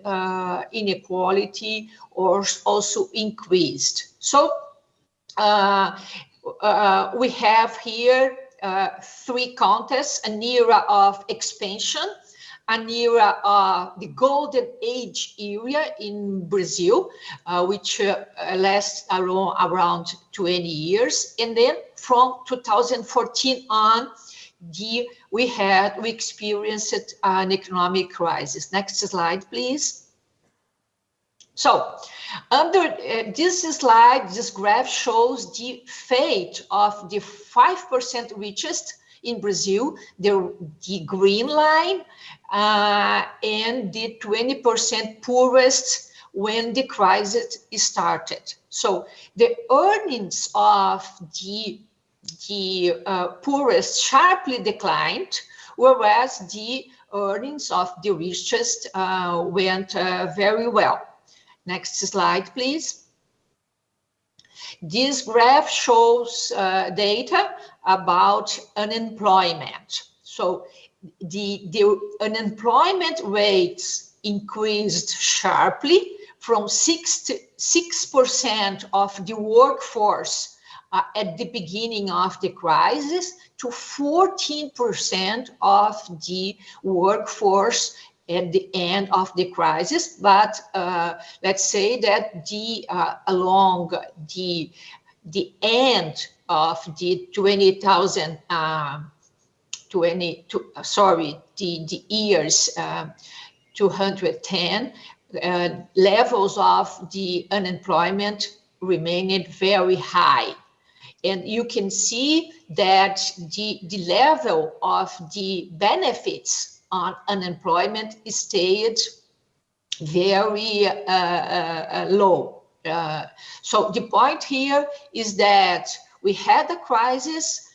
inequality also increased. So we have here 3 contests: an era of expansion, an era of the golden age era in Brazil, which lasts around 20 years. And then from 2014 on, we experienced an economic crisis. Next slide, please. So under this slide, this graph shows the fate of the 5% richest in Brazil, the green line, and the 20% poorest when the crisis started. So the earnings of the poorest sharply declined, whereas the earnings of the richest went very well. Next slide, please. This graph shows data about unemployment. So the unemployment rates increased sharply from 6% of the workforce at the beginning of the crisis to 14% of the workforce at the end of the crisis. But let's say that along the end of the years 210, levels of the unemployment remained very high. And you can see that the level of the benefits on unemployment stayed very low. So the point here is that we had a crisis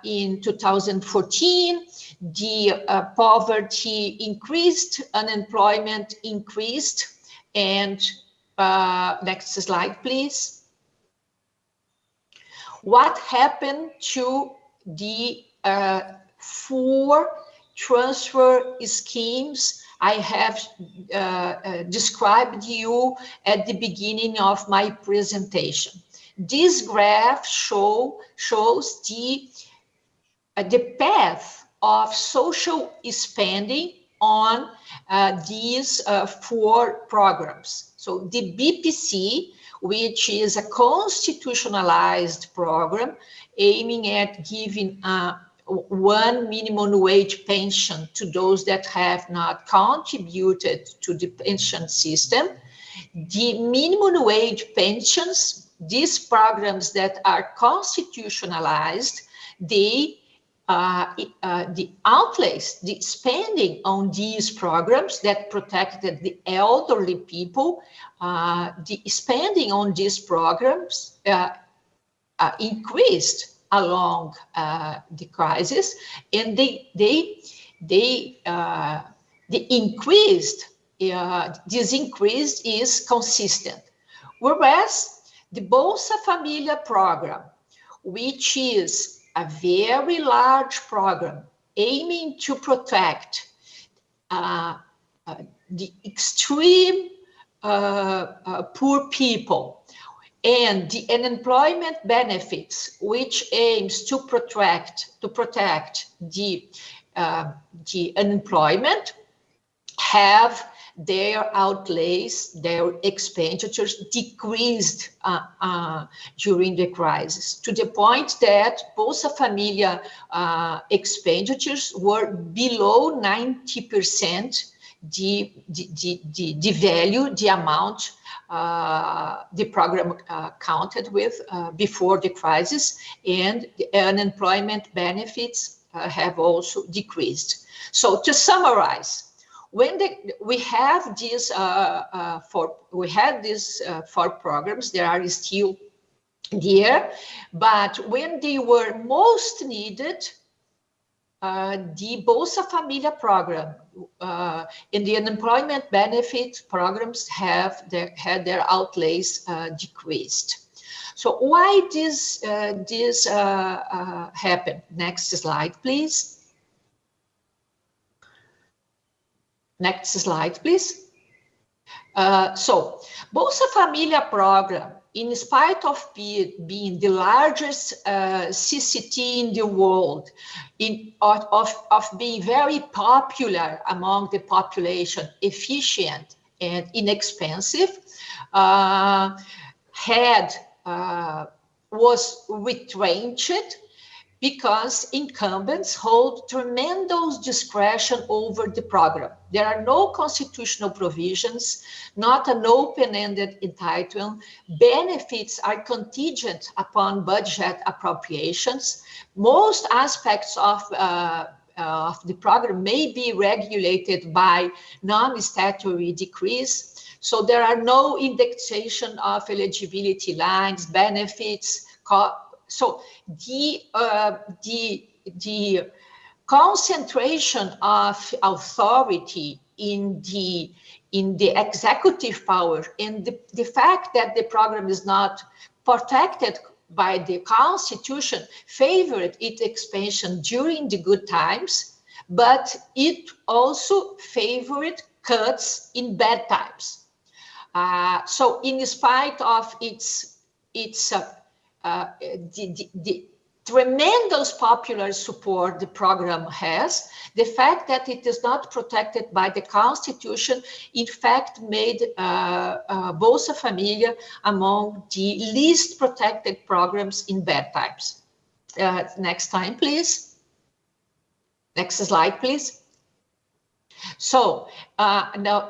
in 2014, the poverty increased, unemployment increased, and Next slide, please. What happened to the 4 transfer schemes I have described you at the beginning of my presentation? This graph shows the path of social spending on these 4 programs. So the BPC, which is a constitutionalized program aiming at giving 1 minimum wage pension to those that have not contributed to the pension system. The minimum wage pensions, these programs that are constitutionalized, the outlays, the spending on these programs that protected the elderly people, the spending on these programs increased along the crisis, and this increase is consistent. Whereas the Bolsa Familia program, which is a very large program aiming to protect the extreme poor people, and the unemployment benefits, which aims to protect the unemployment, have their outlays, their expenditures decreased during the crisis, to the point that Bolsa Familia expenditures were below 90% the value, the amount the program counted with before the crisis, and the unemployment benefits have also decreased. So to summarize, when we had these 4 programs, they are still there, but when they were most needed, the Bolsa Familia program and the unemployment benefit programs had their outlays decreased. So why this happened? Next slide, please. Next slide, please. So Bolsa Familia program, in spite of being the largest CCT in the world, of being very popular among the population, efficient and inexpensive, was retrenched because incumbents hold tremendous discretion over the program. There are no constitutional provisions, not an open-ended entitlement. Benefits are contingent upon budget appropriations. Most aspects of the program may be regulated by non-statutory decrees. So there are no indexation of eligibility lines, benefits. So the concentration of authority in the executive power, and the fact that the program is not protected by the Constitution favored its expansion during the good times, but it also favored cuts in bad times. So in spite of the tremendous popular support the program has, the fact that it is not protected by the Constitution, in fact, made Bolsa Familia among the least protected programs in bad times. Next time, please. Next slide, please. So now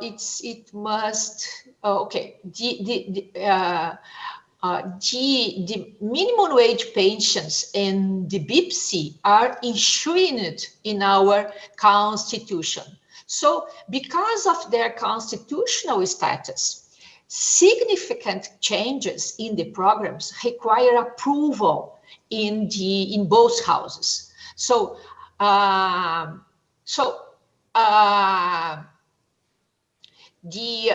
the minimum wage pensions and the BPC are enshrined in our Constitution. So because of their constitutional status, significant changes in the programs require approval in both houses. So, the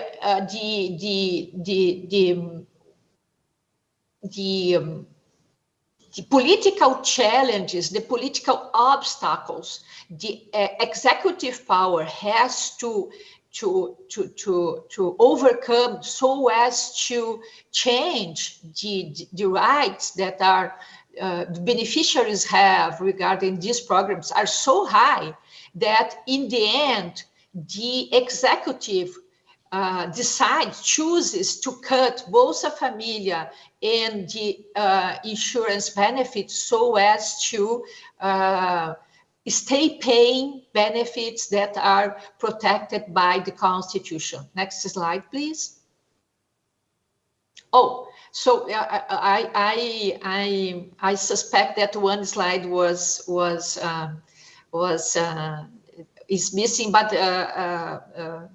political challenges, the political obstacles, the executive power has to overcome so as to change the rights that are the beneficiaries have regarding these programs are so high that in the end, the executive chooses to cut Bolsa Familia and the insurance benefits so as to stay paying benefits that are protected by the Constitution. Next slide, please. Oh, so I suspect that one slide is missing, but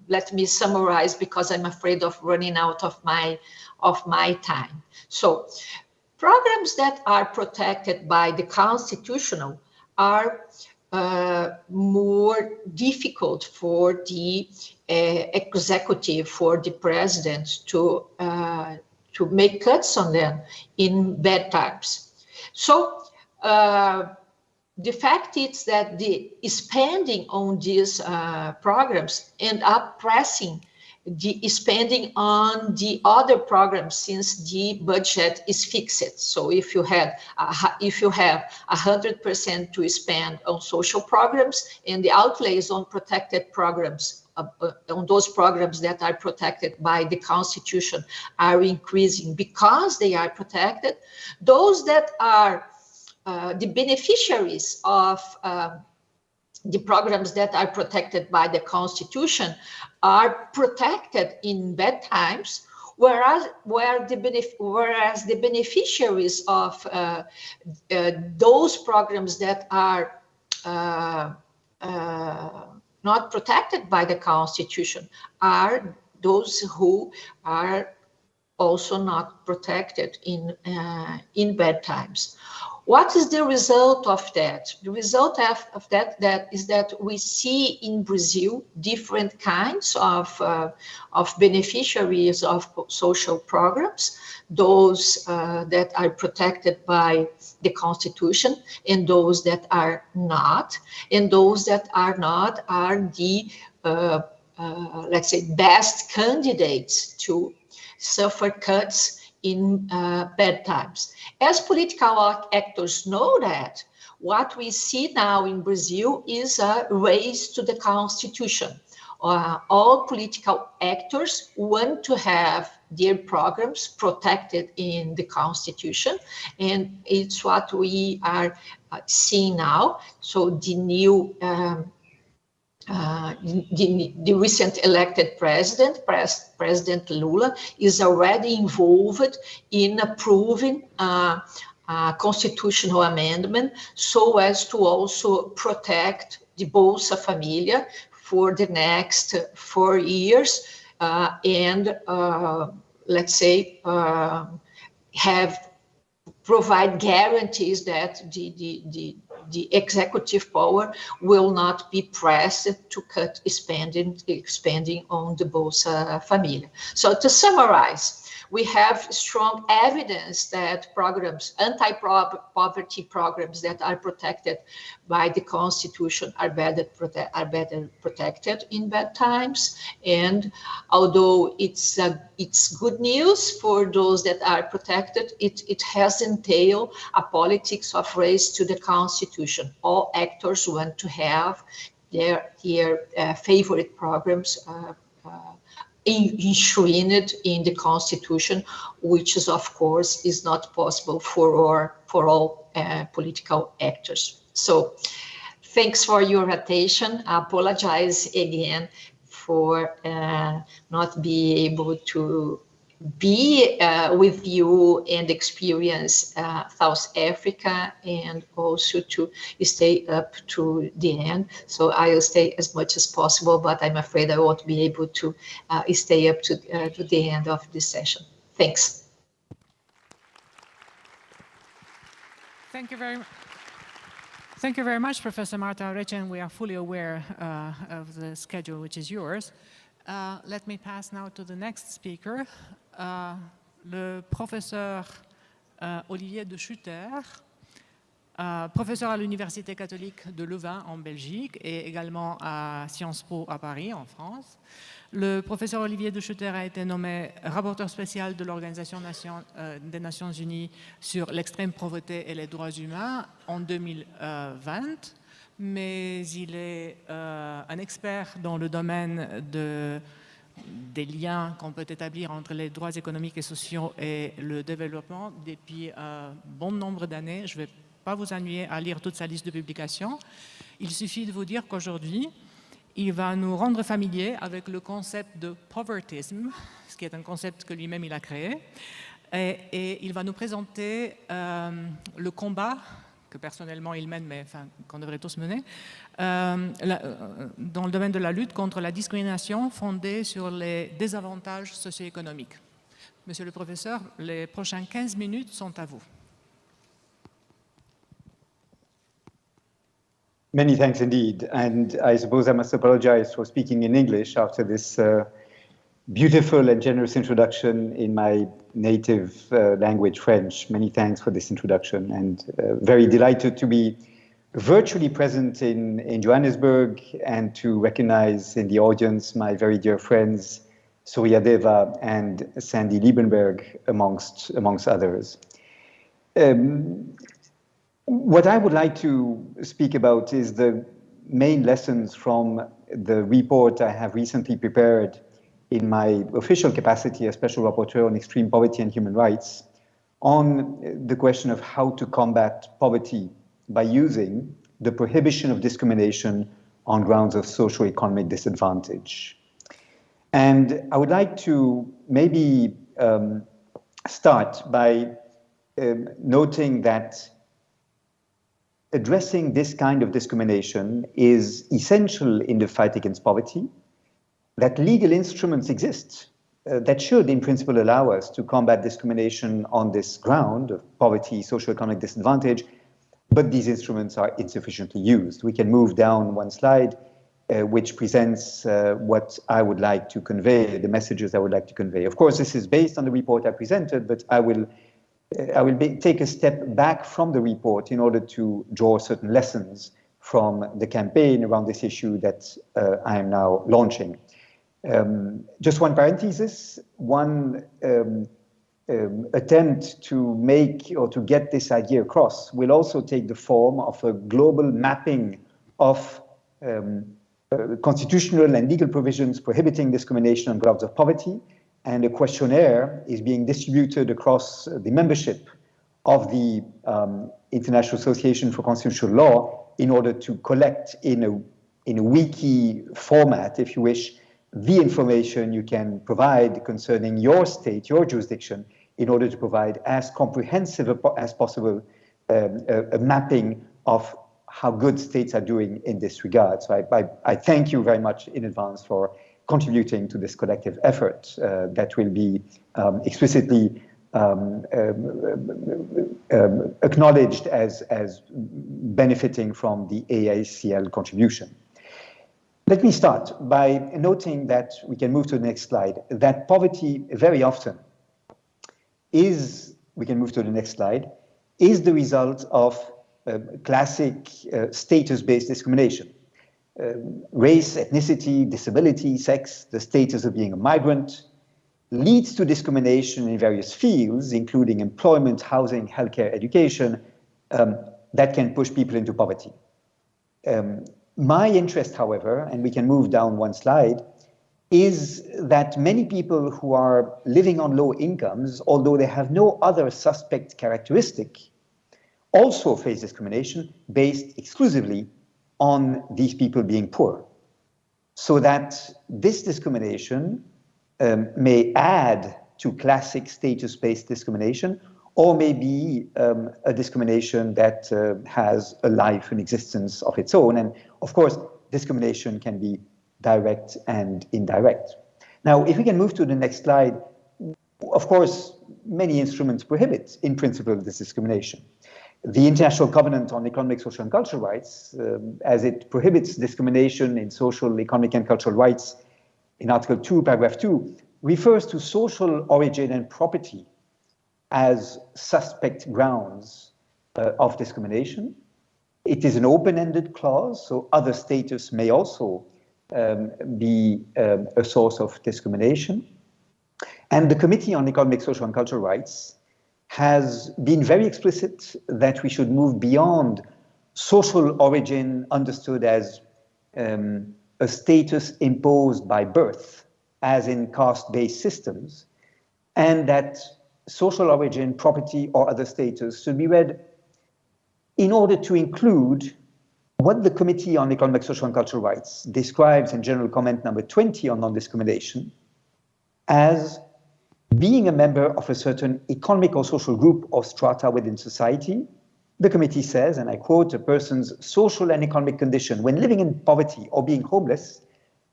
let me summarize because I'm afraid of running out of my time. So, programs that are protected by the Constitution are more difficult for the executive, for the president to make cuts on them in bad times. So the fact is that the spending on these programs end up pressing the spending on the other programs since the budget is fixed. So if you have 100% to spend on social programs and the outlays on protected programs, on those programs that are protected by the Constitution are increasing because they are protected, those that are the beneficiaries of the programs that are protected by the Constitution are protected in bad times, whereas the beneficiaries of those programs that are not protected by the Constitution are those who are also not protected in bad times. What is the result of that? The result of that is that we see in Brazil different kinds of beneficiaries of social programs, those that are protected by the Constitution and those that are not. And those that are not are the, let's say, best candidates to suffer cuts in bad times. As political actors know that, what we see now in Brazil is a race to the Constitution. All political actors want to have their programs protected in the Constitution, and it's what we are seeing now. So the new the recent elected President Lula, is already involved in approving a constitutional amendment so as to also protect the Bolsa Familia for the next 4 years and let's say provide guarantees that the executive power will not be pressed to cut spending on the Bolsa Familia. So to summarize, we have strong evidence that programs, anti-poverty programs that are protected by the Constitution are better protected in bad times. And although it's good news for those that are protected, it has entailed a politics of race to the Constitution. All actors want to have their favorite programs enshrined in the Constitution, which is, of course, is not possible for all political actors. So, thanks for your attention. I apologize again for not being able to be with you and experience South Africa, and also to stay up to the end. So I'll stay as much as possible, but I'm afraid I won't be able to stay up to the end of this session. Thanks. Thank you very much. Thank you very much, Professor Marta Areche, and we are fully aware of the schedule which is yours. Let me pass now to the next speaker, le professeur Olivier de Schutter, professeur à l'Université catholique de Louvain en Belgique et également à Sciences Po à Paris en France. Le professeur Olivier de Schutter a été nommé rapporteur spécial de l'Organisation des Nations Unies sur l'extrême pauvreté et les droits humains en 2020, mais il est un expert dans le domaine des liens qu'on peut établir entre les droits économiques et sociaux et le développement depuis un bon nombre d'années. Je ne vais pas vous ennuyer à lire toute sa liste de publications. Il suffit de vous dire qu'aujourd'hui, il va nous rendre familiers avec le concept de povertisme, ce qui est un concept que lui-même il a créé, et il va nous présenter le combat que personnellement il mène, mais enfin, qu'on devrait tous mener, dans le domaine de la lutte contre la discrimination fondée sur les désavantages socio-économiques. Monsieur le professeur, les prochaines 15 minutes sont à vous. Many thanks indeed, and I suppose I must apologize for speaking in English after this beautiful and generous introduction in my native language, French. Many thanks for this introduction, and very delighted to be virtually present in Johannesburg and to recognize in the audience my very dear friends, Surya Deva and Sandy Liebenberg, amongst others. What I would like to speak about is the main lessons from the report I have recently prepared in my official capacity as Special Rapporteur on Extreme Poverty and Human Rights on the question of how to combat poverty by using the prohibition of discrimination on grounds of socio-economic disadvantage. And I would like to maybe start by noting that addressing this kind of discrimination is essential in the fight against poverty, that legal instruments exist that should, in principle, allow us to combat discrimination on this ground of poverty, socioeconomic disadvantage, but these instruments are insufficiently used. We can move down one slide, which presents what I would like to convey, the messages I would like to convey. Of course, this is based on the report I presented, but I will take a step back from the report in order to draw certain lessons from the campaign around this issue that I am now launching. Just one parenthesis, one attempt to make or to get this idea across will also take the form of a global mapping of constitutional and legal provisions prohibiting discrimination on grounds of poverty, and a questionnaire is being distributed across the membership of the International Association for Constitutional Law in order to collect in a wiki format, if you wish, the information you can provide concerning your state, your jurisdiction, in order to provide as comprehensive as possible a mapping of how good states are doing in this regard. So I thank you very much in advance for contributing to this collective effort that will be explicitly acknowledged as benefiting from the AICL contribution. Let me start by noting that, we can move to the next slide, that poverty very often is, we can move to the next slide, is the result of classic status-based discrimination. Race, ethnicity, disability, sex, the status of being a migrant, leads to discrimination in various fields, including employment, housing, healthcare, education, that can push people into poverty. My interest, however, and we can move down one slide, is that many people who are living on low incomes, although they have no other suspect characteristic, also face discrimination based exclusively on these people being poor. So that this discrimination may add to classic status-based discrimination, or may be a discrimination that has a life and existence of its own. And of course, discrimination can be direct and indirect. Now, if we can move to the next slide, of course, many instruments prohibit, in principle, this discrimination. The International Covenant on Economic, Social and Cultural Rights, as it prohibits discrimination in social, economic and cultural rights, in Article 2, paragraph 2, refers to social origin and property as suspect grounds of discrimination. It is an open-ended clause, so other status may also be a source of discrimination. And the Committee on Economic, Social and Cultural Rights has been very explicit that we should move beyond social origin understood as a status imposed by birth, as in caste-based systems, and that social origin, property, or other status should be read in order to include what the Committee on Economic, Social and Cultural Rights describes in General Comment number 20 on non-discrimination as being a member of a certain economic or social group or strata within society. The committee says, and I quote, a person's social and economic condition when living in poverty or being homeless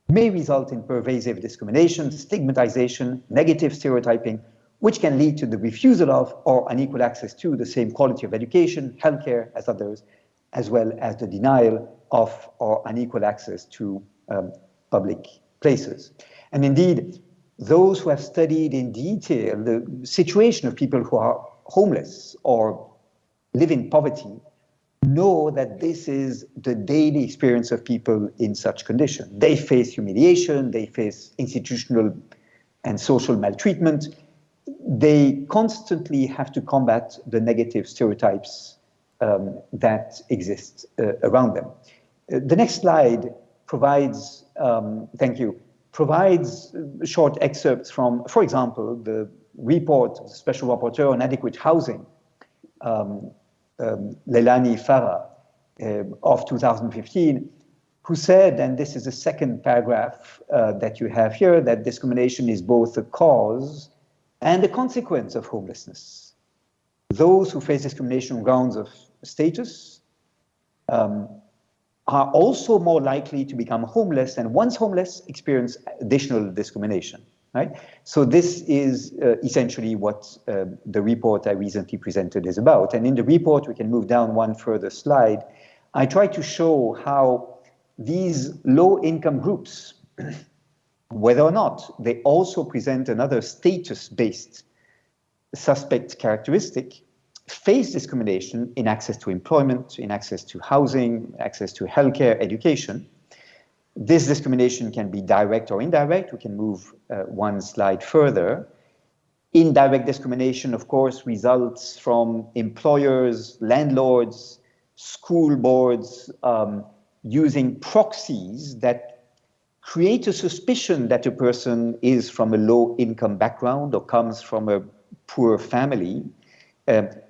may result in pervasive discrimination, stigmatization, negative stereotyping, which can lead to the refusal of or unequal access to the same quality of education, healthcare as others, as well as the denial of or unequal access to public places. And indeed, those who have studied in detail the situation of people who are homeless or live in poverty know that this is the daily experience of people in such condition. They face humiliation, they face institutional and social maltreatment. They constantly have to combat the negative stereotypes that exist around them. The next slide provides, provides short excerpts from, for example, the report of the Special Rapporteur on Adequate Housing, Leilani Farah, of 2015, who said, and this is the second paragraph that you have here, that discrimination is both a cause and a consequence of homelessness. Those who face discrimination on grounds of status are also more likely to become homeless, and once homeless, experience additional discrimination, right? So this is essentially what the report I recently presented is about. And in the report, we can move down one further slide. I try to show how these low-income groups, whether or not they also present another status-based suspect characteristic, face discrimination in access to employment, in access to housing, access to healthcare, education. This discrimination can be direct or indirect. We can move one slide further. Indirect discrimination, of course, results from employers, landlords, school boards using proxies that create a suspicion that a person is from a low-income background or comes from a poor family.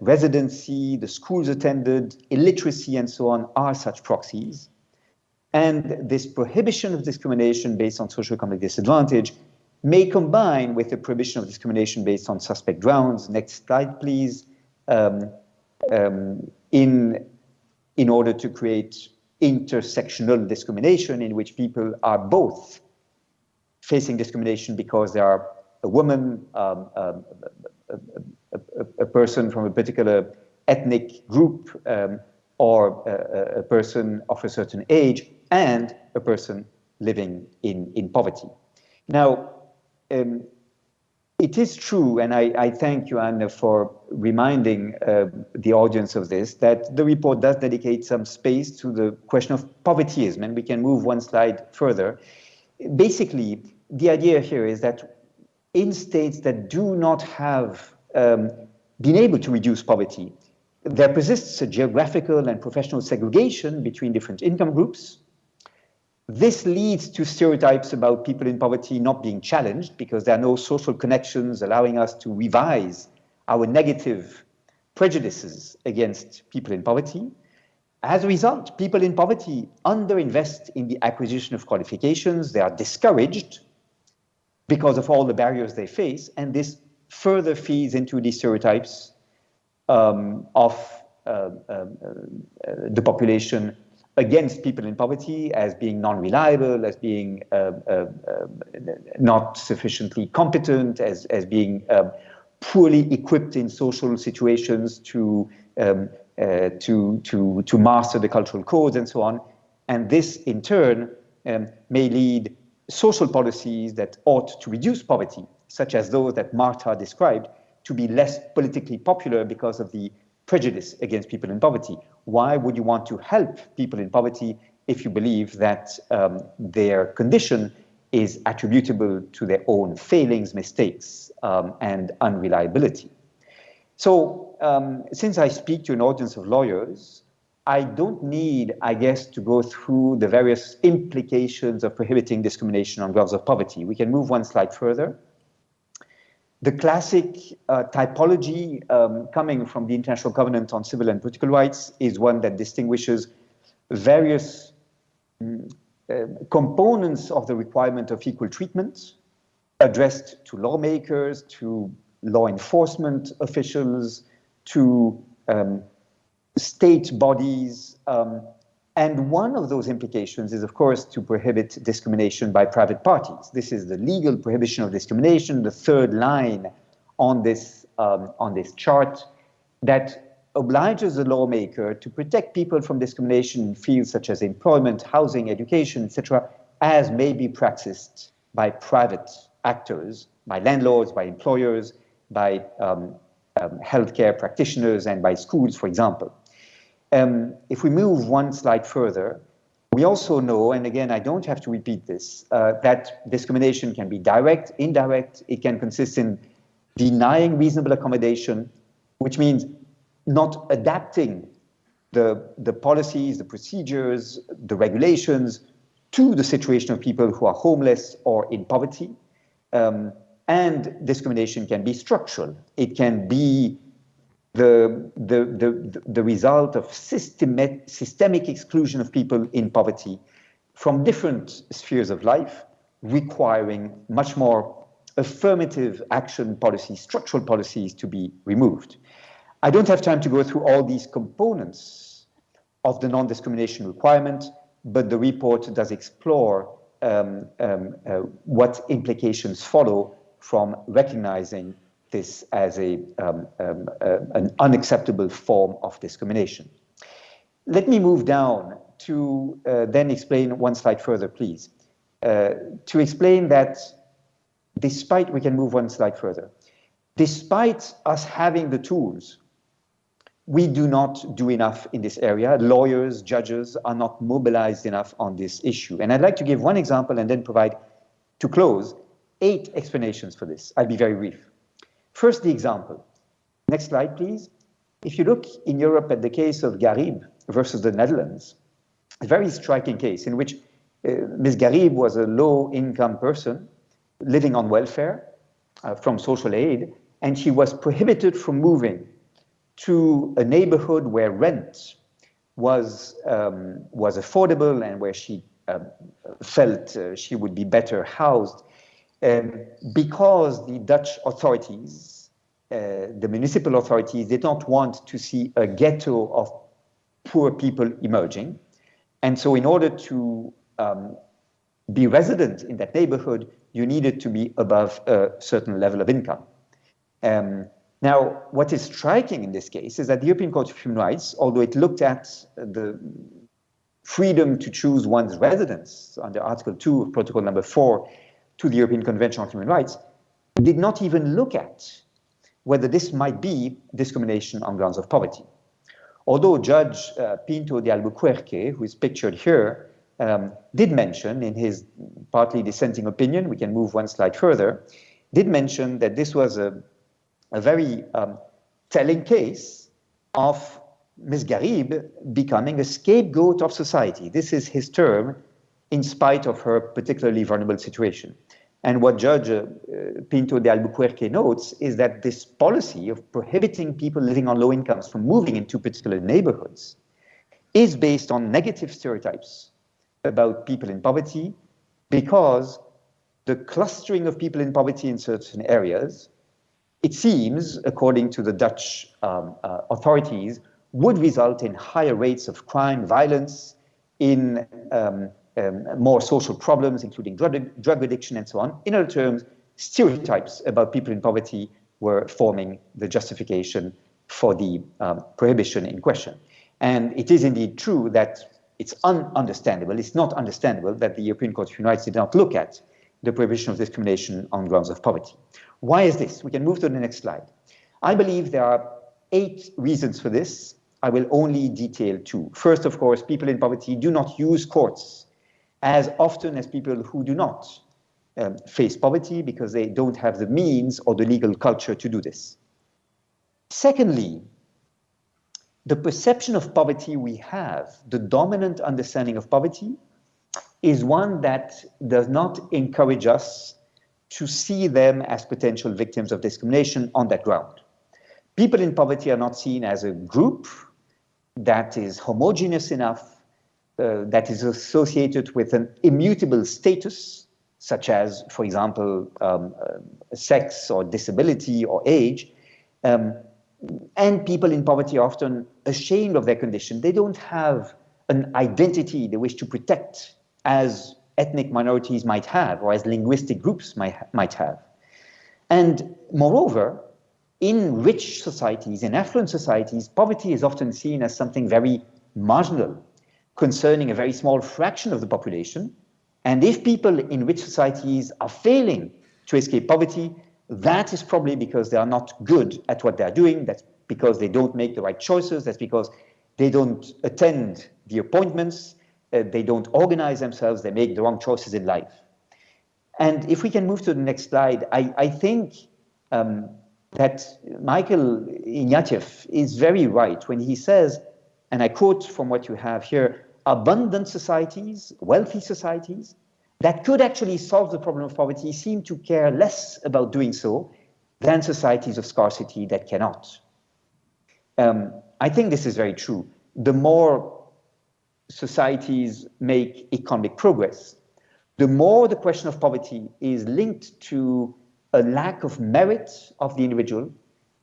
Residency, the schools attended, illiteracy, and so on are such proxies. And this prohibition of discrimination based on socioeconomic disadvantage may combine with the prohibition of discrimination based on suspect grounds. Next slide, please. In order to create intersectional discrimination in which people are both facing discrimination because they are a woman, a person from a particular ethnic group, or a person of a certain age, and a person living in poverty. Now, it is true, and I thank you, Anna, for reminding the audience of this, that the report does dedicate some space to the question of povertyism, and we can move one slide further. Basically, the idea here is that in states that do not have been able to reduce poverty, there persists a geographical and professional segregation between different income groups. This leads to stereotypes about people in poverty not being challenged because there are no social connections allowing us to revise our negative prejudices against people in poverty. As a result, people in poverty underinvest in the acquisition of qualifications. They are discouraged because of all the barriers they face, and this further feeds into the stereotypes of the population against people in poverty as being non-reliable, as being not sufficiently competent, as being poorly equipped in social situations to master the cultural codes and so on. And this, in turn, may lead social policies that ought to reduce poverty, such as those that Marta described, to be less politically popular because of the prejudice against people in poverty. Why would you want to help people in poverty if you believe that their condition is attributable to their own failings, mistakes, and unreliability? So since I speak to an audience of lawyers, I don't need, I guess, to go through the various implications of prohibiting discrimination on grounds of poverty. We can move one slide further. The classic typology coming from the International Covenant on Civil and Political Rights is one that distinguishes various components of the requirement of equal treatment addressed to lawmakers, to law enforcement officials, to state bodies. And one of those implications is, of course, to prohibit discrimination by private parties. This is the legal prohibition of discrimination, the third line on this chart, that obliges the lawmaker to protect people from discrimination in fields such as employment, housing, education, etc., as may be practiced by private actors, by landlords, by employers, by healthcare practitioners, and by schools, for example. If we move one slide further, we also know, and again, I don't have to repeat this, that discrimination can be direct, indirect. It can consist in denying reasonable accommodation, which means not adapting the policies, the procedures, the regulations to the situation of people who are homeless or in poverty. And discrimination can be structural. It can be the result of systemic exclusion of people in poverty from different spheres of life, requiring much more affirmative action policies, structural policies to be removed. I don't have time to go through all these components of the non-discrimination requirement, but the report does explore what implications follow from recognizing this as an unacceptable form of discrimination. Let me move down to then explain one slide further, please. To explain that despite, we can move one slide further, despite us having the tools, we do not do enough in this area. Lawyers, judges are not mobilized enough on this issue. And I'd like to give one example and then provide, to close, 8 explanations for this. I'll be very brief. First, the example. Next slide, please. If you look in Europe at the case of Garib versus the Netherlands, a very striking case in which Ms. Garib was a low-income person living on welfare from social aid, and she was prohibited from moving to a neighborhood where rent was affordable and where she felt she would be better housed, because the Dutch authorities, the municipal authorities, did not want to see a ghetto of poor people emerging. And so in order to be resident in that neighborhood, you needed to be above a certain level of income. Now, what is striking in this case is that the European Court of Human Rights, although it looked at the freedom to choose one's residence under Article 2 of Protocol number 4 to the European Convention on Human Rights, did not even look at whether this might be discrimination on grounds of poverty. Although Judge Pinto de Albuquerque, who is pictured here, did mention in his partly dissenting opinion, we can move one slide further, did mention that this was a very telling case of Ms. Garib becoming a scapegoat of society. This is his term, in spite of her particularly vulnerable situation. And what Judge Pinto de Albuquerque notes is that this policy of prohibiting people living on low incomes from moving into particular neighborhoods is based on negative stereotypes about people in poverty, because the clustering of people in poverty in certain areas, it seems, according to the Dutch authorities, would result in higher rates of crime, violence, in more social problems, including drug addiction and so on. In other terms, stereotypes about people in poverty were forming the justification for the prohibition in question. And it is indeed true that it's ununderstandable, it's not understandable that the European Court of Human Rights did not look at the prohibition of discrimination on grounds of poverty. Why is this? We can move to the next slide. I believe there are 8 reasons for this. I will only detail 2. First, of course, people in poverty do not use courts as often as people who do not face poverty because they don't have the means or the legal culture to do this. Secondly, the perception of poverty we have, the dominant understanding of poverty, is one that does not encourage us to see them as potential victims of discrimination on that ground. People in poverty are not seen as a group that is homogeneous enough, that is associated with an immutable status, such as, for example, sex or disability or age. And people in poverty are often ashamed of their condition. They don't have an identity they wish to protect as ethnic minorities might have, or as linguistic groups might have. And moreover, in rich societies, in affluent societies, poverty is often seen as something very marginal, concerning a very small fraction of the population. And if people in rich societies are failing to escape poverty, that is probably because they are not good at what they're doing. That's because they don't make the right choices. That's because they don't attend the appointments. They don't organize themselves. They make the wrong choices in life. And if we can move to the next slide, I think that Michael Ignatieff is very right when he says, and I quote from what you have here, abundant societies, wealthy societies, that could actually solve the problem of poverty seem to care less about doing so than societies of scarcity that cannot. I think this is very true. The more societies make economic progress, the more the question of poverty is linked to a lack of merit of the individual,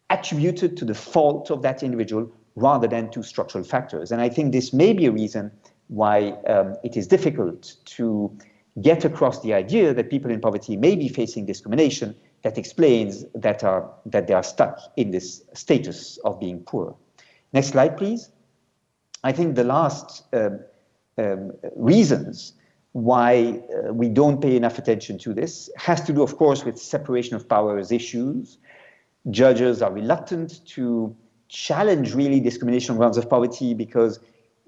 attributed to the fault of that individual rather than to structural factors. And I think this may be a reason why it is difficult to get across the idea that people in poverty may be facing discrimination that explains that they are stuck in this status of being poor. Next slide, please. I think the last reasons why we don't pay enough attention to this has to do, of course, with separation of powers issues. Judges are reluctant to challenge really discrimination on grounds of poverty because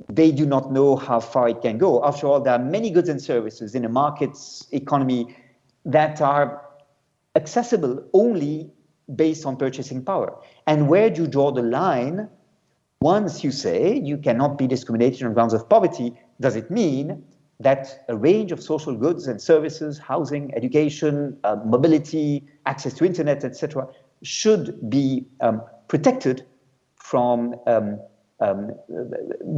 they do not know how far it can go. After all, there are many goods and services in a market's economy that are accessible only based on purchasing power. And where do you draw the line? Once you say you cannot be discriminated on grounds of poverty, does it mean that a range of social goods and services, housing, education, mobility, access to internet, etc., should be protected from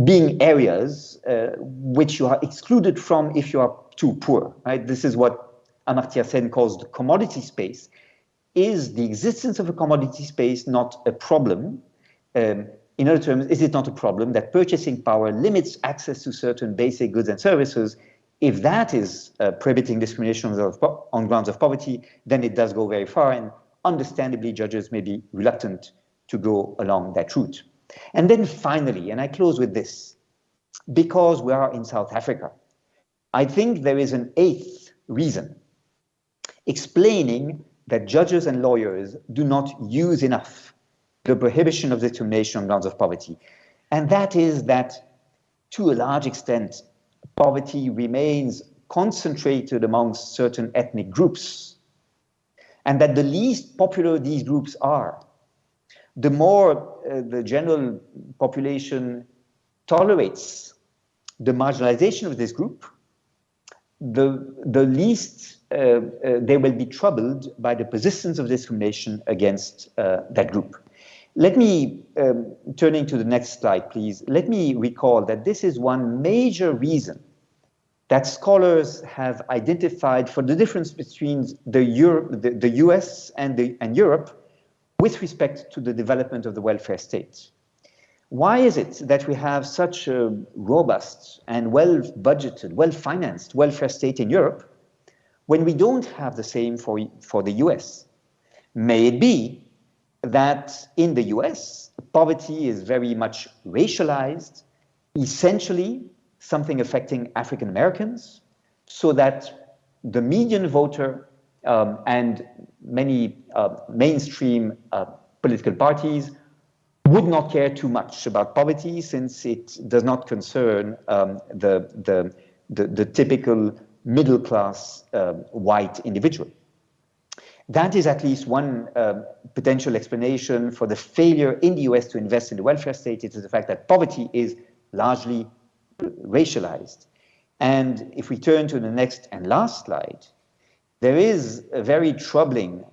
being areas which you are excluded from if you are too poor, right? This is what Amartya Sen calls the commodity space. Is the existence of a commodity space not a problem? In other terms, is it not a problem that purchasing power limits access to certain basic goods and services? If that is prohibiting discrimination on grounds of poverty, then it does go very far, and understandably, judges may be reluctant to go along that route. And then finally, and I close with this, because we are in South Africa, I think there is an 8th reason explaining that judges and lawyers do not use enough the prohibition of discrimination on grounds of poverty. And that is that, to a large extent, poverty remains concentrated amongst certain ethnic groups, and that the least popular these groups are, the more the general population tolerates the marginalization of this group, the least they will be troubled by the persistence of discrimination against that group. Let me, turning to the next slide, please, let me recall that this is one major reason that scholars have identified for the difference between the US and Europe with respect to the development of the welfare state. Why is it that we have such a robust and well-budgeted, well-financed welfare state in Europe when we don't have the same for the US? May it be that in the US, poverty is very much racialized, essentially something affecting African Americans, so that the median voter and many mainstream political parties would not care too much about poverty, since it does not concern the typical middle-class white individual. That is at least one potential explanation for the failure in the US to invest in the welfare state. It is the fact that poverty is largely racialized. And if we turn to the next and last slide, there is a very troubling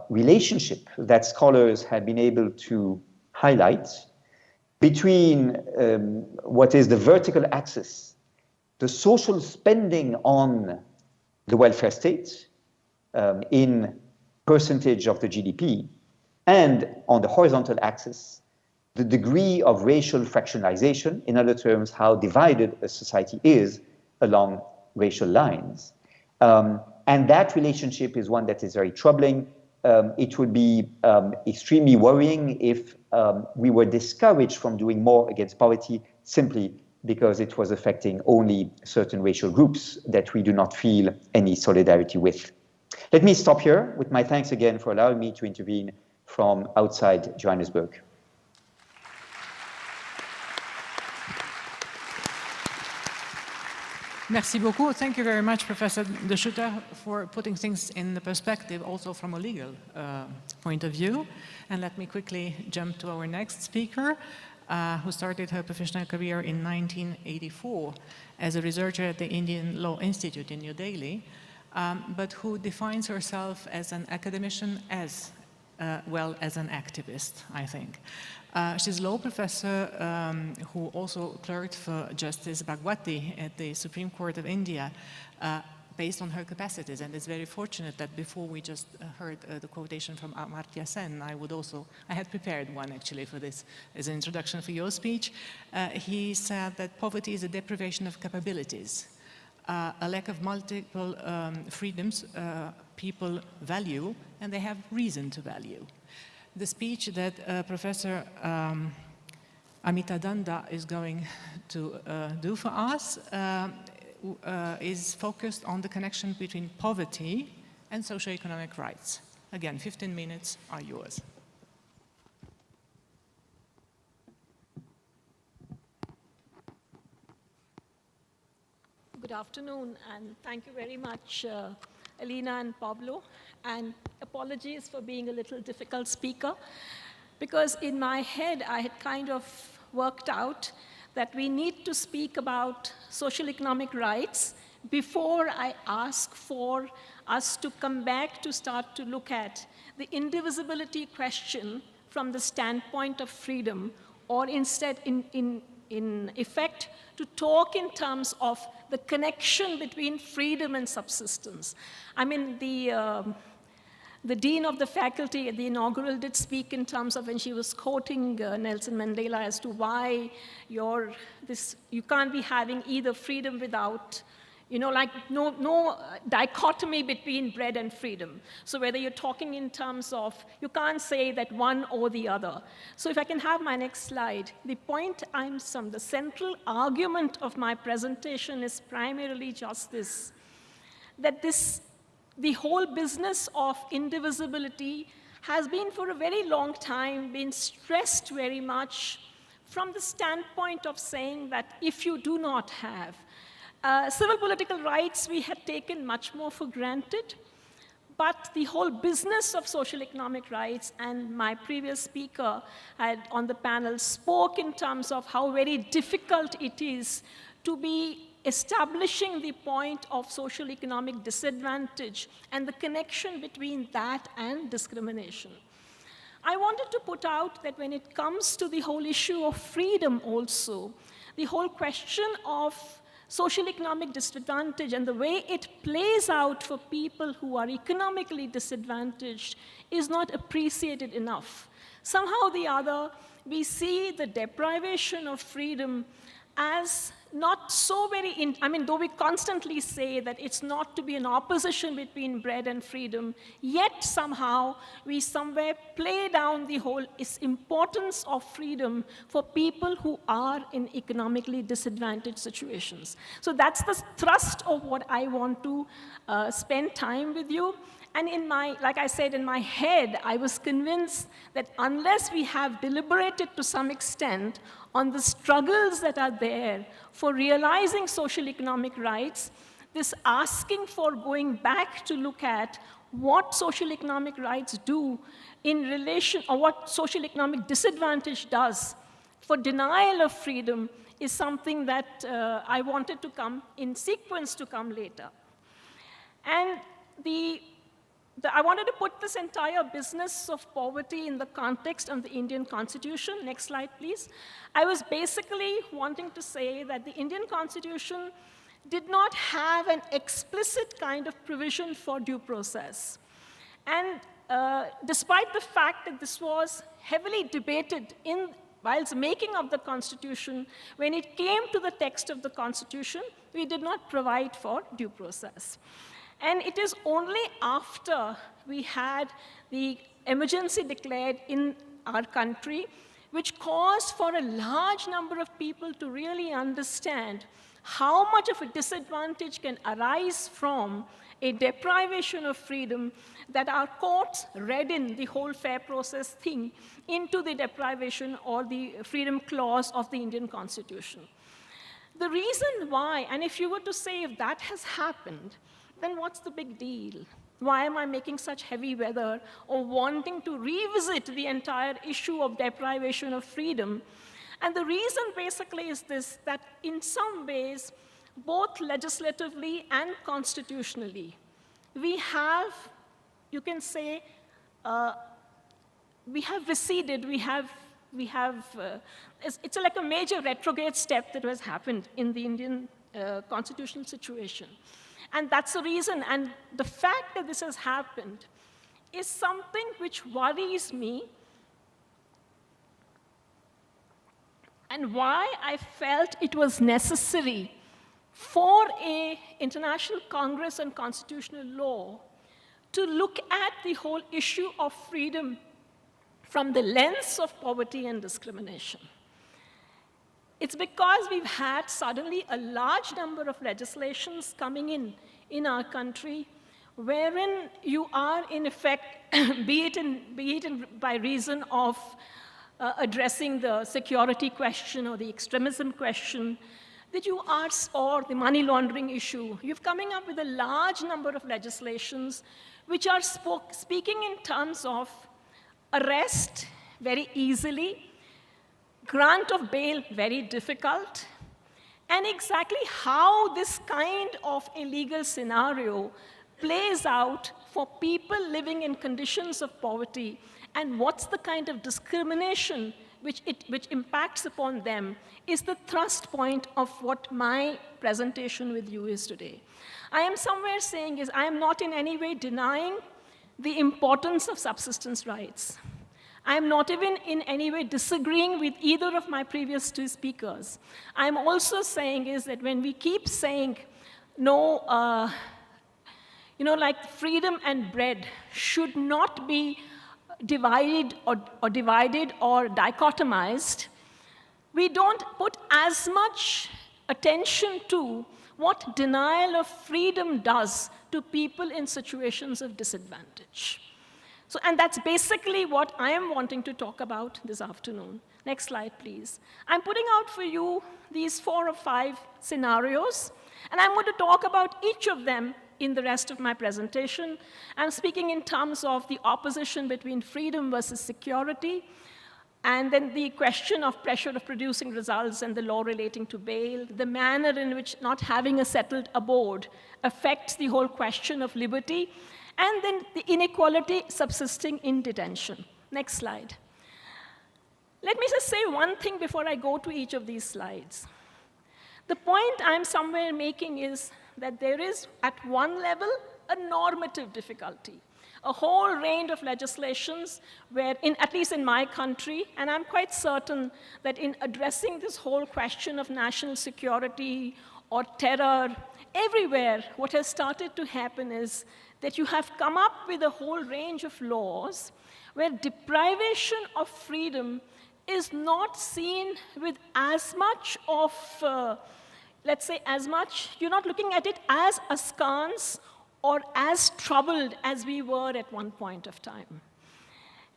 relationship that scholars have been able to highlight between what is the vertical axis, the social spending on the welfare state in percentage of the GDP, and on the horizontal axis, the degree of racial fractionalization, in other terms, how divided a society is along racial lines. And that relationship is one that is very troubling. It would be extremely worrying if we were discouraged from doing more against poverty simply because it was affecting only certain racial groups that we do not feel any solidarity with. Let me stop here with my thanks again for allowing me to intervene from outside Johannesburg. Merci beaucoup. Thank you very much, Professor De Schutter, for putting things in the perspective, also from a legal point of view. And let me quickly jump to our next speaker, who started her professional career in 1984 as a researcher at the Indian Law Institute in New Delhi, but who defines herself as an academician as well as an activist, I think. She's a law professor who also clerked for Justice Bhagwati at the Supreme Court of India based on her capacities, and it's very fortunate that before we just heard the quotation from Amartya Sen, I had prepared one actually for this as an introduction for your speech. He said that poverty is a deprivation of capabilities, a lack of multiple freedoms people value, and they have reason to value. The speech that Professor Amita Dhanda is going to do for us is focused on the connection between poverty and socioeconomic rights. Again, 15 minutes are yours. Good afternoon, and thank you very much, Elena and Pablo, and apologies for being a little difficult speaker, because in my head I had kind of worked out that we need to speak about social economic rights before I ask for us to come back to start to look at the indivisibility question from the standpoint of freedom, or instead in effect to talk in terms of the connection between freedom and subsistence. I mean, the dean of the faculty at the inaugural did speak in terms of when she was quoting Nelson Mandela as to why you can't be having either freedom without, like no dichotomy between bread and freedom. So whether you're talking in terms of, you can't say that one or the other. So if I can have my next slide, the point the central argument of my presentation is primarily just this, that the whole business of indivisibility has been for a very long time been stressed very much from the standpoint of saying that if you do not have civil political rights, we had taken much more for granted, but the whole business of social economic rights, and my previous speaker on the panel spoke in terms of how very difficult it is to be establishing the point of social economic disadvantage and the connection between that and discrimination. I wanted to put out that when it comes to the whole issue of freedom also, the whole question of social economic disadvantage and the way it plays out for people who are economically disadvantaged is not appreciated enough. Somehow or the other, we see the deprivation of freedom as not so very, though we constantly say that it's not to be an opposition between bread and freedom, yet somehow we somewhere play down the whole importance of freedom for people who are in economically disadvantaged situations. So that's the thrust of what I want to spend time with you. And like I said, in my head, I was convinced that unless we have deliberated to some extent on the struggles that are there for realizing social economic rights, this asking for going back to look at what social economic rights do in relation, or what social economic disadvantage does for denial of freedom is something that I wanted to come in sequence to come later. And I wanted to put this entire business of poverty in the context of the Indian Constitution. Next slide, please. I was basically wanting to say that the Indian Constitution did not have an explicit kind of provision for due process. And despite the fact that this was heavily debated whilst making of the Constitution, when it came to the text of the Constitution, we did not provide for due process. And it is only after we had the emergency declared in our country, which caused for a large number of people to really understand how much of a disadvantage can arise from a deprivation of freedom, that our courts read in the whole fair process thing into the deprivation or the freedom clause of the Indian Constitution. The reason why, and if you were to say if that has happened, then what's the big deal? Why am I making such heavy weather or wanting to revisit the entire issue of deprivation of freedom? And the reason basically is this, that in some ways, both legislatively and constitutionally, we have, you can say, we have receded, it's like a major retrograde step that has happened in the Indian constitutional situation. And that's the reason, and the fact that this has happened is something which worries me, and why I felt it was necessary for an International Congress on Constitutional Law to look at the whole issue of freedom from the lens of poverty and discrimination. It's because we've had suddenly a large number of legislations coming in our country, wherein you are in effect, be it by reason of addressing the security question or the extremism question, that you are, or the money laundering issue, you're coming up with a large number of legislations which are speaking in terms of arrest very easily, grant of bail very difficult, and exactly how this kind of a legal scenario plays out for people living in conditions of poverty, and what's the kind of discrimination which impacts upon them is the thrust point of what my presentation with you is today. I am somewhere saying is I am not in any way denying the importance of subsistence rights. I am not even in any way disagreeing with either of my previous two speakers. I'm also saying is that when we keep saying, no, like freedom and bread should not be divided or dichotomized, we don't put as much attention to what denial of freedom does to people in situations of disadvantage. So, and that's basically what I am wanting to talk about this afternoon. Next slide, please. I'm putting out for you these 4 or 5 scenarios, and I'm going to talk about each of them in the rest of my presentation. I'm speaking in terms of the opposition between freedom versus security, and then the question of pressure of producing results and the law relating to bail, the manner in which not having a settled abode affects the whole question of liberty, and then the inequality subsisting in detention. Next slide. Let me just say one thing before I go to each of these slides. The point I'm somewhere making is that there is, at one level, a normative difficulty. a whole range of legislations where, at least in my country, and I'm quite certain that in addressing this whole question of national security or terror, everywhere, what has started to happen is that you have come up with a whole range of laws where deprivation of freedom is not seen with as much of, let's say, you're not looking at it as askance or as troubled as we were at one point of time.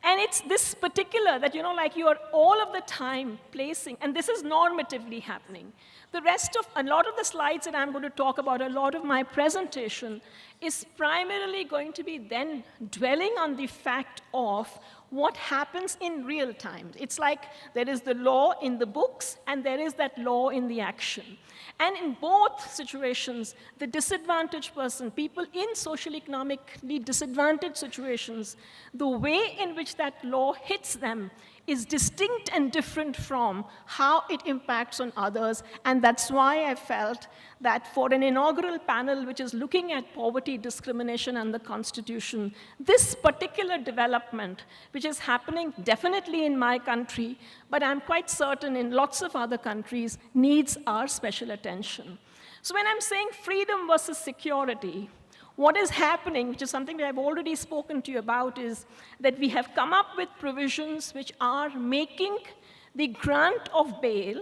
And it's this particular that, like you are all of the time placing, and this is normatively happening. The rest of, a lot of the slides that I'm going to talk about, a lot of my presentation is primarily going to be then dwelling on the fact of what happens in real time. It's like there is the law in the books and there is that law in the action. And in both situations, the disadvantaged person, people in socially economically disadvantaged situations, the way in which that law hits them is distinct and different from how it impacts on others. And that's why I felt that for an inaugural panel which is looking at poverty, discrimination, and the Constitution, this particular development, which is happening definitely in my country, but I'm quite certain in lots of other countries, needs our special attention. So when I'm saying freedom versus security, what is happening, which is something that I've already spoken to you about, is that we have come up with provisions which are making the grant of bail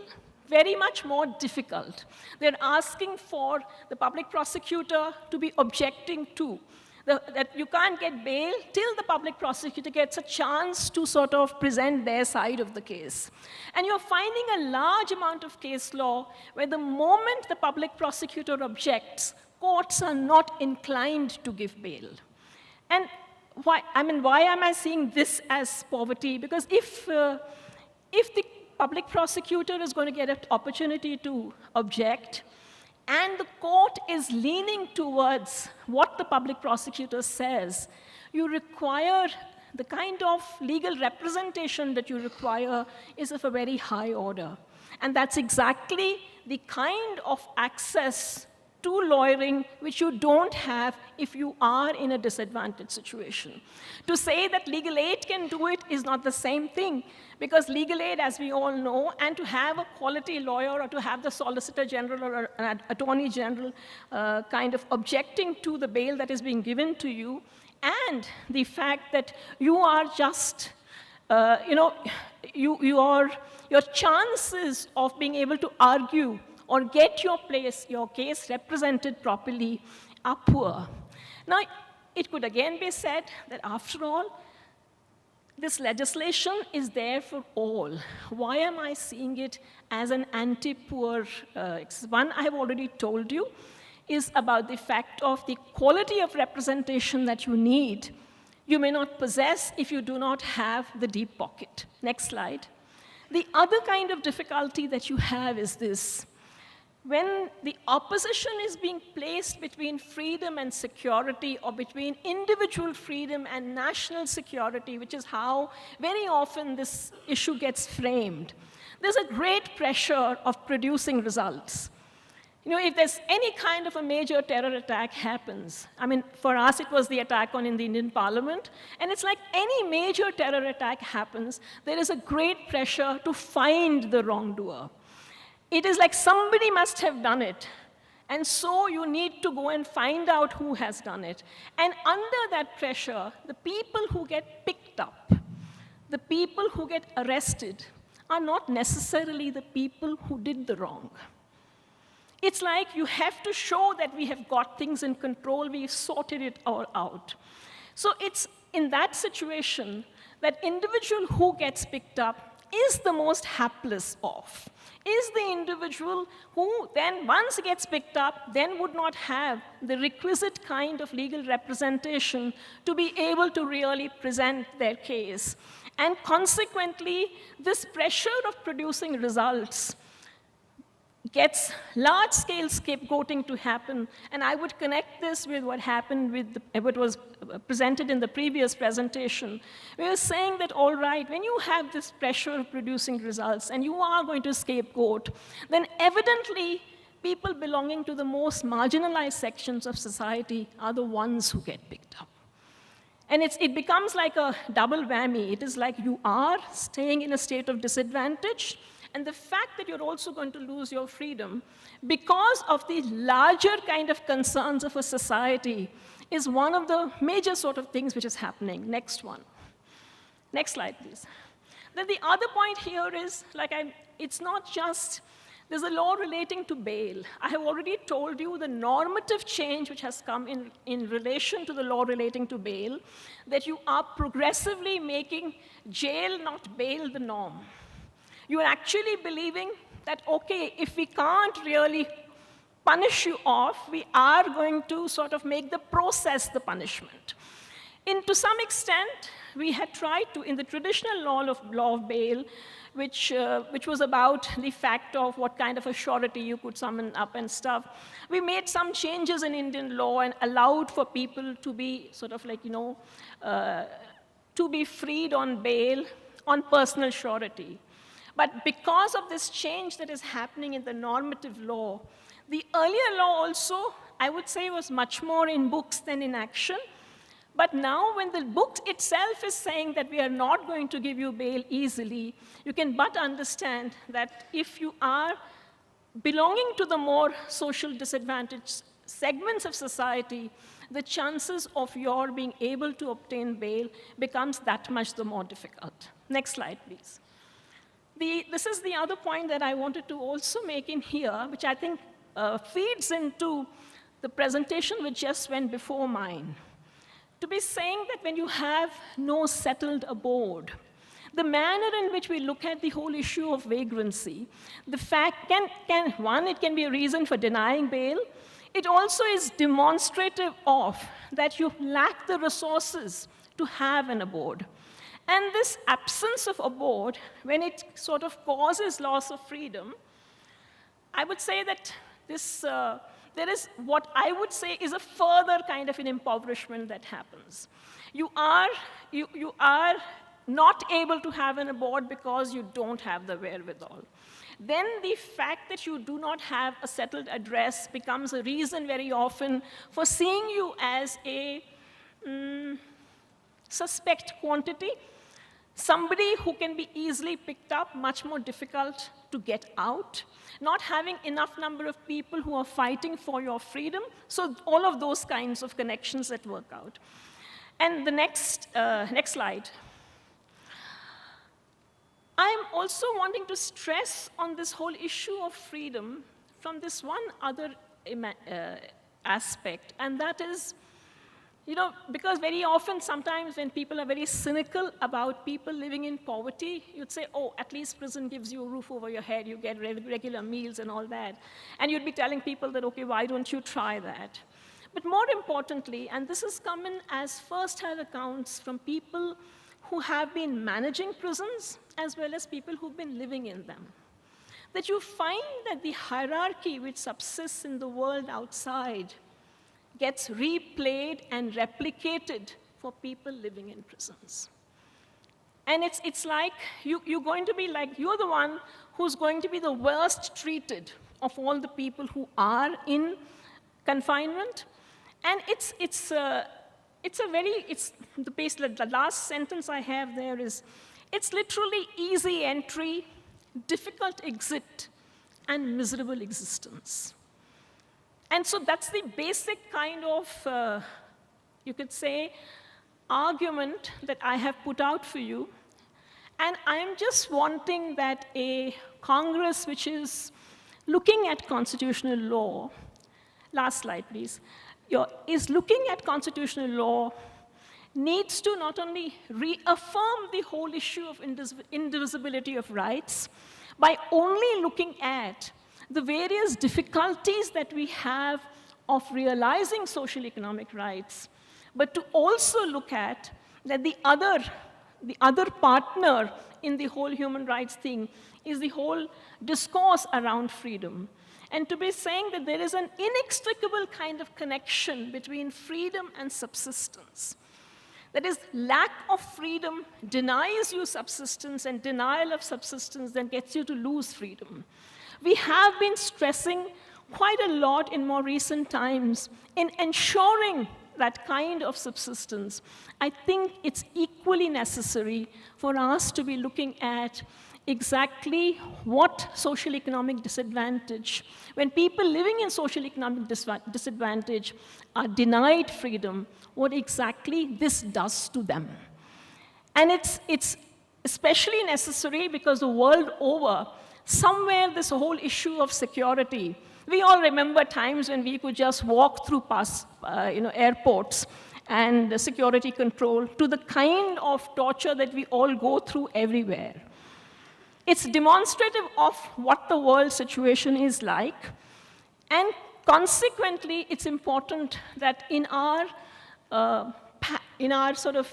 very much more difficult. They're asking for the public prosecutor to be objecting to. That you can't get bail till the public prosecutor gets a chance to sort of present their side of the case. And you're finding a large amount of case law where the moment the public prosecutor objects, courts are not inclined to give bail. And why am I seeing this as poverty? Because if the public prosecutor is going to get an opportunity to object, and the court is leaning towards what the public prosecutor says, you require the kind of legal representation that you require is of a very high order. And that's exactly the kind of access to lawyering which you don't have if you are in a disadvantaged situation. To say that legal aid can do it is not the same thing, because legal aid, as we all know, and to have a quality lawyer or to have the Solicitor General or an Attorney General kind of objecting to the bail that is being given to you, and the fact that you are just, your chances of being able to argue or get your case represented properly are poor. Now, it could again be said that after all, this legislation is there for all. Why am I seeing it as an anti-poor? One, I have already told you, is about the fact of the quality of representation that you need. You may not possess if you do not have the deep pocket. Next slide. The other kind of difficulty that you have is this. When the opposition is being placed between freedom and security, or between individual freedom and national security, which is how very often this issue gets framed, there's a great pressure of producing results. If there's any kind of a major terror attack happens, for us it was the attack on the Indian Parliament, and it's like any major terror attack happens, there is a great pressure to find the wrongdoer. It is like somebody must have done it. And so you need to go and find out who has done it. And under that pressure, the people who get picked up, the people who get arrested, are not necessarily the people who did the wrong. It's like you have to show that we have got things in control, we've sorted it all out. So it's in that situation that individual who gets picked up is the most hapless of. Is the individual who then, once gets picked up, then would not have the requisite kind of legal representation to be able to really present their case. And consequently, this pressure of producing results gets large-scale scapegoating to happen. And I would connect this with what happened with what was presented in the previous presentation. We were saying that, all right, when you have this pressure of producing results and you are going to scapegoat, then evidently people belonging to the most marginalized sections of society are the ones who get picked up. And it becomes like a double whammy. It is like you are staying in a state of disadvantage, and the fact that you're also going to lose your freedom because of the larger kind of concerns of a society is one of the major sort of things which is happening. Next one. Next slide, please. Then the other point here is, it's not just, there's a law relating to bail. I have already told you the normative change which has come in relation to the law relating to bail, that you are progressively making jail, not bail, the norm. You are actually believing that, okay, if we can't really punish you off, we are going to sort of make the process the punishment. To some extent, we had tried to, in the traditional law of bail, which was about the fact of what kind of a surety you could summon up and stuff, we made some changes in Indian law and allowed for people to be sort of like, to be freed on bail on personal surety. But because of this change that is happening in the normative law, the earlier law also, I would say, was much more in books than in action. But now when the book itself is saying that we are not going to give you bail easily, you can but understand that if you are belonging to the more social disadvantaged segments of society, the chances of your being able to obtain bail becomes that much the more difficult. Next slide, please. This is the other point that I wanted to also make in here, which I think feeds into the presentation which just went before mine. To be saying that when you have no settled abode, the manner in which we look at the whole issue of vagrancy, the fact it can be a reason for denying bail. It also is demonstrative of that you lack the resources to have an abode. And this absence of abode, when it sort of causes loss of freedom, I would say that there is what I would say is a further kind of an impoverishment that happens. You are not able to have an abode because you don't have the wherewithal. Then the fact that you do not have a settled address becomes a reason very often for seeing you as a suspect quantity, somebody who can be easily picked up, much more difficult to get out, not having enough number of people who are fighting for your freedom. So all of those kinds of connections that work out. And the next slide. I'm also wanting to stress on this whole issue of freedom from this one other aspect, and that is, because very often, sometimes when people are very cynical about people living in poverty, you'd say, oh, at least prison gives you a roof over your head, you get regular meals and all that. And you'd be telling people that, okay, why don't you try that? But more importantly, and this has come in as first-hand accounts from people who have been managing prisons, as well as people who've been living in them, that you find that the hierarchy which subsists in the world outside gets replayed and replicated for people living in prisons. And it's like you're going to be like, you're the one who's going to be the worst treated of all the people who are in confinement. And the last sentence I have there is, it's literally easy entry, difficult exit, and miserable existence. And so that's the basic kind of, you could say, argument that I have put out for you. And I'm just wanting that a Congress which is looking at constitutional law, last slide please, is looking at constitutional law, needs to not only reaffirm the whole issue of indivisibility of rights by only looking at the various difficulties that we have of realizing social economic rights, but to also look at that the other partner in the whole human rights thing is the whole discourse around freedom. And to be saying that there is an inextricable kind of connection between freedom and subsistence. That is, lack of freedom denies you subsistence, and denial of subsistence then gets you to lose freedom. We have been stressing quite a lot in more recent times in ensuring that kind of subsistence, I think it's equally necessary for us to be looking at exactly what social economic disadvantage, when people living in social economic disadvantage are denied freedom, what exactly this does to them. And it's especially necessary because the world over, somewhere this whole issue of security, we all remember times when we could just walk through airports and the security control, to the kind of torture that we all go through everywhere. It's demonstrative of what the world situation is like, and consequently, it's important that in our sort of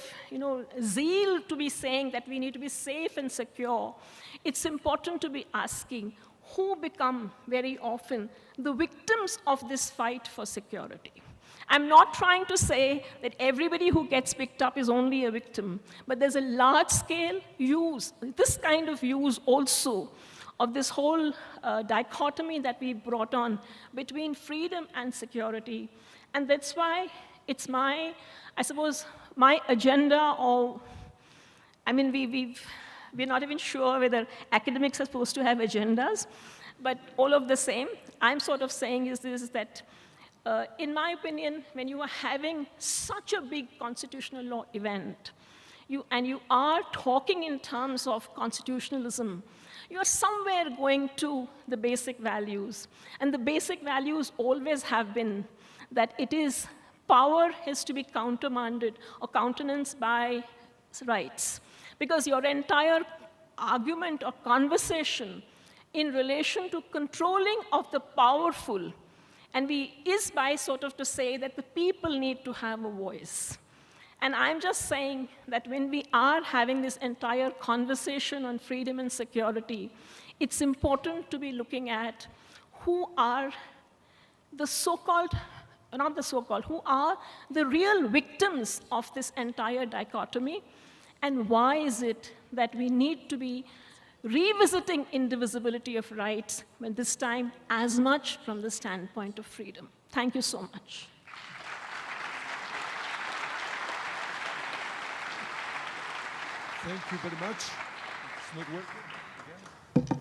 zeal to be saying that we need to be safe and secure, it's important to be asking who become very often the victims of this fight for security. I'm not trying to say that everybody who gets picked up is only a victim, but there's a large-scale use, this kind of use also, of this whole dichotomy that we brought on between freedom and security. And that's why it's I suppose, my agenda, or, I mean, we're not even sure whether academics are supposed to have agendas, but all of the same, I'm sort of saying is this, that in my opinion, when you are having such a big constitutional law event, and you are talking in terms of constitutionalism, you are somewhere going to the basic values. And the basic values always have been that power is to be countermanded or countenanced by rights. Because your entire argument or conversation in relation to controlling of the powerful, and is by sort of to say that the people need to have a voice. And I'm just saying that when we are having this entire conversation on freedom and security, it's important to be looking at who are the so-called, not the so-called, who are the real victims of this entire dichotomy, and why is it that we need to be revisiting indivisibility of rights, but this time as much from the standpoint of freedom. Thank you so much. Thank you very much. It's not working.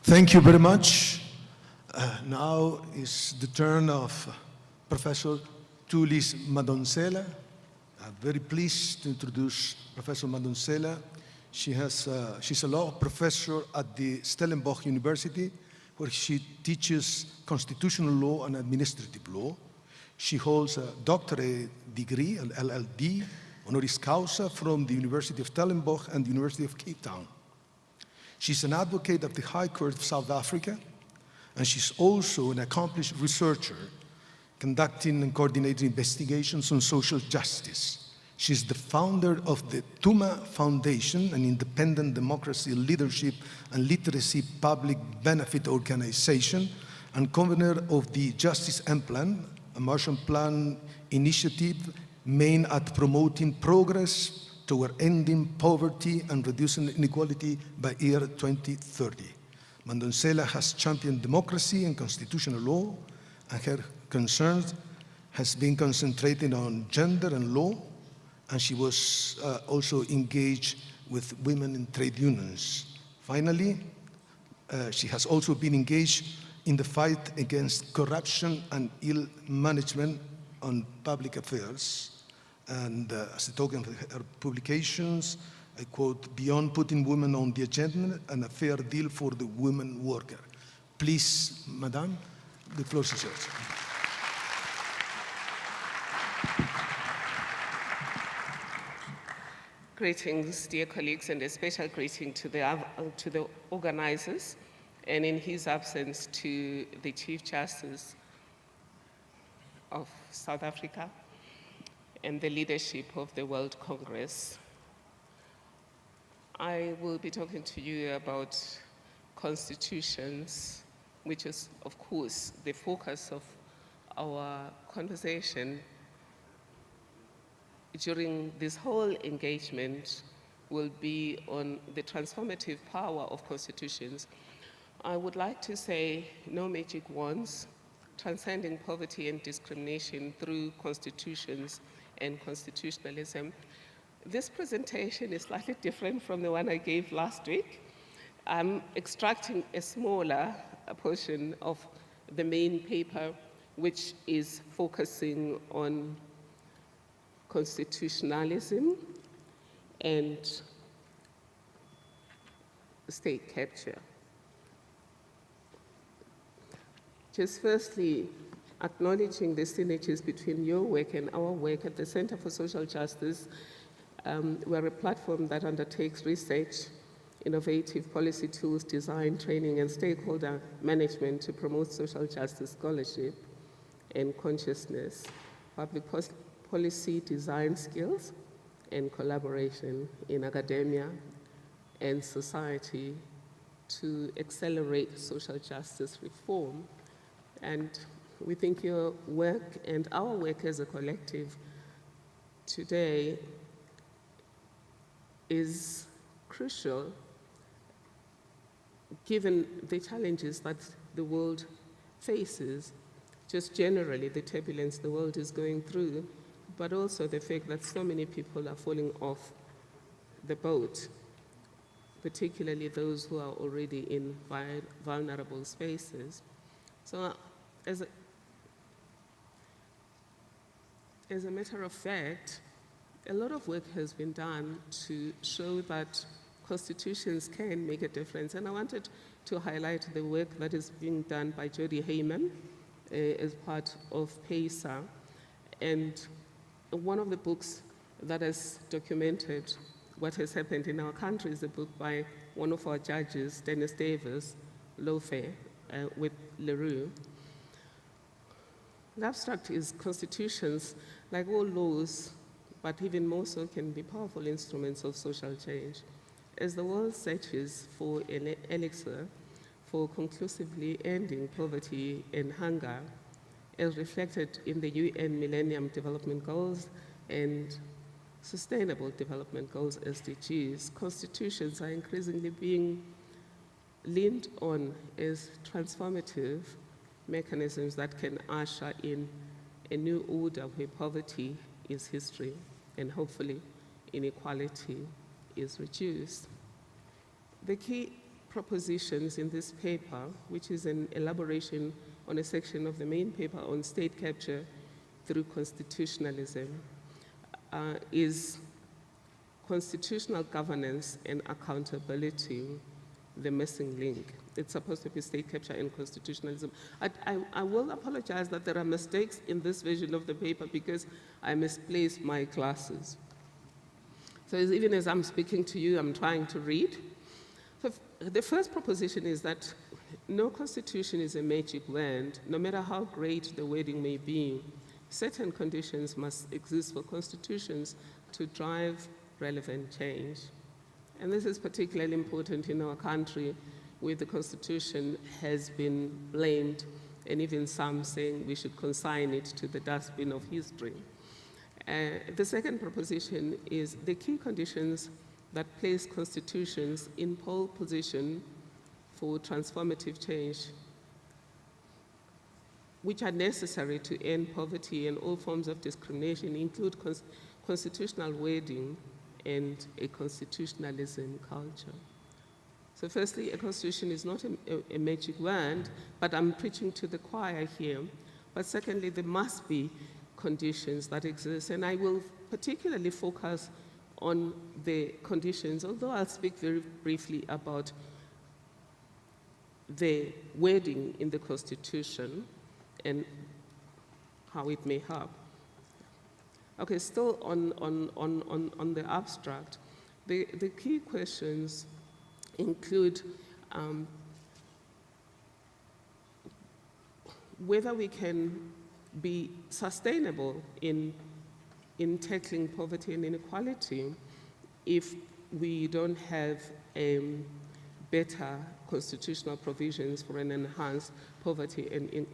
Thank you very much. Now is the turn of Professor Tulis Madonsela. I'm very pleased to introduce Professor Madonsela. She's a law professor at the Stellenbosch University, where she teaches constitutional law and administrative law. She holds a doctorate degree, an LLD, honoris causa, from the University of Stellenbosch and the University of Cape Town. She's an advocate of the High Court of South Africa, and she's also an accomplished researcher conducting and coordinating investigations on social justice. She's the founder of the Tuma Foundation, an independent democracy, leadership, and literacy public benefit organization, and convener of the Justice M-Plan, a Marshall Plan initiative aimed at promoting progress toward ending poverty and reducing inequality by year 2030. Madonsela has championed democracy and constitutional law, and her concerns has been concentrated on gender and law, and she was also engaged with women in trade unions. Finally, she has also been engaged in the fight against corruption and ill management on public affairs. And as a token of her publications, I quote, "Beyond putting women on the agenda, and a fair deal for the women worker." Please, Madame, the floor is yours. Greetings, dear colleagues, and a special greeting to the organizers, and in his absence to the Chief Justice of South Africa and the leadership of the World Congress. I will be talking to you about constitutions, which is, of course, the focus of our conversation during this whole engagement will be on the transformative power of constitutions. I would like to say no magic wands, transcending poverty and discrimination through constitutions and constitutionalism. This presentation is slightly different from the one I gave last week. I'm extracting a smaller portion of the main paper, which is focusing on constitutionalism and state capture. Just firstly, acknowledging the synergies between your work and our work at the Center for Social Justice. We're a platform that undertakes research, innovative policy tools, design, training, and stakeholder management to promote social justice scholarship and consciousness, public policy design skills, and collaboration in academia and society to accelerate social justice reform. And we think your work and our work as a collective today is crucial given the challenges that the world faces, just generally the turbulence the world is going through, but also the fact that so many people are falling off the boat, particularly those who are already in vulnerable spaces. So as a matter of fact, a lot of work has been done to show that constitutions can make a difference. And I wanted to highlight the work that is being done by Jody Heyman as part of PESA. And one of the books that has documented what has happened in our country is a book by one of our judges, Dennis Davis, Lawfare, with Leroux. The abstract is constitutions, like all laws, but even more so, can be powerful instruments of social change. As the world searches for an elixir for conclusively ending poverty and hunger, as reflected in the UN Millennium Development Goals and Sustainable Development Goals, SDGs, constitutions are increasingly being leaned on as transformative mechanisms that can usher in a new order where poverty is history and hopefully inequality is reduced. The key propositions in this paper, which is an elaboration on a section of the main paper on state capture through constitutionalism, is constitutional governance and accountability, the missing link. It's supposed to be state capture and constitutionalism. I will apologize that there are mistakes in this version of the paper because I misplaced my glasses. So even as I'm speaking to you, I'm trying to read. So the first proposition is that no constitution is a magic wand. No matter how great the wording may be, certain conditions must exist for constitutions to drive relevant change. And this is particularly important in our country, where the Constitution has been blamed, and even some saying we should consign it to the dustbin of history. The second proposition is the key conditions that place constitutions in pole position for transformative change, which are necessary to end poverty and all forms of discrimination, include constitutional wording and a constitutionalism culture. So firstly, a constitution is not a magic wand, but I'm preaching to the choir here. But secondly, there must be conditions that exist, and I will particularly focus on the conditions, although I'll speak very briefly about the wording in the Constitution and how it may help. Okay, still on the abstract, the key questions include whether we can be sustainable in tackling poverty and inequality if we don't have better constitutional provisions for an enhanced poverty and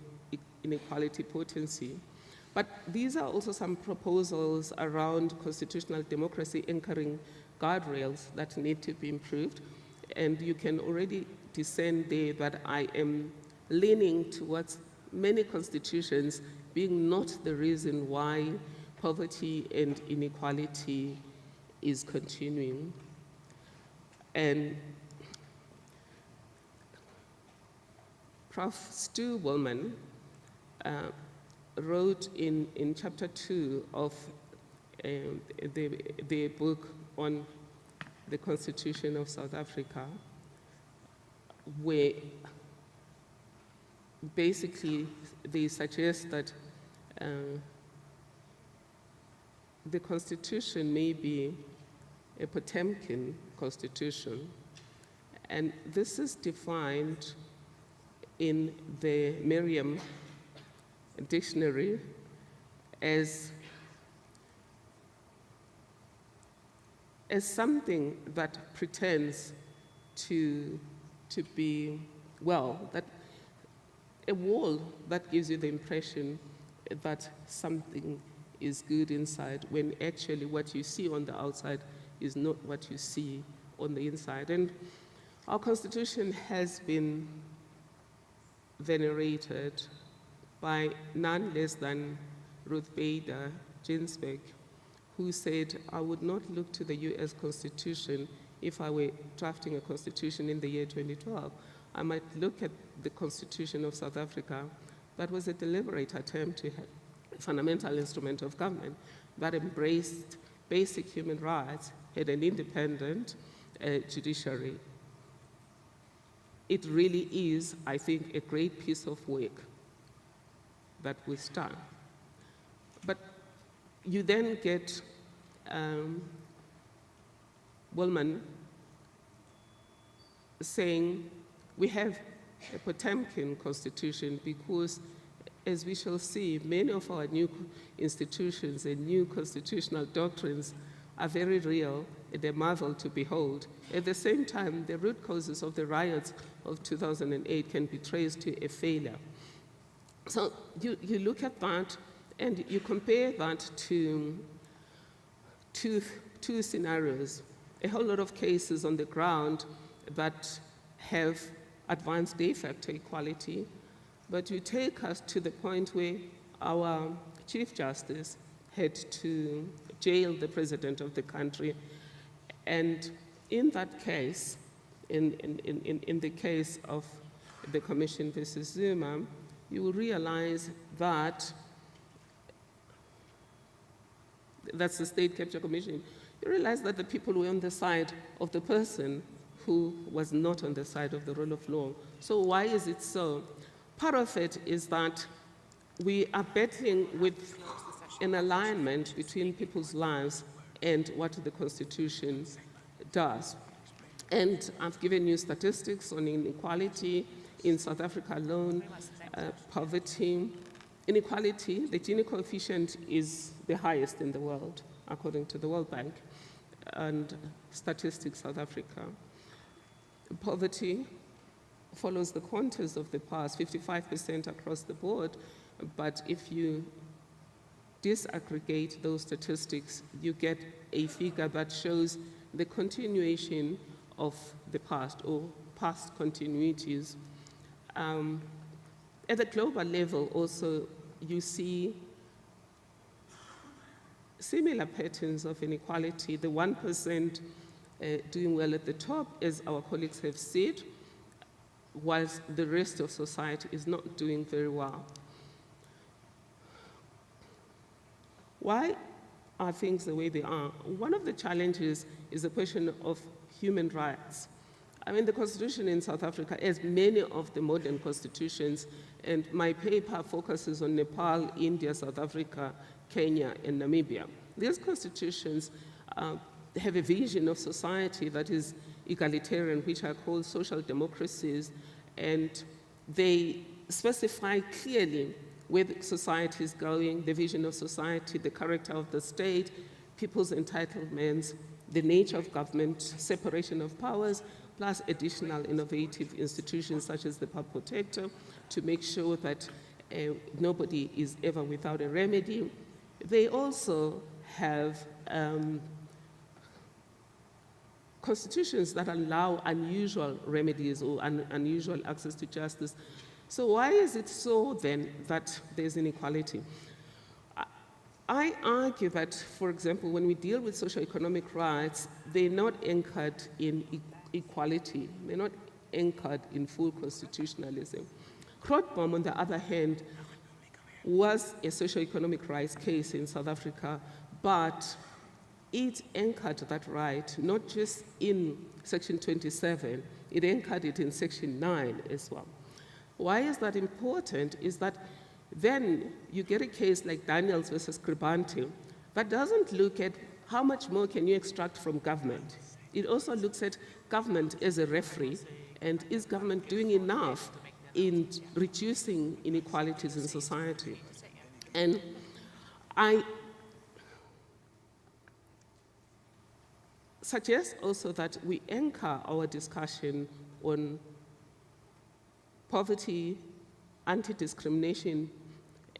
inequality potency. But these are also some proposals around constitutional democracy anchoring guardrails that need to be improved. And you can already discern there that I am leaning towards many constitutions being not the reason why poverty and inequality is continuing. And Prof. Stu Woolman wrote in chapter 2 of the book on the Constitution of South Africa, where basically they suggest that the Constitution may be a Potemkin Constitution, and this is defined in the Merriam Dictionary as something that pretends to be, well, that a wall that gives you the impression that something is good inside, when actually what you see on the outside is not what you see on the inside. And our Constitution has been venerated by none less than Ruth Bader Ginsburg, who said, I would not look to the US Constitution if I were drafting a constitution in the year 2012. I might look at the Constitution of South Africa. That was a deliberate attempt to have a fundamental instrument of government that embraced basic human rights, had an independent judiciary. It really is, I think, a great piece of work that was done. But you then get Woolman saying we have a Potemkin Constitution because, as we shall see, many of our new institutions and new constitutional doctrines are very real and a marvel to behold. At the same time, the root causes of the riots of 2008 can be traced to a failure. So you look at that and you compare that to two scenarios. A whole lot of cases on the ground that have advanced de facto equality, but you take us to the point where our Chief Justice had to jail the president of the country. And in that case, in the case of the Commission versus Zuma, you will realize that that's the State Capture Commission. You realize that the people were on the side of the person who was not on the side of the rule of law. So why is it so? Part of it is that we are battling with an alignment between people's lives and what the Constitution does. And I've given you statistics on inequality in South Africa alone, poverty. Inequality, the Gini coefficient is the highest in the world, according to the World Bank and Statistics South Africa. Poverty follows the contours of the past, 55% across the board, but if you disaggregate those statistics, you get a figure that shows the continuation of the past or past continuities. At the global level also, you see similar patterns of inequality. The 1% doing well at the top, as our colleagues have said, whilst the rest of society is not doing very well. Why are things the way they are? One of the challenges is the question of human rights. I mean, the Constitution in South Africa, as many of the modern constitutions, and my paper focuses on Nepal, India, South Africa, Kenya, and Namibia. These constitutions have a vision of society that is egalitarian, which are called social democracies, and they specify clearly where the society is going, the vision of society, the character of the state, people's entitlements, the nature of government, separation of powers, plus additional innovative institutions such as the Public Protector to make sure that nobody is ever without a remedy. They also have constitutions that allow unusual remedies or unusual access to justice. So why is it so then that there's inequality? I argue that, for example, when we deal with socio-economic rights, they're not anchored in equality. They're not anchored in full constitutionalism. Grootboom, on the other hand, was a socio-economic rights case in South Africa, but it anchored that right not just in Section 27, it anchored it in Section 9 as well. Why is that important? Is that then you get a case like Daniels versus Kribante that doesn't look at how much more can you extract from government. It also looks at government as a referee, and is government doing enough in reducing inequalities in society? And I suggest also that we anchor our discussion on poverty, anti-discrimination,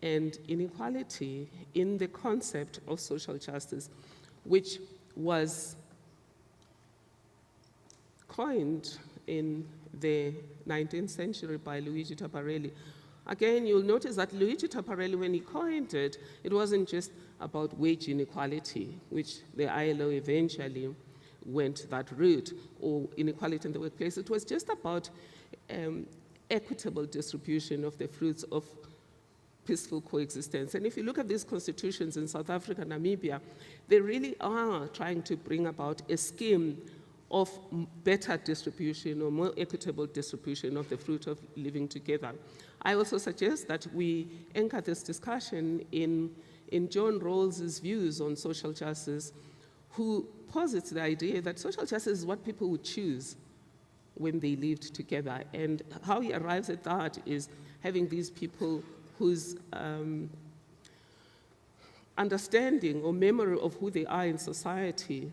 and inequality in the concept of social justice, which was coined in the 19th century by Luigi Tapparelli. Again, you'll notice that Luigi Tapparelli, when he coined it, it wasn't just about wage inequality, which the ILO eventually went that route, or inequality in the workplace. It was just about equitable distribution of the fruits of peaceful coexistence. And if you look at these constitutions in South Africa and Namibia, they really are trying to bring about a scheme of better distribution or more equitable distribution of the fruit of living together. I also suggest that we anchor this discussion in John Rawls's views on social justice, who posits the idea that social justice is what people would choose when they lived together. And how he arrives at that is having these people whose understanding or memory of who they are in society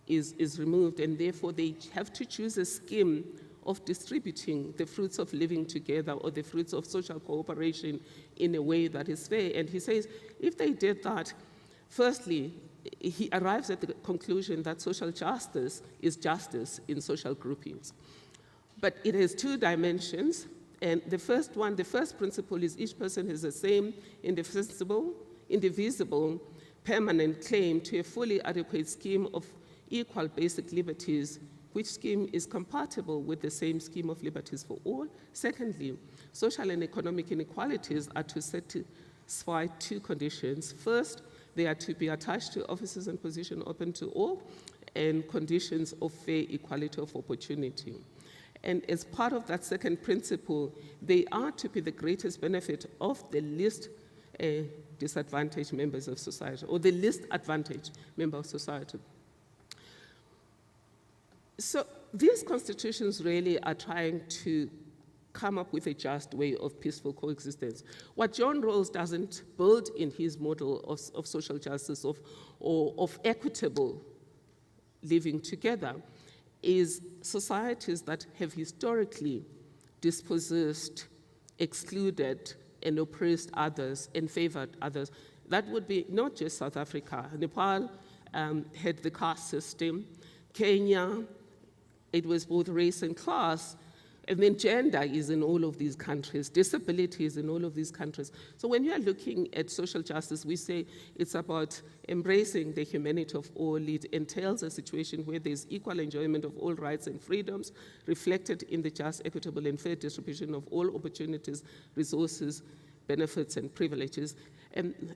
is removed, and therefore they have to choose a scheme of distributing the fruits of living together or the fruits of social cooperation in a way that is fair. And he says, if they did that, firstly, he arrives at the conclusion that social justice is justice in social groupings. But it has two dimensions, and the first principle is each person has the same indivisible, permanent claim to a fully adequate scheme of equal basic liberties, which scheme is compatible with the same scheme of liberties for all. Secondly, social and economic inequalities are to satisfy two conditions. First, they are to be attached to offices and positions open to all, and conditions of fair equality of opportunity. And as part of that second principle, they are to be the greatest benefit of the least disadvantaged members of society, or the least advantaged member of society. So these constitutions really are trying to come up with a just way of peaceful coexistence. What John Rawls doesn't build in his model of social justice, or of equitable living together, is societies that have historically dispossessed, excluded, and oppressed others and favored others. That would be not just South Africa. Nepal had the caste system. Kenya, it was both race and class. And then gender is in all of these countries. Disability is in all of these countries. So when you are looking at social justice, we say it's about embracing the humanity of all. It entails a situation where there's equal enjoyment of all rights and freedoms, reflected in the just, equitable, and fair distribution of all opportunities, resources, benefits, and privileges. And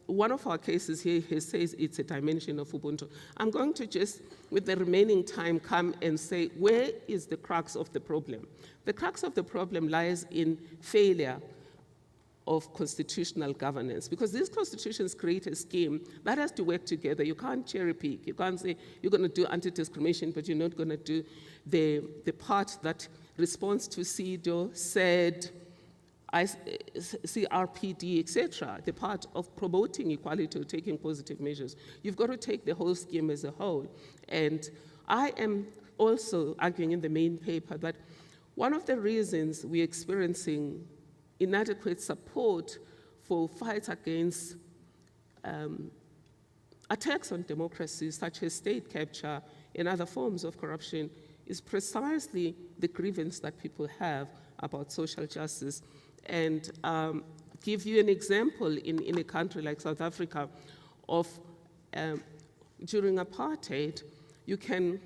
one of our cases here, he says it's a dimension of Ubuntu. I'm going to just, with the remaining time, come and say, where is the crux of the problem? The crux of the problem lies in failure of constitutional governance, because these constitutions create a scheme that has to work together. You can't cherry pick. You can't say you're going to do anti-discrimination, but you're not going to do the part that responds to CEDAW, SED, CRPD, etc., the part of promoting equality or taking positive measures. You've got to take the whole scheme as a whole. And I am also arguing in the main paper that one of the reasons we're experiencing inadequate support for fights against attacks on democracy, such as state capture and other forms of corruption, is precisely the grievance that people have about social justice. And give you an example in a country like South Africa of during apartheid, you can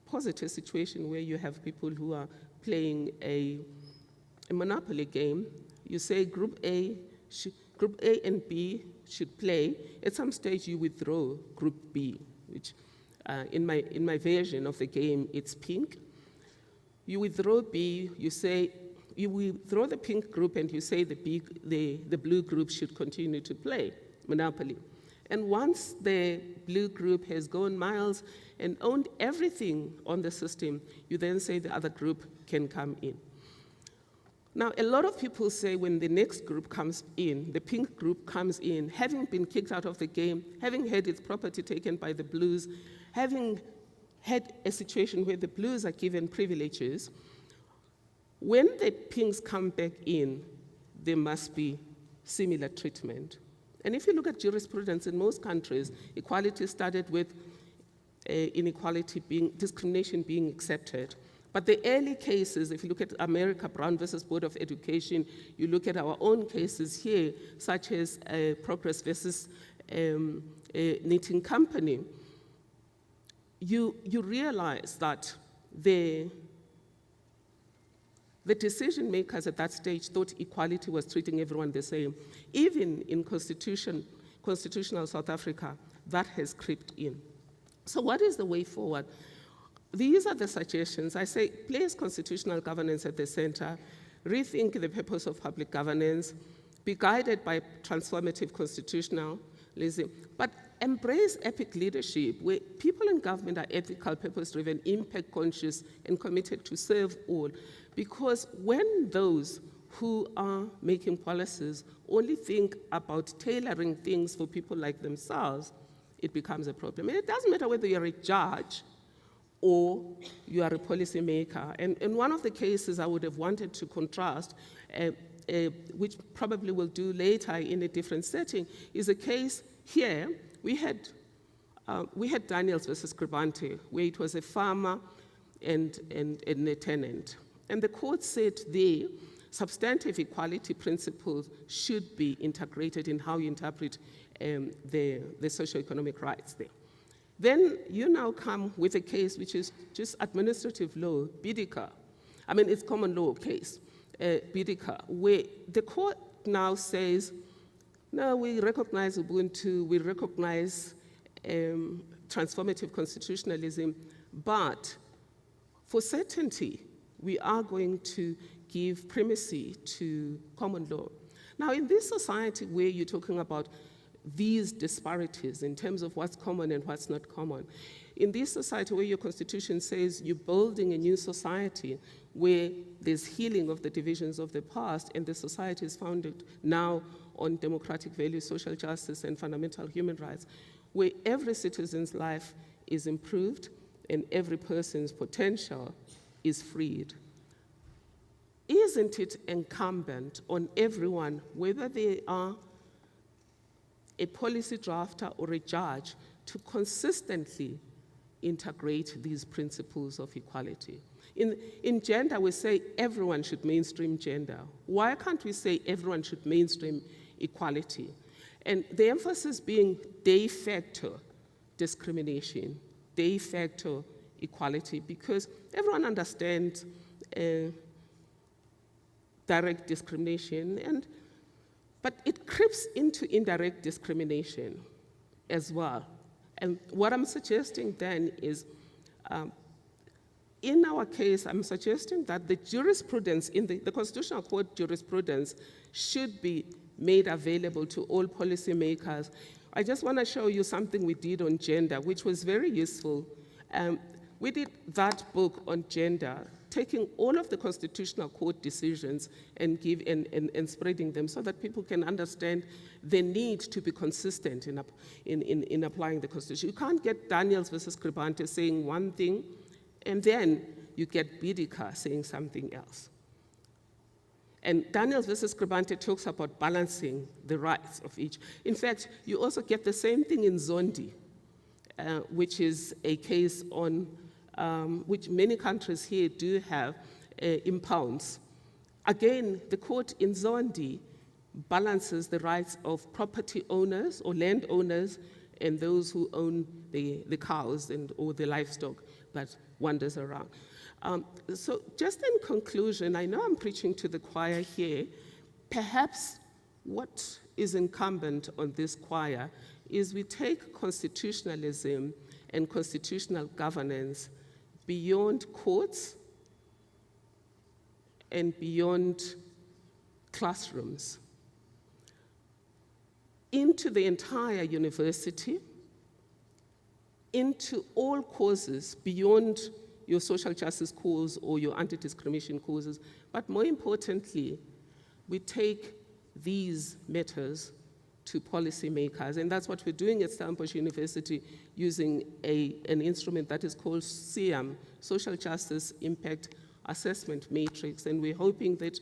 posit a situation where you have people who are playing a monopoly game. You say Group A and B should play. At some stage, you withdraw Group B, which in my version of the game, it's pink. You withdraw B, you withdraw the pink group and you say the blue group should continue to play Monopoly. And once the blue group has gone miles and owned everything on the system, you then say the other group can come in. Now, a lot of people say when the next group comes in, the pink group comes in, having been kicked out of the game, having had its property taken by the blues, having had a situation where the blues are given privileges, when the pinks come back in, there must be similar treatment. And if you look at jurisprudence in most countries, equality started with discrimination being accepted. But the early cases, if you look at America, Brown versus Board of Education, you look at our own cases here, such as Progress versus Knitting Company, you realize that the decision makers at that stage thought equality was treating everyone the same. Even in constitutional South Africa, that has crept in. So what is the way forward? These are the suggestions. I say, place constitutional governance at the center, rethink the purpose of public governance, be guided by transformative constitutionalism, but embrace epic leadership, where people in government are ethical, purpose-driven, impact-conscious, and committed to serve all. Because when those who are making policies only think about tailoring things for people like themselves, it becomes a problem. And it doesn't matter whether you're a judge or you are a policymaker. And in one of the cases I would have wanted to contrast, which probably we'll do later in a different setting, is a case here. We had Daniels versus Kribante, where it was a farmer and a tenant. And the court said there, substantive equality principles should be integrated in how you interpret the socioeconomic rights there. Then you now come with a case which is just administrative law, Bidika. I mean, it's common law case, Bidika, where the court now says, no, we recognize Ubuntu, we recognize transformative constitutionalism, but for certainty, we are going to give primacy to common law. Now, in this society where you're talking about these disparities in terms of what's common and what's not common, in this society where your constitution says you're building a new society where there's healing of the divisions of the past and the society is founded now on democratic values, social justice, and fundamental human rights, where every citizen's life is improved and every person's potential is freed. Isn't it incumbent on everyone, whether they are a policy drafter or a judge, to consistently integrate these principles of equality? In gender, we say everyone should mainstream gender. Why can't we say everyone should mainstream equality? And the emphasis being de facto discrimination, de facto equality, because everyone understands direct discrimination, but it creeps into indirect discrimination as well. And what I'm suggesting then is, in our case, I'm suggesting that the jurisprudence, in the Constitutional Court jurisprudence, should be made available to all policymakers. I just want to show you something we did on gender, which was very useful. We did that book on gender, taking all of the Constitutional Court decisions and spreading them so that people can understand the need to be consistent in applying the Constitution. You can't get Daniels versus Kribante saying one thing, and then you get Bidika saying something else. And Daniels versus Kribante talks about balancing the rights of each. In fact, you also get the same thing in Zondi, which is a case on which many countries here do have impounds Again, the court in Zondi balances the rights of property owners or landowners and those who own the cows or the livestock that wanders around. So just in conclusion, I know I'm preaching to the choir here. Perhaps what is incumbent on this choir is we take constitutionalism and constitutional governance beyond courts and beyond classrooms into the entire university, into all causes beyond your social justice cause or your anti-discrimination causes, but more importantly, we take these matters to policymakers, and that's what we're doing at Stellenbosch University using an instrument that is called SIAM, Social Justice Impact Assessment Matrix, and we're hoping that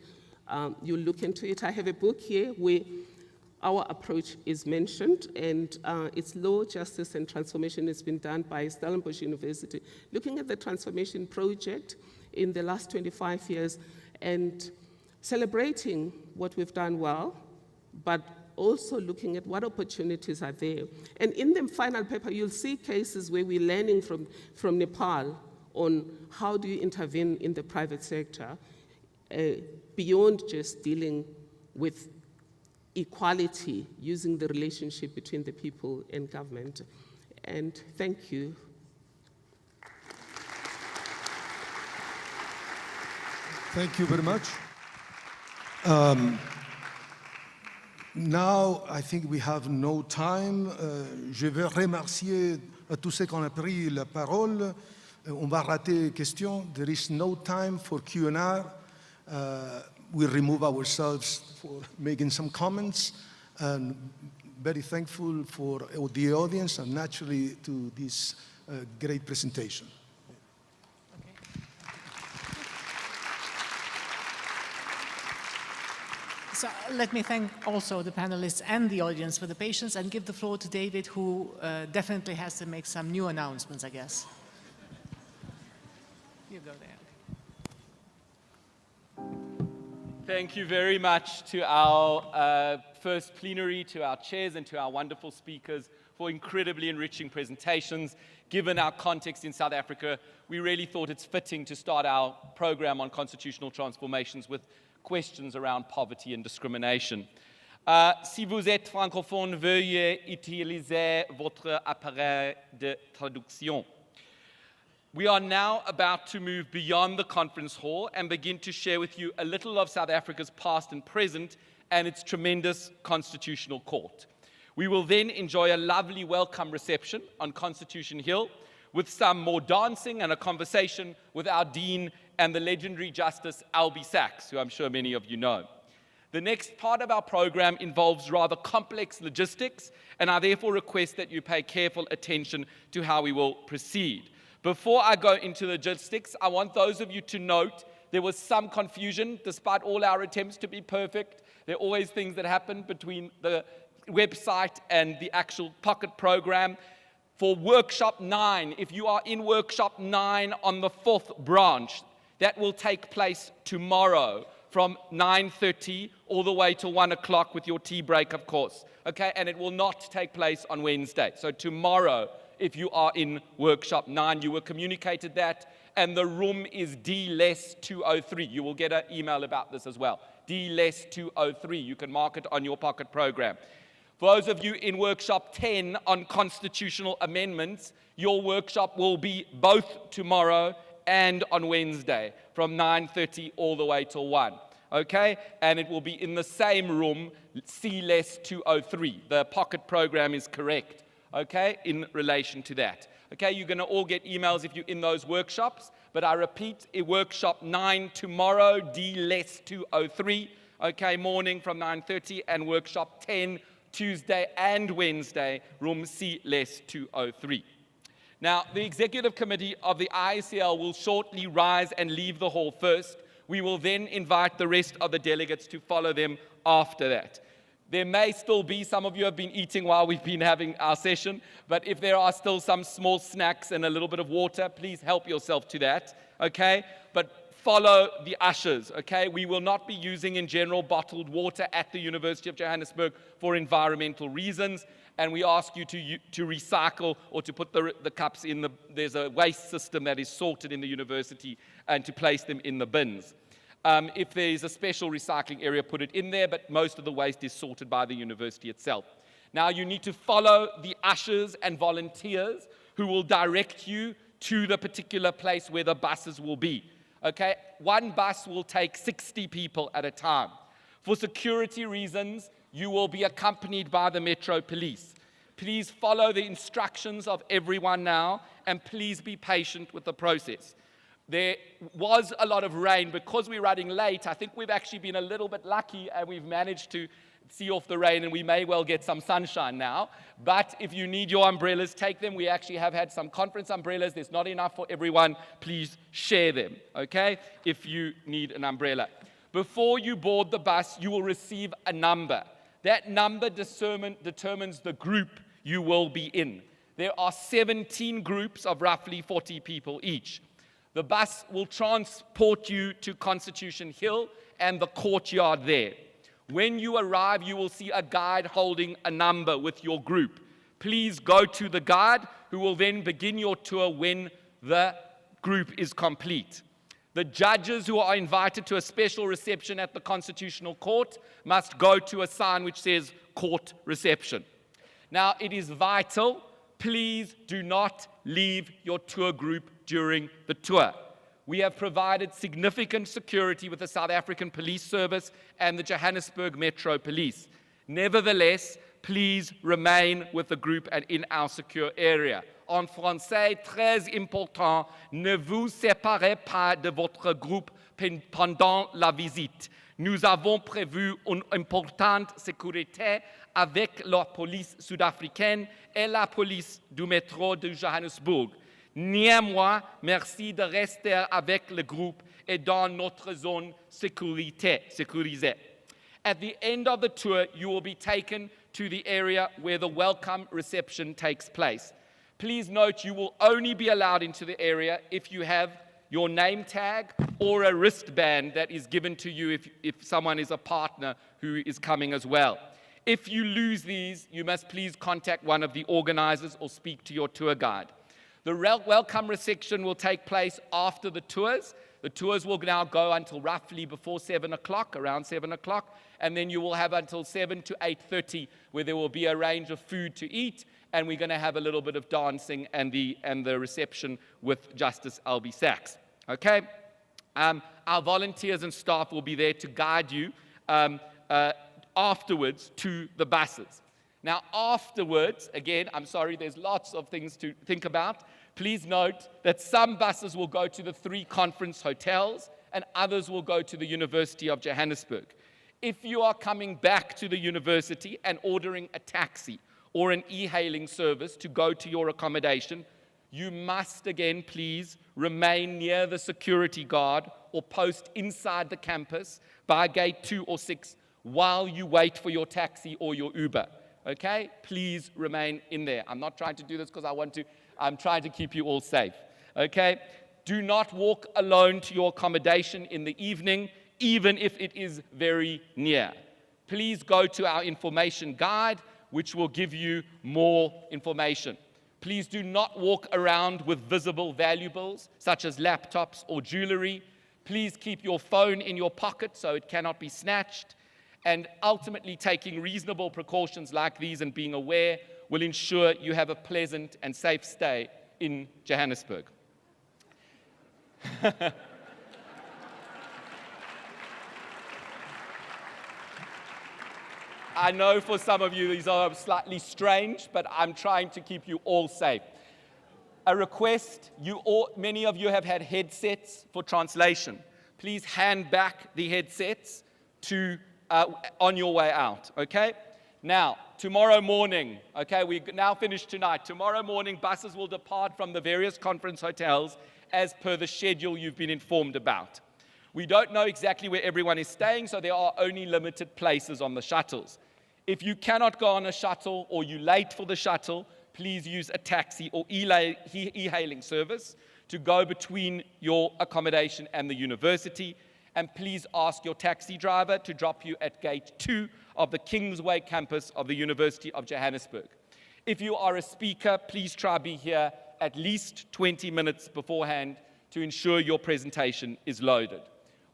you'll look into it. I have a book here where our approach is mentioned, and it's Law, Justice, and Transformation. It's been done by Stellenbosch University, looking at the transformation project in the last 25 years and celebrating what we've done well, but also looking at what opportunities are there. And in the final paper, you'll see cases where we're learning from Nepal on how do you intervene in the private sector beyond just dealing with equality, using the relationship between the people and government. And thank you. Thank you very much. Now, I think we have no time. Je veux remercier tous ceux qui ont pris la parole. On va rater questions. There is no time for Q&A. We remove ourselves for making some comments. And very thankful for the audience and naturally to this great presentation. So let me thank also the panelists and the audience for the patience and give the floor to David, who definitely has to make some new announcements, I guess. You go there. Thank you very much to our first plenary, to our chairs, and to our wonderful speakers for incredibly enriching presentations. Given our context in South Africa, we really thought it's fitting to start our program on constitutional transformations with questions around poverty and discrimination. Si vous êtes francophone, veuillez utiliser votre appareil de traduction. We are now about to move beyond the conference hall and begin to share with you a little of South Africa's past and present and its tremendous constitutional court. We will then enjoy a lovely welcome reception on Constitution Hill with some more dancing and a conversation with our Dean and the legendary Justice Albie Sachs, who I'm sure many of you know. The next part of our program involves rather complex logistics, and I therefore request that you pay careful attention to how we will proceed. Before I go into logistics, I want those of you to note there was some confusion despite all our attempts to be perfect. There are always things that happen between the website and the actual pocket program. For Workshop 9, if you are in Workshop 9 on the 4th branch, that will take place tomorrow from 9:30 all the way to 1 o'clock with your tea break, of course. Okay, and it will not take place on Wednesday. So tomorrow, if you are in Workshop 9, you were communicated that, and the room is D-203. You will get an email about this as well. D-203. You can mark it on your pocket program. For those of you in Workshop 10 on constitutional amendments, your workshop will be both tomorrow and on Wednesday from 9:30 all the way till 1. Okay? And it will be in the same room, C-203. The pocket program is correct, okay, in relation to that. Okay, you're going to all get emails if you're in those workshops, but I repeat, Workshop 9 tomorrow, D-203, okay, morning from 9:30, and Workshop 10 Tuesday and Wednesday, room C-203. Now, the Executive Committee of the IACL will shortly rise and leave the hall first. We will then invite the rest of the delegates to follow them after that. There may still be, some of you have been eating while we've been having our session, but if there are still some small snacks and a little bit of water, please help yourself to that, okay? But follow the ushers, okay? We will not be using in general bottled water at the University of Johannesburg for environmental reasons, and we ask you to recycle or to put the cups in there's a waste system that is sorted in the university and to place them in the bins. If there is a special recycling area, put it in there, but most of the waste is sorted by the university itself. Now you need to follow the ushers and volunteers who will direct you to the particular place where the buses will be. Okay, one bus will take 60 people at a time. For security reasons, you will be accompanied by the Metro Police. Please follow the instructions of everyone now, and please be patient with the process. There was a lot of rain. Because we're running late, I think we've actually been a little bit lucky and we've managed to see off the rain, and we may well get some sunshine now. But if you need your umbrellas, take them. We actually have had some conference umbrellas. There's not enough for everyone. Please share them, okay, if you need an umbrella. Before you board the bus, you will receive a number. That number determines the group you will be in. There are 17 groups of roughly 40 people each. The bus will transport you to Constitution Hill and the courtyard there. When you arrive, you will see a guide holding a number with your group. Please go to the guide, who will then begin your tour when the group is complete. The judges who are invited to a special reception at the Constitutional Court must go to a sign which says Court Reception. Now, it is vital, please do not leave your tour group during the tour. We have provided significant security with the South African Police Service and the Johannesburg Metro Police. Nevertheless, please remain with the group and in our secure area. En français, très important, ne vous séparez pas de votre groupe pendant la visite. Nous avons prévu une importante sécurité avec la police sud-africaine et la police du métro de Johannesburg. Néanmoins, merci de rester avec le groupe et dans notre zone sécurisée. At the end of the tour, you will be taken to the area where the welcome reception takes place. Please note you will only be allowed into the area if you have your name tag or a wristband that is given to you if someone is a partner who is coming as well. If you lose these, you must please contact one of the organizers or speak to your tour guide. The welcome reception will take place after the tours. The tours will now go until roughly before 7 o'clock, around 7 o'clock, and then you will have until 7 to 8:30 where there will be a range of food to eat, and we're going to have a little bit of dancing and the reception with Justice Albie Sachs. Okay? Our volunteers and staff will be there to guide you afterwards to the buses. Now, afterwards, again, I'm sorry, there's lots of things to think about. Please note that some buses will go to the 3 conference hotels and others will go to the University of Johannesburg. If you are coming back to the university and ordering a taxi or an e-hailing service to go to your accommodation, you must again, please, remain near the security guard or post inside the campus by gate 2 or 6 while you wait for your taxi or your Uber. Okay? Please remain in there. I'm not trying to do this because I want to. I'm trying to keep you all safe. Okay? Do not walk alone to your accommodation in the evening, even if it is very near. Please go to our information guide, which will give you more information. Please do not walk around with visible valuables, such as laptops or jewelry. Please keep your phone in your pocket so it cannot be snatched. And ultimately, taking reasonable precautions like these and being aware will ensure you have a pleasant and safe stay in Johannesburg. I know for some of you these are slightly strange, but I'm trying to keep you all safe. A request, many of you have had headsets for translation. Please hand back the headsets on your way out, okay? Now, tomorrow morning, okay, we now finished tonight. Tomorrow morning, buses will depart from the various conference hotels as per the schedule you've been informed about. We don't know exactly where everyone is staying, so there are only limited places on the shuttles. If you cannot go on a shuttle or you're late for the shuttle, please use a taxi or e-hailing service to go between your accommodation and the university. And please ask your taxi driver to drop you at gate 2 of the Kingsway campus of the University of Johannesburg. If you are a speaker, please try be here at least 20 minutes beforehand to ensure your presentation is loaded.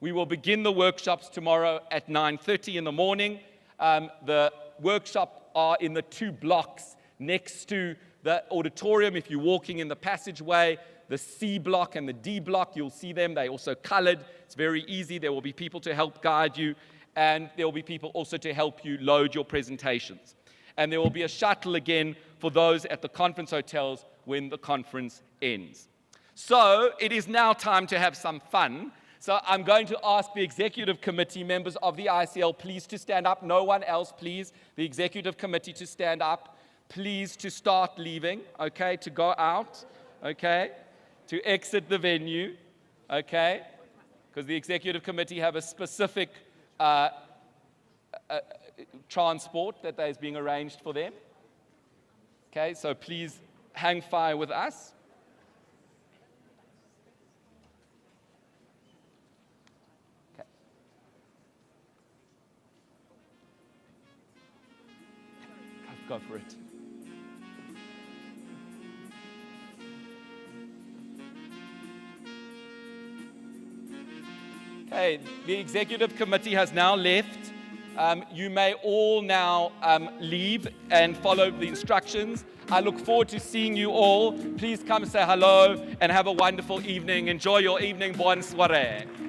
We will begin the workshops tomorrow at 9:30 in the morning. The workshops are in the 2 blocks next to the auditorium. If you're walking in the passageway, the C block and the D block, you'll see them. They're also colored. It's very easy. There will be people to help guide you, and there will be people also to help you load your presentations. And there will be a shuttle again for those at the conference hotels when the conference ends. So it is now time to have some fun. So I'm going to ask the executive committee members of the ICL please to stand up. No one else, please. The executive committee to stand up. Please to start leaving, okay, to go out, okay, to exit the venue, okay, because the executive committee have a specific transport that is being arranged for them. Okay, so please hang fire with us. Okay. Go for it. Okay, the executive committee has now left. You may all now leave and follow the instructions. I look forward to seeing you all. Please come say hello and have a wonderful evening. Enjoy your evening. Bonne soirée.